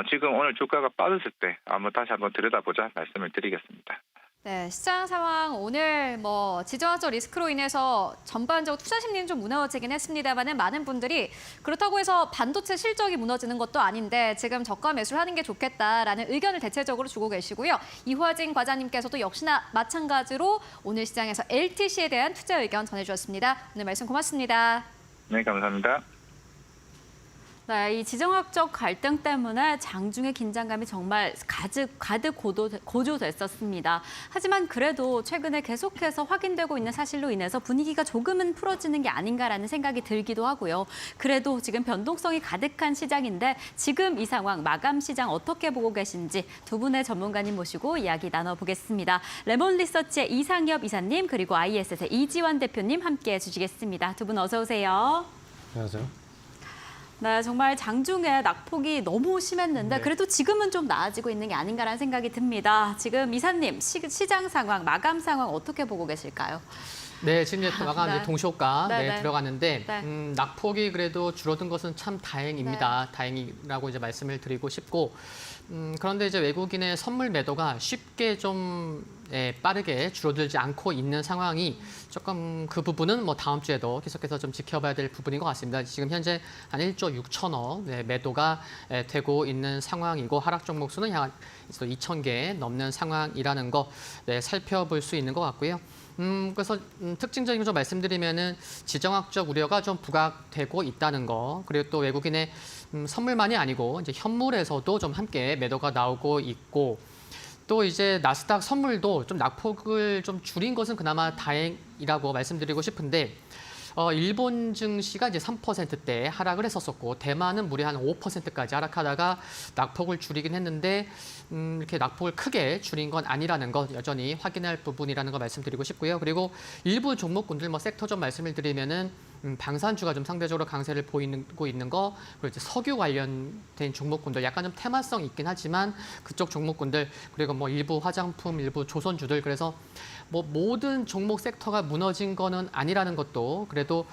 지금 오늘 주가가 빠졌을 때 다시 한번 들여다보자 말씀을 드리겠습니다. 네, 시장 상황 오늘 뭐 지정학적 리스크로 인해서 전반적으로 투자 심리는 좀 무너지긴 했습니다만은 많은 분들이 그렇다고 해서 반도체 실적이 무너지는 것도 아닌데 지금 저가 매수를 하는 게 좋겠다라는 의견을 대체적으로 주고 계시고요. 이화진 과장님께서도 역시나 마찬가지로 오늘 시장에서 LTC에 대한 투자 의견 전해주셨습니다. 오늘 말씀 고맙습니다. 네, 감사합니다. 네, 이 지정학적 갈등 때문에 장중의 긴장감이 정말 가득 고조됐었습니다. 하지만 그래도 최근에 계속해서 확인되고 있는 사실로 인해서 분위기가 조금은 풀어지는 게 아닌가라는 생각이 들기도 하고요. 그래도 지금 변동성이 가득한 시장인데 지금 이 상황 마감 시장 어떻게 보고 계신지 두 분의 전문가님 모시고 이야기 나눠보겠습니다. 레몬리서치의 이상엽 이사님 그리고 ISS의 이지환 대표님 함께해 주시겠습니다. 두 분 어서 오세요. 안녕하세요. 네, 정말 장중에 낙폭이 너무 심했는데 그래도 지금은 좀 나아지고 있는 게 아닌가라는 생각이 듭니다. 지금 이사님, 시장 상황, 마감 상황 어떻게 보고 계실까요? 네, 지금 이제 마감 네. 이제 동시효과 네. 들어가는데 네. 낙폭이 그래도 줄어든 것은 참 다행입니다. 다행이라고 이제 말씀을 드리고 싶고 그런데 이제 외국인의 선물 매도가 쉽게 좀 빠르게 줄어들지 않고 있는 상황이 조금 그 부분은 뭐 다음 주에도 계속해서 좀 지켜봐야 될 부분인 것 같습니다. 지금 현재 한 1조 6천억 매도가 되고 있는 상황이고 하락 종목 수는 약 2,000개 넘는 상황이라는 거 살펴볼 수 있는 것 같고요. 그래서 특징적인 거 좀 말씀드리면은 지정학적 우려가 좀 부각되고 있다는 거, 그리고 또 외국인의 선물만이 아니고 이제 현물에서도 좀 함께 매도가 나오고 있고, 또 이제 나스닥 선물도 좀 낙폭을 좀 줄인 것은 그나마 다행이라고 말씀드리고 싶은데. 일본 증시가 이제 3%대 하락을 했었었고 대만은 무려 한 5%까지 하락하다가 낙폭을 줄이긴 했는데 이렇게 낙폭을 크게 줄인 건 아니라는 것 여전히 확인할 부분이라는 거 말씀드리고 싶고요. 그리고 일부 종목군들 뭐 섹터 좀 말씀을 드리면은 방산주가 좀 상대적으로 강세를 보이고 있는 거, 그리고 이제 석유 관련된 종목군들 약간 좀 테마성 있긴 하지만 그쪽 종목군들, 그리고 뭐 일부 화장품, 일부 조선주들, 그래서 뭐 모든 종목 섹터가 무너진 거는 아니라는 것도 그래도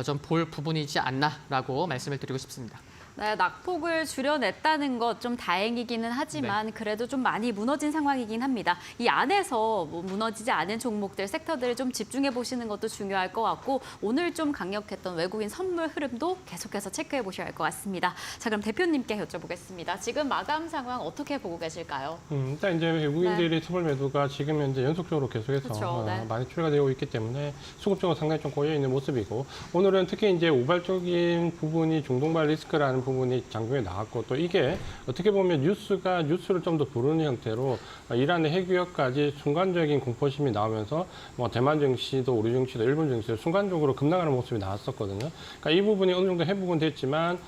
좀 볼 부분이지 않나라고 말씀을 드리고 싶습니다. 네, 낙폭을 줄여냈다는 것 좀 다행이기는 하지만 그래도 좀 많이 무너진 상황이긴 합니다. 이 안에서 뭐 무너지지 않은 종목들, 섹터들을 좀 집중해 보시는 것도 중요할 것 같고 오늘 좀 강력했던 외국인 선물 흐름도 계속해서 체크해 보셔야 할 것 같습니다. 자, 그럼 대표님께 여쭤보겠습니다. 지금 마감 상황 어떻게 보고 계실까요? 일단 이제 외국인들의 선물 매도가 지금 현재 연속적으로 계속해서 그렇죠, 네. 많이 출가 되고 있기 때문에 수급적으로 상당히 좀 고여 있는 모습이고, 오늘은 특히 이제 우발적인 부분이 중동발 리스크라는 부분이 장중에 나왔고, 또 이게 어떻게 보면 뉴스를 좀 더 부르는 형태로 이란의 핵위협까지 순간적인 공포심이 나오면서 뭐 대만 증시도 우리 증시도 일본 증시도 순간적으로 급락하는 모습이 나왔었거든요. 그러니까 이 부분이 어느 정도 회복은 됐지만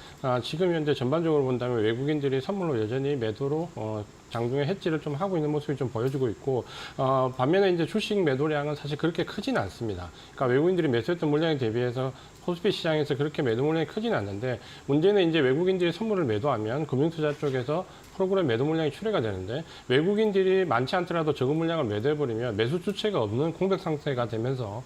지금 현재 전반적으로 본다면 외국인들이 선물로 여전히 매도로 장중에 해지를 좀 하고 있는 모습이 좀 보여지고 있고, 반면에 이제 주식 매도량은 사실 그렇게 크지는 않습니다. 그러니까 외국인들이 매수했던 물량에 대비해서 코스피 시장에서 그렇게 매도 물량이 크지는 않는데, 문제는 이제 외국인들이 선물을 매도하면 금융투자 쪽에서 프로그램 매도 물량이 출회가 되는데 외국인들이 많지 않더라도 적은 물량을 매도해버리면 매수 주체가 없는 공백 상태가 되면서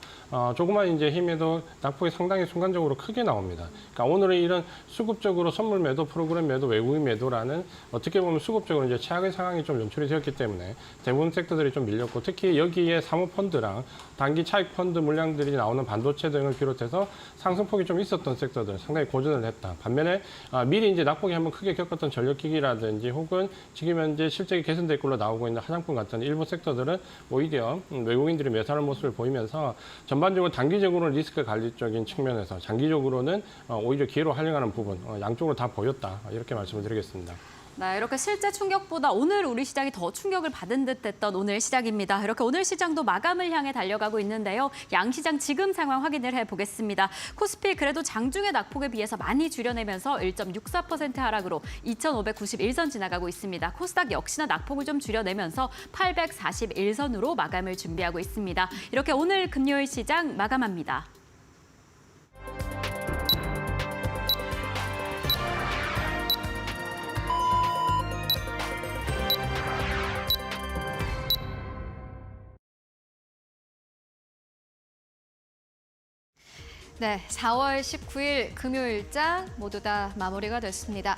조그만 이제 힘에도 낙폭이 상당히 순간적으로 크게 나옵니다. 그러니까 오늘은 이런 수급적으로 선물 매도, 프로그램 매도, 외국인 매도라는 어떻게 보면 수급적으로 이제 최악의 상황이 좀 연출이 되었기 때문에 대부분 섹터들이 좀 밀렸고 특히 여기에 사모펀드랑 단기 차익 펀드 물량들이 나오는 반도체 등을 비롯해서 상승폭이 좀 있었던 섹터들 상당히 고전을 했다. 반면에 미리 이제 낙폭이 한번 크게 겪었던 전력기기라든지 혹은 지금 현재 실적이 개선될 걸로 나오고 있는 화장품 같은 일부 섹터들은 오히려 외국인들이 매수하는 모습을 보이면서 전반적으로 단기적으로는 리스크 관리적인 측면에서 장기적으로는 오히려 기회로 활용하는 부분 양쪽으로 다 보였다. 이렇게 말씀을 드리겠습니다. 네, 이렇게 실제 충격보다 오늘 우리 시장이 더 충격을 받은 듯했던 오늘 시장입니다. 이렇게 오늘 시장도 마감을 향해 달려가고 있는데요. 양시장 지금 상황 확인을 해보겠습니다. 코스피 그래도 장중의 낙폭에 비해서 많이 줄여내면서 1.64% 하락으로 2,591선 지나가고 있습니다. 코스닥 역시나 낙폭을 좀 줄여내면서 841선으로 마감을 준비하고 있습니다. 이렇게 오늘 금요일 시장 마감합니다. 네, 4월 19일 금요일장 모두 다 마무리가 됐습니다.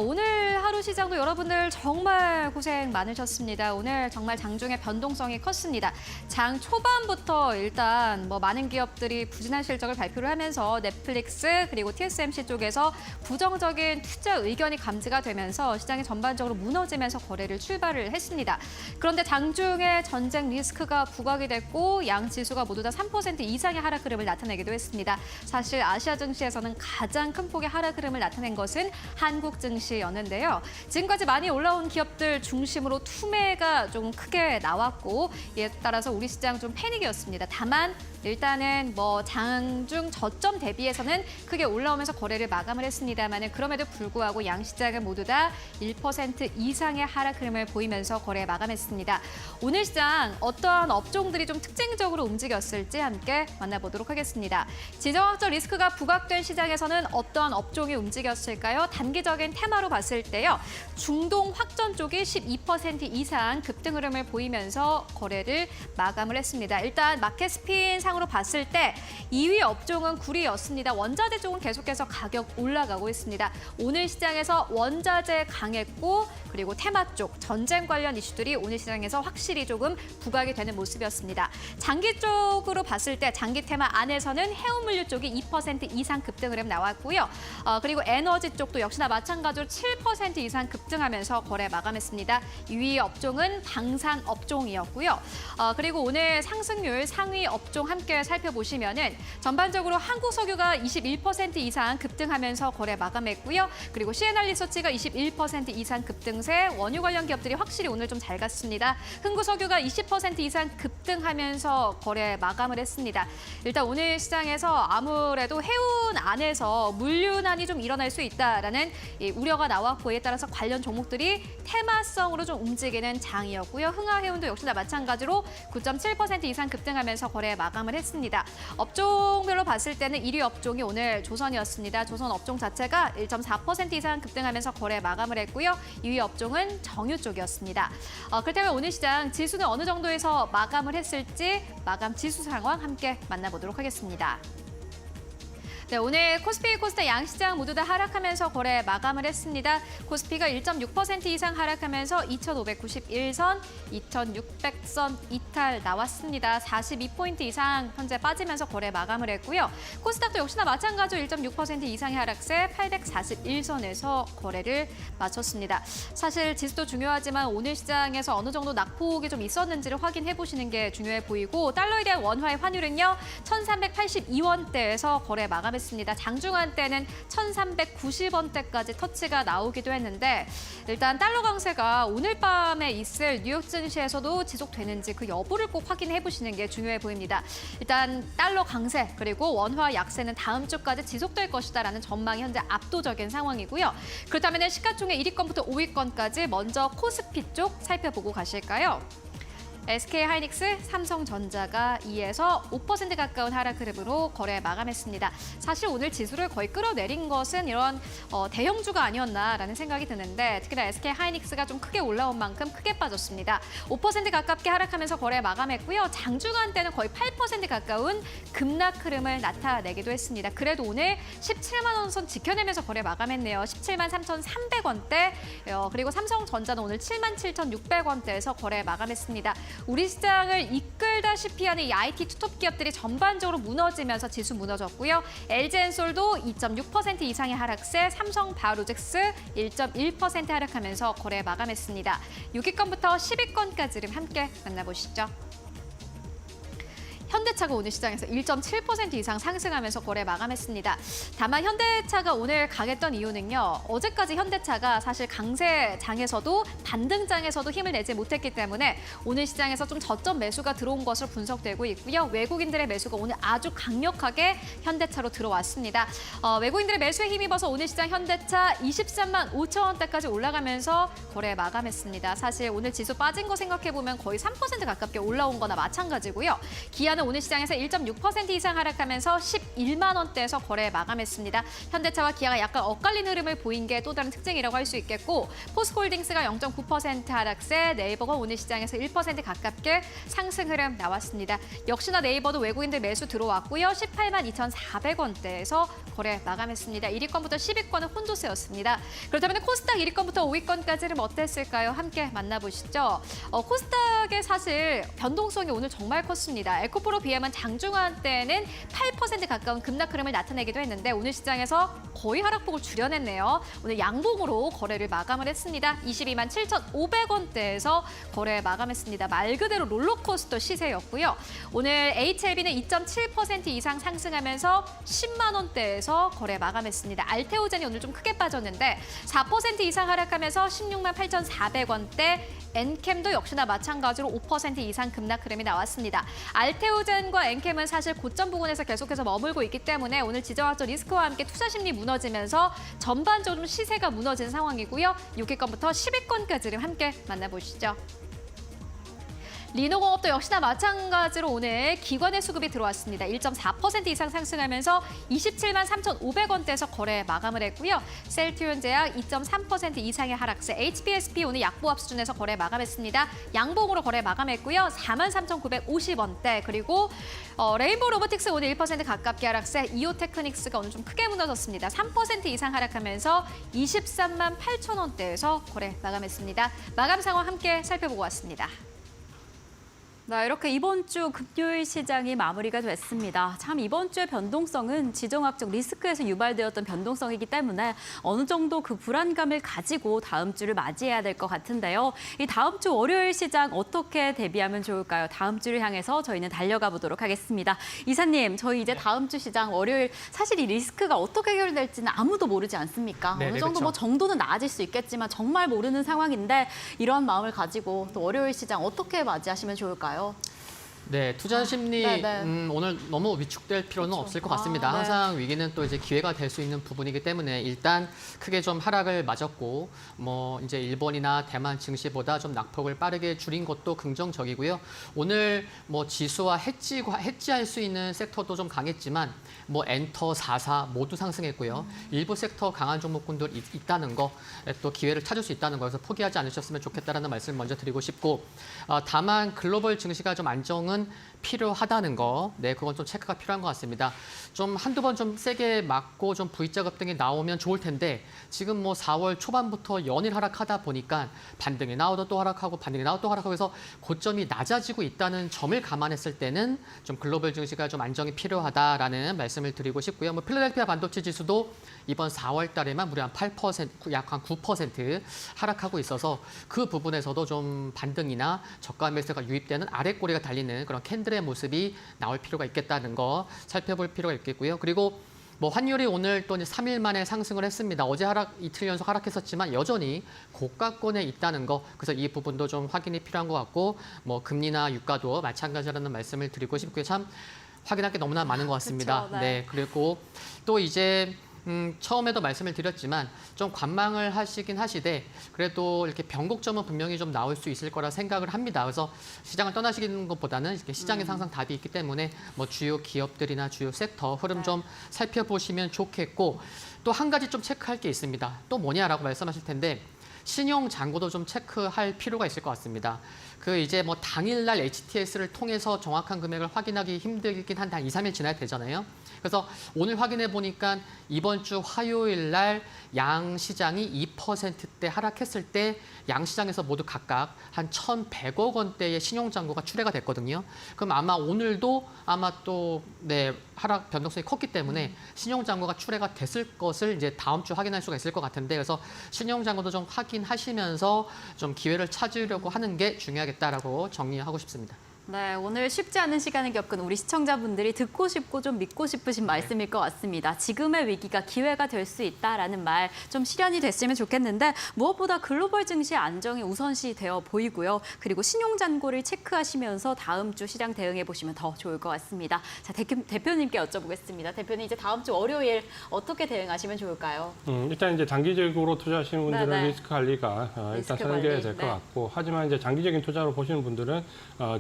오늘 하루 시장도 여러분들 정말 고생 많으셨습니다. 오늘 정말 장중에 변동성이 컸습니다. 장 초반부터 일단 많은 기업들이 부진한 실적을 발표를 하면서 넷플릭스 그리고 TSMC 쪽에서 부정적인 투자 의견이 감지가 되면서 시장이 전반적으로 무너지면서 거래를 출발을 했습니다. 그런데 장중에 전쟁 리스크가 부각이 됐고 양 지수가 모두 다 3% 이상의 하락 흐름을 나타내기도 했습니다. 사실 아시아 증시에서는 가장 큰 폭의 하락 흐름을 나타낸 것은 한국 증시였는데요. 지금까지 많이 올라온 기업들 중심으로 투매가 좀 크게 나왔고 이에 따라서 우리 시장 좀 패닉이었습니다. 다만 일단은 장중 저점 대비해서는 크게 올라오면서 거래를 마감을 했습니다만 그럼에도 불구하고 양 시장은 모두 다 1% 이상의 하락 흐름을 보이면서 거래 마감했습니다. 오늘 시장 어떠한 업종들이 좀 특징적으로 움직였을지 함께 만나보도록 하겠습니다. 지정학적 리스크가 부각된 시장에서는 어떠한 업종이 움직였을까요? 단기적인 테마로 봤을 때요. 중동 확전 쪽이 12% 이상 급등 흐름을 보이면서 거래를 마감을 했습니다. 일단 마켓 스핀 상으로 봤을 때 2위 업종은 구리였습니다. 원자재 쪽은 계속해서 가격 올라가고 있습니다. 오늘 시장에서 원자재 강했고 그리고 테마 쪽 전쟁 관련 이슈들이 오늘 시장에서 확실히 조금 부각이 되는 모습이었습니다. 장기 쪽으로 봤을 때 장기 테마 안에서는 해운물류 쪽이 2% 이상 급등 흐름 나왔고요. 그리고 에너지 쪽도 역시나 마찬가지로 7% 이상 급등하면서 거래 마감했습니다. 2위 업종은 방산 업종이었고요. 그리고 오늘 상승률 상위 업종 함께 살펴보시면은 전반적으로 한국석유가 21% 이상 급등하면서 거래 마감했고요. 그리고 C&R 리서치가 21% 이상 급등세, 원유 관련 기업들이 확실히 오늘 좀 잘 갔습니다. 흥구석유가 20% 이상 급등하면서 거래 마감을 했습니다. 일단 오늘 시장에서 아무래도 해운 안에서 물류난이 좀 일어날 수 있다라는 우려가 나왔고 이에 따라서 관련 종목들이 테마성으로 좀 움직이는 장이었고요. 흥하해운도 역시나 마찬가지로 9.7% 이상 급등하면서 거래 마감을 했습니다. 업종별로 봤을 때는 1위 업종이 오늘 조선이었습니다. 조선 업종 자체가 1.4% 이상 급등하면서 거래 마감을 했고요. 2위 업종은 정유 쪽이었습니다. 그렇다면 오늘 시장 지수는 어느 정도에서 마감을 했을지 마감 지수 상황 함께 만나보도록 하겠습니다. 네, 오늘 코스피, 코스닥 양시장 모두 다 하락하면서 거래 마감을 했습니다. 코스피가 1.6% 이상 하락하면서 2,591선, 2,600선 이탈 나왔습니다. 42포인트 이상 현재 빠지면서 거래 마감을 했고요. 코스닥도 역시나 마찬가지로 1.6% 이상의 하락세 841선에서 거래를 마쳤습니다. 사실 지수도 중요하지만 오늘 시장에서 어느 정도 낙폭이 좀 있었는지를 확인해 보시는 게 중요해 보이고 달러에 대한 원화의 환율은요. 1,382원대에서 거래 마감했습니다. 장중한 때는 1,390원대까지 터치가 나오기도 했는데 일단 달러 강세가 오늘 밤에 있을 뉴욕 증시에서도 지속되는지 그 여부를 꼭 확인해 보시는 게 중요해 보입니다. 일단 달러 강세 그리고 원화 약세는 다음 주까지 지속될 것이다라는 전망이 현재 압도적인 상황이고요. 그렇다면 시가총액 1위권부터 5위권까지 먼저 코스피 쪽 살펴보고 가실까요? SK하이닉스, 삼성전자가 2에서 5% 가까운 하락 흐름으로 거래 마감했습니다. 사실 오늘 지수를 거의 끌어내린 것은 이런 대형주가 아니었나라는 생각이 드는데 특히나 SK하이닉스가 좀 크게 올라온 만큼 크게 빠졌습니다. 5% 가깝게 하락하면서 거래 마감했고요. 장중한 때는 거의 8% 가까운 급락 흐름을 나타내기도 했습니다. 그래도 오늘 17만 원 선 지켜내면서 거래 마감했네요. 17만 3,300원대 그리고 삼성전자는 오늘 7만 7,600원대에서 거래 마감했습니다. 우리 시장을 이끌다시피 하는 이 IT 투톱 기업들이 전반적으로 무너지면서 지수 무너졌고요. LG엔솔도 2.6% 이상의 하락세, 삼성바이오로직스 1.1% 하락하면서 거래 마감했습니다. 6위권부터 10위권까지를 함께 만나보시죠. 현대차가 오늘 시장에서 1.7% 이상 상승하면서 거래 마감했습니다. 다만 현대차가 오늘 강했던 이유는요. 어제까지 현대차가 사실 강세장에서도 반등장에서도 힘을 내지 못했기 때문에 오늘 시장에서 좀 저점 매수가 들어온 것으로 분석되고 있고요. 외국인들의 매수가 오늘 아주 강력하게 현대차로 들어왔습니다. 외국인들의 매수에 힘입어서 오늘 시장 현대차 23만 5천 원대까지 올라가면서 거래 마감했습니다. 사실 오늘 지수 빠진 거 생각해보면 거의 3% 가깝게 올라온 거나 마찬가지고요. 기아는 오늘 시장에서 1.6% 이상 하락하면서 11만 원대에서 거래 마감했습니다. 현대차와 기아가 약간 엇갈린 흐름을 보인 게 또 다른 특징이라고 할 수 있겠고 포스코홀딩스가 0.9% 하락세, 네이버가 오늘 시장에서 1% 가깝게 상승 흐름 나왔습니다. 역시나 네이버도 외국인들 매수 들어왔고요. 18만 2,400원대에서 거래 마감했습니다. 1위권부터 10위권은 혼조세였습니다. 그렇다면 코스닥 1위권부터 5위권까지는 어땠을까요? 함께 만나보시죠. 코스닥의 사실 변동성이 오늘 정말 컸습니다. 에코프로 비하면 장중한 때는 8% 가까운 급락 흐름을 나타내기도 했는데 오늘 시장에서 거의 하락폭을 줄여냈네요. 오늘 양봉으로 거래를 마감을 했습니다. 22만 7,500원대에서 거래 마감했습니다. 말 그대로 롤러코스터 시세였고요. 오늘 HLB는 2.7% 이상 상승하면서 10만 원대에서 거래 마감했습니다. 알테오젠이 오늘 좀 크게 빠졌는데 4% 이상 하락하면서 16만 8,400원대, 엔캠도 역시나 마찬가지로 5% 이상 급락 흐름이 나왔습니다. 알테오젠과 엔캠은 사실 고점 부근에서 계속해서 머물고 있기 때문에 오늘 지정학적 리스크와 함께 투자 심리 무너지면서 전반적으로 시세가 무너진 상황이고요. 6위권부터 10위권까지를 함께 만나보시죠. 리노공업도 역시나 마찬가지로 오늘 기관의 수급이 들어왔습니다. 1.4% 이상 상승하면서 27만 3,500원대에서 거래 마감을 했고요. 셀트리온제약 2.3% 이상의 하락세, HPSP 오늘 약보합 수준에서 거래 마감했습니다. 양봉으로 거래 마감했고요. 4만 3,950원대 그리고 레인보우 로보틱스 오늘 1% 가깝게 하락세, 이오테크닉스가 오늘 좀 크게 무너졌습니다. 3% 이상 하락하면서 23만 8천 원대에서 거래 마감했습니다. 마감 상황 함께 살펴보고 왔습니다. 네, 이렇게 이번 주 금요일 시장이 마무리가 됐습니다. 참 이번 주의 변동성은 지정학적 리스크에서 유발되었던 변동성이기 때문에 어느 정도 그 불안감을 가지고 다음 주를 맞이해야 될 것 같은데요. 이 다음 주 월요일 시장 어떻게 대비하면 좋을까요? 다음 주를 향해서 저희는 달려가 보도록 하겠습니다. 이사님, 저희 이제 다음 주 시장 월요일 사실 이 리스크가 어떻게 해결될지는 아무도 모르지 않습니까? 네네, 어느 정도 그렇죠. 뭐 정도는 나아질 수 있겠지만 정말 모르는 상황인데 이러한 마음을 가지고 또 월요일 시장 어떻게 맞이하시면 좋을까요? 네, 투자 심리 오늘 너무 위축될 필요는 없을 것 같습니다. 네. 항상 위기는 또 이제 기회가 될 수 있는 부분이기 때문에 일단 크게 좀 하락을 맞았고 뭐 이제 일본이나 대만 증시보다 좀 낙폭을 빠르게 줄인 것도 긍정적이고요. 오늘 뭐 지수와 해지할 수 있는 섹터도 좀 강했지만 뭐 엔터, 4사 모두 상승했고요. 일부 섹터 강한 종목군들 있다는 거, 또 기회를 찾을 수 있다는 거여서 포기하지 않으셨으면 좋겠다라는 말씀 먼저 드리고 싶고 다만 글로벌 증시가 좀 안정은 필요하다는 거, 네, 그건 좀 체크가 필요한 것 같습니다. 좀 한두 번 좀 세게 맞고 좀 V자 급등이 나오면 좋을 텐데 지금 뭐 4월 초반부터 연일 하락하다 보니까 반등이 나오다 또 하락하고 반등이 나오다 또 하락하고 해서 고점이 낮아지고 있다는 점을 감안했을 때는 좀 글로벌 증시가 좀 안정이 필요하다라는 말씀을 드리고 싶고요. 뭐 필라델피아 반도체 지수도 이번 4월 달에만 무려 한 8%, 약 한 9% 하락하고 있어서 그 부분에서도 좀 반등이나 저가 매수가 유입되는 아래 꼬리가 달리는 그런 캔들의 모습이 나올 필요가 있겠다는 거 살펴볼 필요가 있겠고요. 그리고 뭐 환율이 오늘 또 3일 만에 상승을 했습니다. 어제 이틀 연속 하락했었지만 여전히 고가권에 있다는 거. 그래서 이 부분도 좀 확인이 필요한 것 같고 뭐 금리나 유가도 마찬가지라는 말씀을 드리고 싶고요. 참 확인할 게 너무나 많은 것 같습니다. 그쵸, 네. 네, 그리고 또 이제 처음에도 말씀을 드렸지만 좀 관망을 하시긴 하시되 그래도 이렇게 변곡점은 분명히 좀 나올 수 있을 거라 생각을 합니다. 그래서 시장을 떠나시는 것보다는 이렇게 시장에서 항상 답이 있기 때문에 뭐 주요 기업들이나 주요 섹터 흐름 좀 살펴보시면 좋겠고 또 한 가지 좀 체크할 게 있습니다. 또 뭐냐라고 말씀하실 텐데 신용 잔고도 좀 체크할 필요가 있을 것 같습니다. 그 이제 뭐 당일날 HTS를 통해서 정확한 금액을 확인하기 힘들긴 한데 한 2, 3일 지나야 되잖아요. 그래서 오늘 확인해 보니까 이번 주 화요일 날 양 시장이 2%대 하락했을 때 양 시장에서 모두 각각 한 1,100억 원대의 신용 잔고가 출회가 됐거든요. 그럼 아마 오늘도 아마 또 하락 변동성이 컸기 때문에 신용 잔고가 출회가 됐을 것을 이제 다음 주 확인할 수가 있을 것 같은데 그래서 신용 잔고도 좀 확인하시면서 좀 기회를 찾으려고 하는 게 중요하겠다라고 정리하고 싶습니다. 네, 오늘 쉽지 않은 시간을 겪은 우리 시청자분들이 듣고 싶고 좀 믿고 싶으신 말씀일 것 같습니다. 지금의 위기가 기회가 될 수 있다라는 말 좀 실현이 됐으면 좋겠는데 무엇보다 글로벌 증시 안정이 우선시 되어 보이고요. 그리고 신용잔고를 체크하시면서 다음 주 시장 대응해 보시면 더 좋을 것 같습니다. 자, 대표님께 여쭤보겠습니다. 대표님 이제 다음 주 월요일 어떻게 대응하시면 좋을까요? 일단 이제 단기적으로 투자하시는 분들은 네네. 리스크 관리가 일단 리스크 설계가 관리, 될 것 네. 같고 하지만 이제 장기적인 투자로 보시는 분들은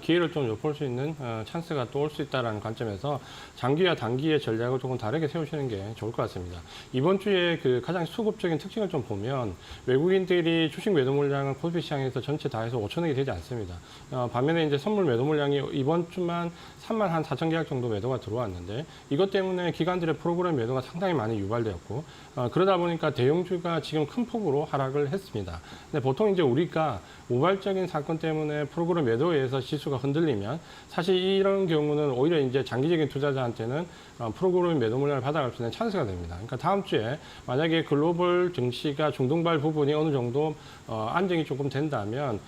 기회를 좀 엿볼 수 있는 찬스가 또 올 수 있다는 관점에서 장기와 단기의 전략을 조금 다르게 세우시는 게 좋을 것 같습니다. 이번 주에 그 가장 수급적인 특징을 좀 보면 외국인들이 주식 매도 물량은 코스피 시장에서 전체 다 해서 5천억이 되지 않습니다. 반면에 이제 선물 매도 물량이 이번 주만 3만 한 4천 계약 정도 매도가 들어왔는데 이것 때문에 기관들의 프로그램 매도가 상당히 많이 유발되었고 그러다 보니까 대형주가 지금 큰 폭으로 하락을 했습니다. 근데 보통 이제 우리가 우발적인 사건 때문에 프로그램 매도에 의해서 지수가 흔들리면 사실 이런 경우는 오히려 이제 장기적인 투자자한테는 프로그램 매도 물량을 받아갈 수 있는 찬스가 됩니다. 그러니까 다음 주에 만약에 글로벌 증시가 중동발 부분이 어느 정도 안정이 조금 된다면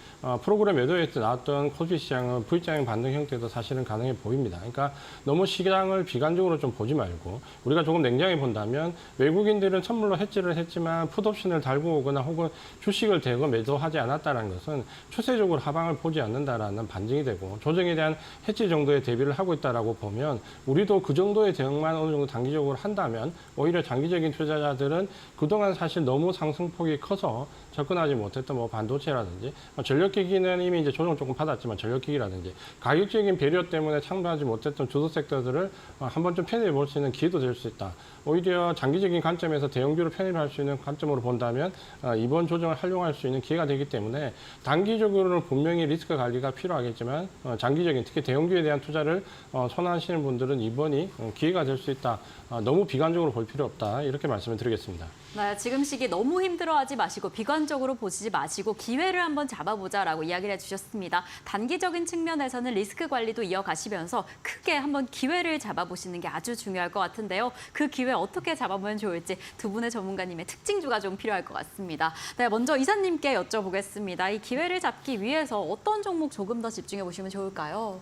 프로그램 매도에서 나왔던 코스피 시장은 V자형 반등 형태도 사실은 가능해 보입니다. 그러니까 너무 시장을 비관적으로 좀 보지 말고 우리가 조금 냉정히 본다면 외국인들은 선물로 해지를 했지만 풋옵션을 달고 오거나 혹은 주식을 대거 매도하지 않았다는 것은 추세적으로 하방을 보지 않는다라는 반증이 되고 조정에 대한 해지 정도의 대비를 하고 있다라고 보면 우리도 그 정도의 대응만 어느 정도 단기적으로 한다면 오히려 장기적인 투자자들은 그동안 사실 너무 상승폭이 커서 접근하지 못했던 뭐 반도체라든지 전력기기는 이미 이제 조정을 조금 받았지만 전력기기라든지 가격적인 배려 때문에 참여하지 못했던 주도 섹터들을 한번 좀 편입해 볼 수 있는 기회도 될 수 있다. 오히려 장기적인 관점에서 대형주를 편입할 수 있는 관점으로 본다면 이번 조정을 활용할 수 있는 기회가 되기 때문에 단기적으로는 분명히 리스크 관리가 필요하겠지만 장기적인 특히 대형주에 대한 투자를 선호하시는 분들은 이번이 기회가 될 수 있다. 너무 비관적으로 볼 필요 없다. 이렇게 말씀을 드리겠습니다. 네, 지금 시기 너무 힘들어하지 마시고 비관적으로 보시지 마시고 기회를 한번 잡아보자라고 이야기를 해주셨습니다. 단기적인 측면에서는 리스크 관리도 이어가시면서 크게 한번 기회를 잡아보시는 게 아주 중요할 것 같은데요. 그 기회 어떻게 잡아보면 좋을지 두 분의 전문가님의 특징주가 좀 필요할 것 같습니다. 네, 먼저 이사님께 여쭤보겠습니다. 이 기회를 잡기 위해서 어떤 종목 조금 더 집중해 보시면 좋을까요?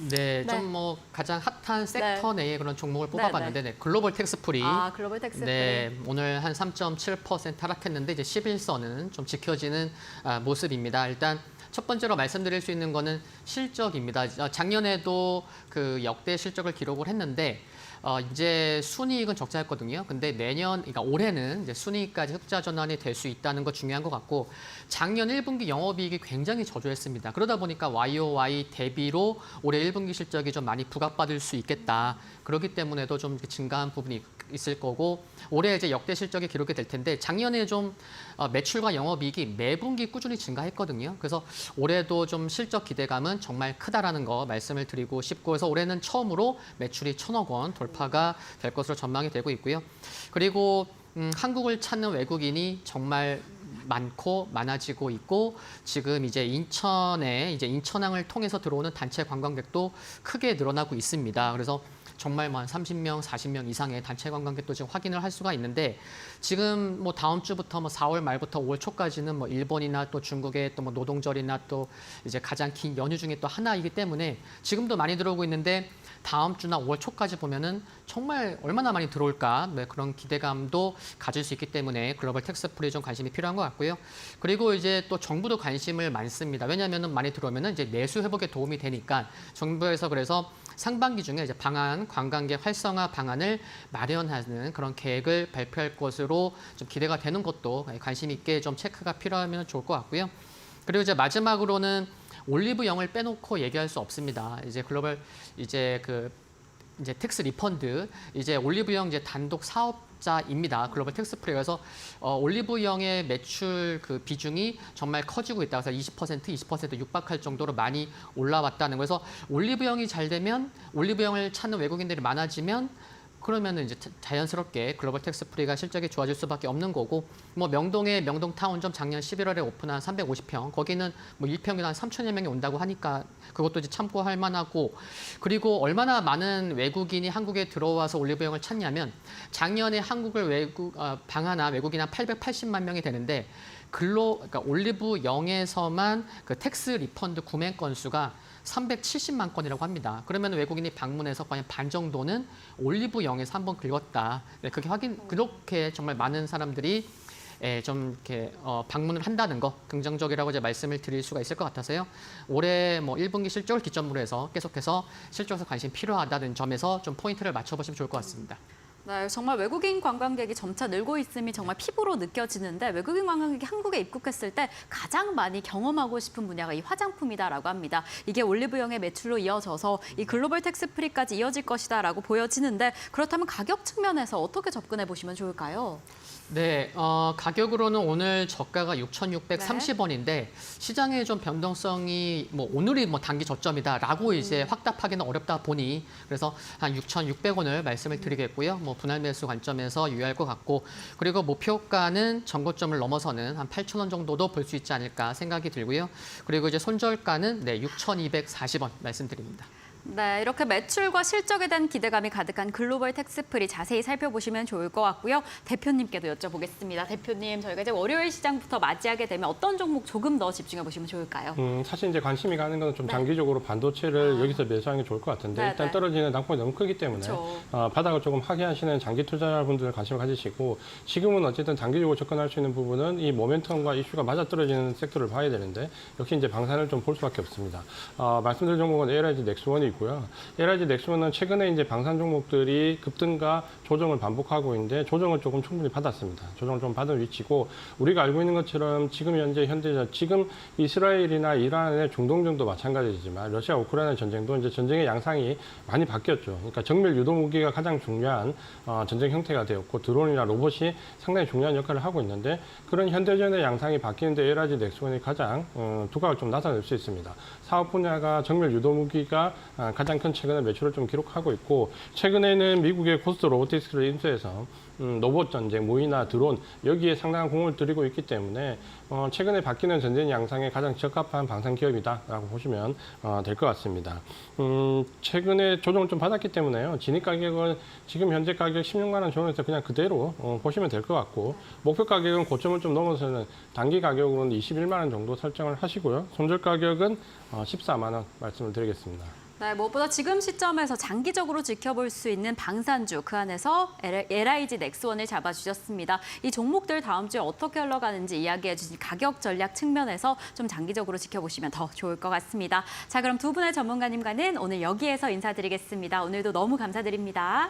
네, 좀 뭐 가장 핫한 섹터 내의 그런 종목을 뽑아봤는데 네. 글로벌 텍스프리. 글로벌 텍스프리. 네, 오늘 한 3.7% 하락했는데 이제 11선은 좀 지켜지는 모습입니다. 일단 첫 번째로 말씀드릴 수 있는 거는 실적입니다. 작년에도 그 역대 실적을 기록을 했는데 이제 순이익은 적자였거든요. 근데 그러니까 올해는 이제 순이익까지 흑자 전환이 될 수 있다는 거 중요한 것 같고 작년 1분기 영업이익이 굉장히 저조했습니다. 그러다 보니까 YOY 대비로 올해 1분기 실적이 좀 많이 부각받을 수 있겠다. 그렇기 때문에도 좀 증가한 부분이 있을 거고 올해 이제 역대 실적이 기록이 될 텐데 작년에 좀 매출과 영업이익이 매분기 꾸준히 증가했거든요. 그래서 올해도 좀 실적 기대감은 정말 크다라는 거 말씀을 드리고 싶고 그래서 올해는 처음으로 매출이 1,000억 원 돌파가 될 것으로 전망이 되고 있고요. 그리고 한국을 찾는 외국인이 정말 많아지고 있고 지금 이제 인천항을 통해서 들어오는 단체 관광객도 크게 늘어나고 있습니다. 그래서 정말 한 30명, 40명 이상의 단체 관광객도 지금 확인을 할 수가 있는데 지금 뭐 다음 주부터 뭐 4월 말부터 5월 초까지는 뭐 일본이나 또 중국의 또 뭐 노동절이나 또 이제 가장 긴 연휴 중에 또 하나이기 때문에 지금도 많이 들어오고 있는데 다음 주나 5월 초까지 보면은 정말 얼마나 많이 들어올까 그런 기대감도 가질 수 있기 때문에 글로벌 텍스프리 좀 관심이 필요한 것 같고요. 그리고 이제 또 정부도 관심을 많습니다. 왜냐하면은 많이 들어오면은 이제 내수 회복에 도움이 되니까 정부에서 그래서 상반기 중에 이제 관광객 활성화 방안을 마련하는 그런 계획을 발표할 것으로 좀 기대가 되는 것도 관심 있게 좀 체크가 필요하면 좋을 것 같고요. 그리고 이제 마지막으로는 올리브영을 빼놓고 얘기할 수 없습니다. 이제 글로벌 이제 텍스 리펀드 이제 올리브영 이제 단독 사업자입니다. 글로벌 텍스 프리. 그래서 올리브영의 매출 그 비중이 정말 커지고 있다. 그래서 20% 육박할 정도로 많이 올라왔다는 거예요. 그래서 올리브영이 잘 되면 올리브영을 찾는 외국인들이 많아지면 그러면은 이제 자연스럽게 글로벌 텍스 프리가 실적이 좋아질 수밖에 없는 거고, 뭐 명동의 명동타운점 작년 11월에 오픈한 350평, 거기는 뭐 1평이 한 3천여 명이 온다고 하니까 그것도 이제 참고할 만하고, 그리고 얼마나 많은 외국인이 한국에 들어와서 올리브영을 찾냐면 작년에 한국을 방한한 외국인 한 880만 명이 되는데 그러니까 올리브영에서만 그 텍스 리펀드 구매 건수가 370만 건이라고 합니다. 그러면 외국인이 방문해서 거의 반 정도는 올리브영에서 한번 긁었다. 그렇게 정말 많은 사람들이 좀 이렇게 방문을 한다는 거 긍정적이라고 이제 말씀을 드릴 수가 있을 것 같아서요. 올해 뭐 1분기 실적을 기점으로 해서 계속해서 실적에서 관심 필요하다는 점에서 좀 포인트를 맞춰보시면 좋을 것 같습니다. 네, 정말 외국인 관광객이 점차 늘고 있음이 정말 피부로 느껴지는데, 외국인 관광객이 한국에 입국했을 때 가장 많이 경험하고 싶은 분야가 이 화장품이다라고 합니다. 이게 올리브영의 매출로 이어져서 이 글로벌 텍스 프리까지 이어질 것이다라고 보여지는데, 그렇다면 가격 측면에서 어떻게 접근해 보시면 좋을까요? 네, 가격으로는 오늘 저가가 6,630원인데 시장의 좀 변동성이 뭐 오늘이 뭐 단기 저점이다라고 이제 확답하기는 어렵다 보니 그래서 한 6,600원을 말씀을 드리겠고요. 뭐 분할 매수 관점에서 유의할 것 같고, 그리고 목표가는 전고점을 넘어서는 한 8,000원 정도도 볼 수 있지 않을까 생각이 들고요. 그리고 이제 손절가는 6,240원 말씀드립니다. 네, 이렇게 매출과 실적에 대한 기대감이 가득한 글로벌 텍스 프리 자세히 살펴보시면 좋을 것 같고요. 대표님께도 여쭤보겠습니다. 대표님, 저희가 이제 월요일 시장부터 맞이하게 되면 어떤 종목 조금 더 집중해 보시면 좋을까요? 사실 이제 관심이 가는 건 좀 장기적으로 반도체를 여기서 매수하는 게 좋을 것 같은데, 네, 일단 네. 떨어지는 낙폭이 너무 크기 때문에 그렇죠. 바닥을 조금 하회하시는 장기 투자자분들 관심을 가지시고, 지금은 어쨌든 장기적으로 접근할 수 있는 부분은 이 모멘텀과 이슈가 맞아떨어지는 섹터를 봐야 되는데, 역시 이제 방산을 좀 볼 수밖에 없습니다. 말씀드린 종목은 LIG 넥스원이 있고요. LIG 넥스원은 최근에 이제 방산 종목들이 급등과 조정을 반복하고 있는데 조정을 조금 충분히 받았습니다. 조정을 좀 받은 위치고, 우리가 알고 있는 것처럼 지금 현재 지금 이스라엘이나 이란의 중동전도 마찬가지지만 러시아 우크라이나 전쟁도 이제 전쟁의 양상이 많이 바뀌었죠. 그러니까 정밀 유도 무기가 가장 중요한 전쟁 형태가 되었고, 드론이나 로봇이 상당히 중요한 역할을 하고 있는데, 그런 현대전의 양상이 바뀌는데 LIG 넥스원이 가장 두각을 좀 나타낼 수 있습니다. 사업 분야가 정밀 유도 무기가 가장 큰 최근에 매출을 좀 기록하고 있고, 최근에는 미국의 코스트 로보틱스를 인수해서 로봇 전쟁, 무인화, 드론 여기에 상당한 공을 들이고 있기 때문에 최근에 바뀌는 전쟁 양상에 가장 적합한 방산 기업이다라고 보시면 될 것 같습니다. 최근에 조정을 좀 받았기 때문에요. 진입 가격은 지금 현재 가격 16만 원 전후에서 그냥 그대로 보시면 될 것 같고, 목표 가격은 고점을 좀 넘어서는 단기 가격은 21만 원 정도 설정을 하시고요. 손절 가격은 14만 원 말씀을 드리겠습니다. 네, 무엇보다 지금 시점에서 장기적으로 지켜볼 수 있는 방산주, 그 안에서 LIG 넥스원을 잡아주셨습니다. 이 종목들 다음 주에 어떻게 흘러가는지 이야기해 주신 가격 전략 측면에서 좀 장기적으로 지켜보시면 더 좋을 것 같습니다. 자, 그럼 두 분의 전문가님과는 오늘 여기에서 인사드리겠습니다. 오늘도 너무 감사드립니다.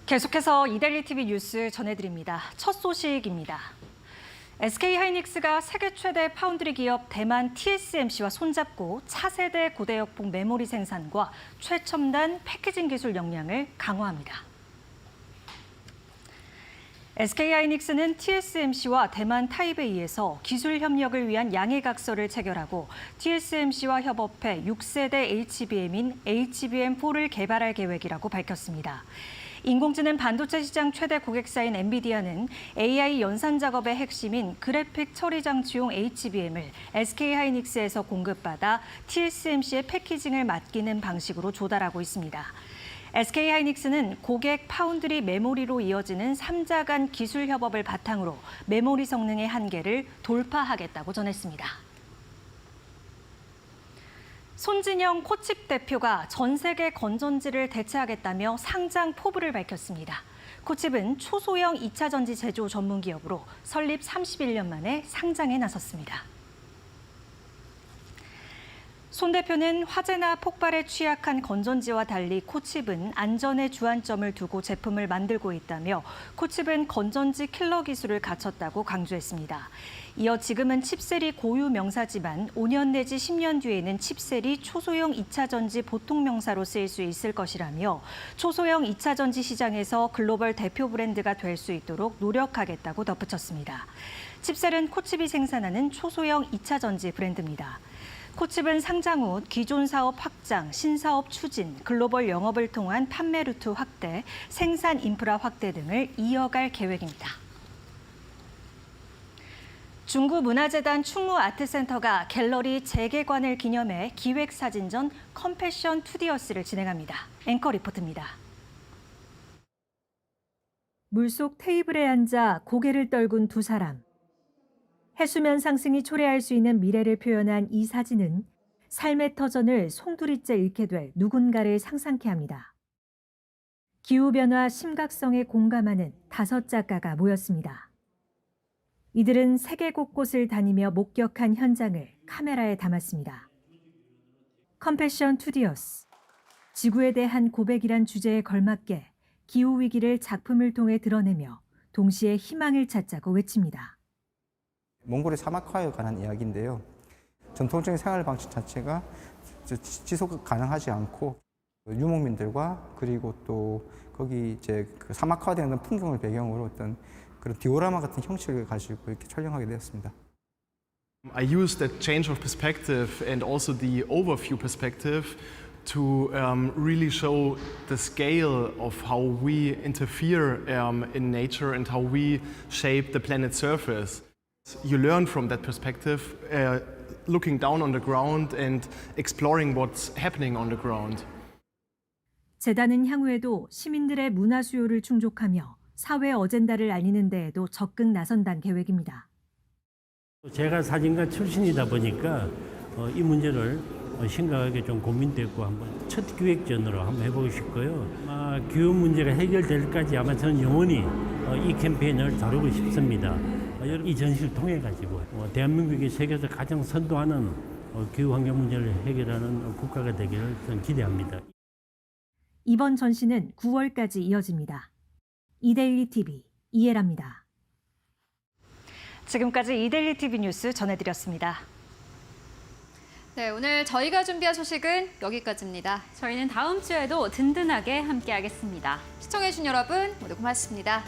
계속해서 이데일리 TV 뉴스 전해드립니다. 첫 소식입니다. SK하이닉스가 세계 최대 파운드리 기업 대만 TSMC와 손잡고 차세대 고대역폭 메모리 생산과 최첨단 패키징 기술 역량을 강화합니다. SK하이닉스는 TSMC와 대만 타이베이에서 기술 협력을 위한 양해각서를 체결하고 TSMC와 협업해 6세대 HBM인 HBM4를 개발할 계획이라고 밝혔습니다. 인공지능 반도체 시장 최대 고객사인 엔비디아는 AI 연산 작업의 핵심인 그래픽 처리 장치용 HBM을 SK하이닉스에서 공급받아 TSMC의 패키징을 맡기는 방식으로 조달하고 있습니다. SK하이닉스는 고객 파운드리 메모리로 이어지는 3자 간 기술 협업을 바탕으로 메모리 성능의 한계를 돌파하겠다고 전했습니다. 손진영 코칩 대표가 전 세계 건전지를 대체하겠다며 상장 포부를 밝혔습니다. 코칩은 초소형 2차 전지 제조 전문 기업으로 설립 31년 만에 상장에 나섰습니다. 손 대표는 화재나 폭발에 취약한 건전지와 달리 코칩은 안전에 주안점을 두고 제품을 만들고 있다며 코칩은 건전지 킬러 기술을 갖췄다고 강조했습니다. 이어 지금은 칩셀이 고유 명사지만 5년 내지 10년 뒤에는 칩셀이 초소형 2차 전지 보통 명사로 쓰일 수 있을 것이라며 초소형 2차 전지 시장에서 글로벌 대표 브랜드가 될 수 있도록 노력하겠다고 덧붙였습니다. 칩셀은 코칩이 생산하는 초소형 2차 전지 브랜드입니다. 코칩은 상장 후 기존 사업 확장, 신사업 추진, 글로벌 영업을 통한 판매 루트 확대, 생산 인프라 확대 등을 이어갈 계획입니다. 중구문화재단 충무아트센터가 갤러리 재개관을 기념해 기획사진전 컴패션 투디어스를 진행합니다. 앵커 리포트입니다. 물속 테이블에 앉아 고개를 떨군 두 사람. 해수면 상승이 초래할 수 있는 미래를 표현한 이 사진은 삶의 터전을 송두리째 잃게 될 누군가를 상상케 합니다. 기후변화 심각성에 공감하는 5 작가가 모였습니다. 이들은 세계 곳곳을 다니며 목격한 현장을 카메라에 담았습니다. 컴패션 투디어스, 지구에 대한 고백이란 주제에 걸맞게 기후위기를 작품을 통해 드러내며 동시에 희망을 찾자고 외칩니다. 몽골의 사막화에 관한 이야기인데요. 전통적인 생활 방식 자체가 지속 가능하지 않고 유목민들과 그리고 또 거기 이제 그 사막화되는 풍경을 배경으로 어떤 그런 디오라마 같은 형식을 가지고 이렇게 촬영하게 되었습니다. I use that change of perspective and also the overview perspective to really show the scale of how we interfere in nature and how we shape the planet's surface. You learn from that perspective, looking down on the ground and exploring what's happening on the ground. 재단은 향후에도 시민들의 문화 수요를 충족하며 사회 어젠다를 알리는 데에도 적극 나선다는 계획입니다. 제가 사진가 출신이다 보니까 이 문제를 심각하게 좀 고민됐고 한번 첫 기획전으로 한번 해보고 싶고요. 기후 문제가 해결될까지 아마 저는 영원히 이 캠페인을 다루고 싶습니다. 이 전시를 통해 가지고 대한민국이 세계에서 가장 선도하는 기후 환경 문제를 해결하는 국가가 되기를 저는 기대합니다. 이번 전시는 9월까지 이어집니다. 이데일리 TV 이해랍니다. 지금까지 이데일리 TV 뉴스 전해드렸습니다. 네, 오늘 저희가 준비한 소식은 여기까지입니다. 저희는 다음 주에도 든든하게 함께하겠습니다. 시청해주신 여러분 모두 고맙습니다.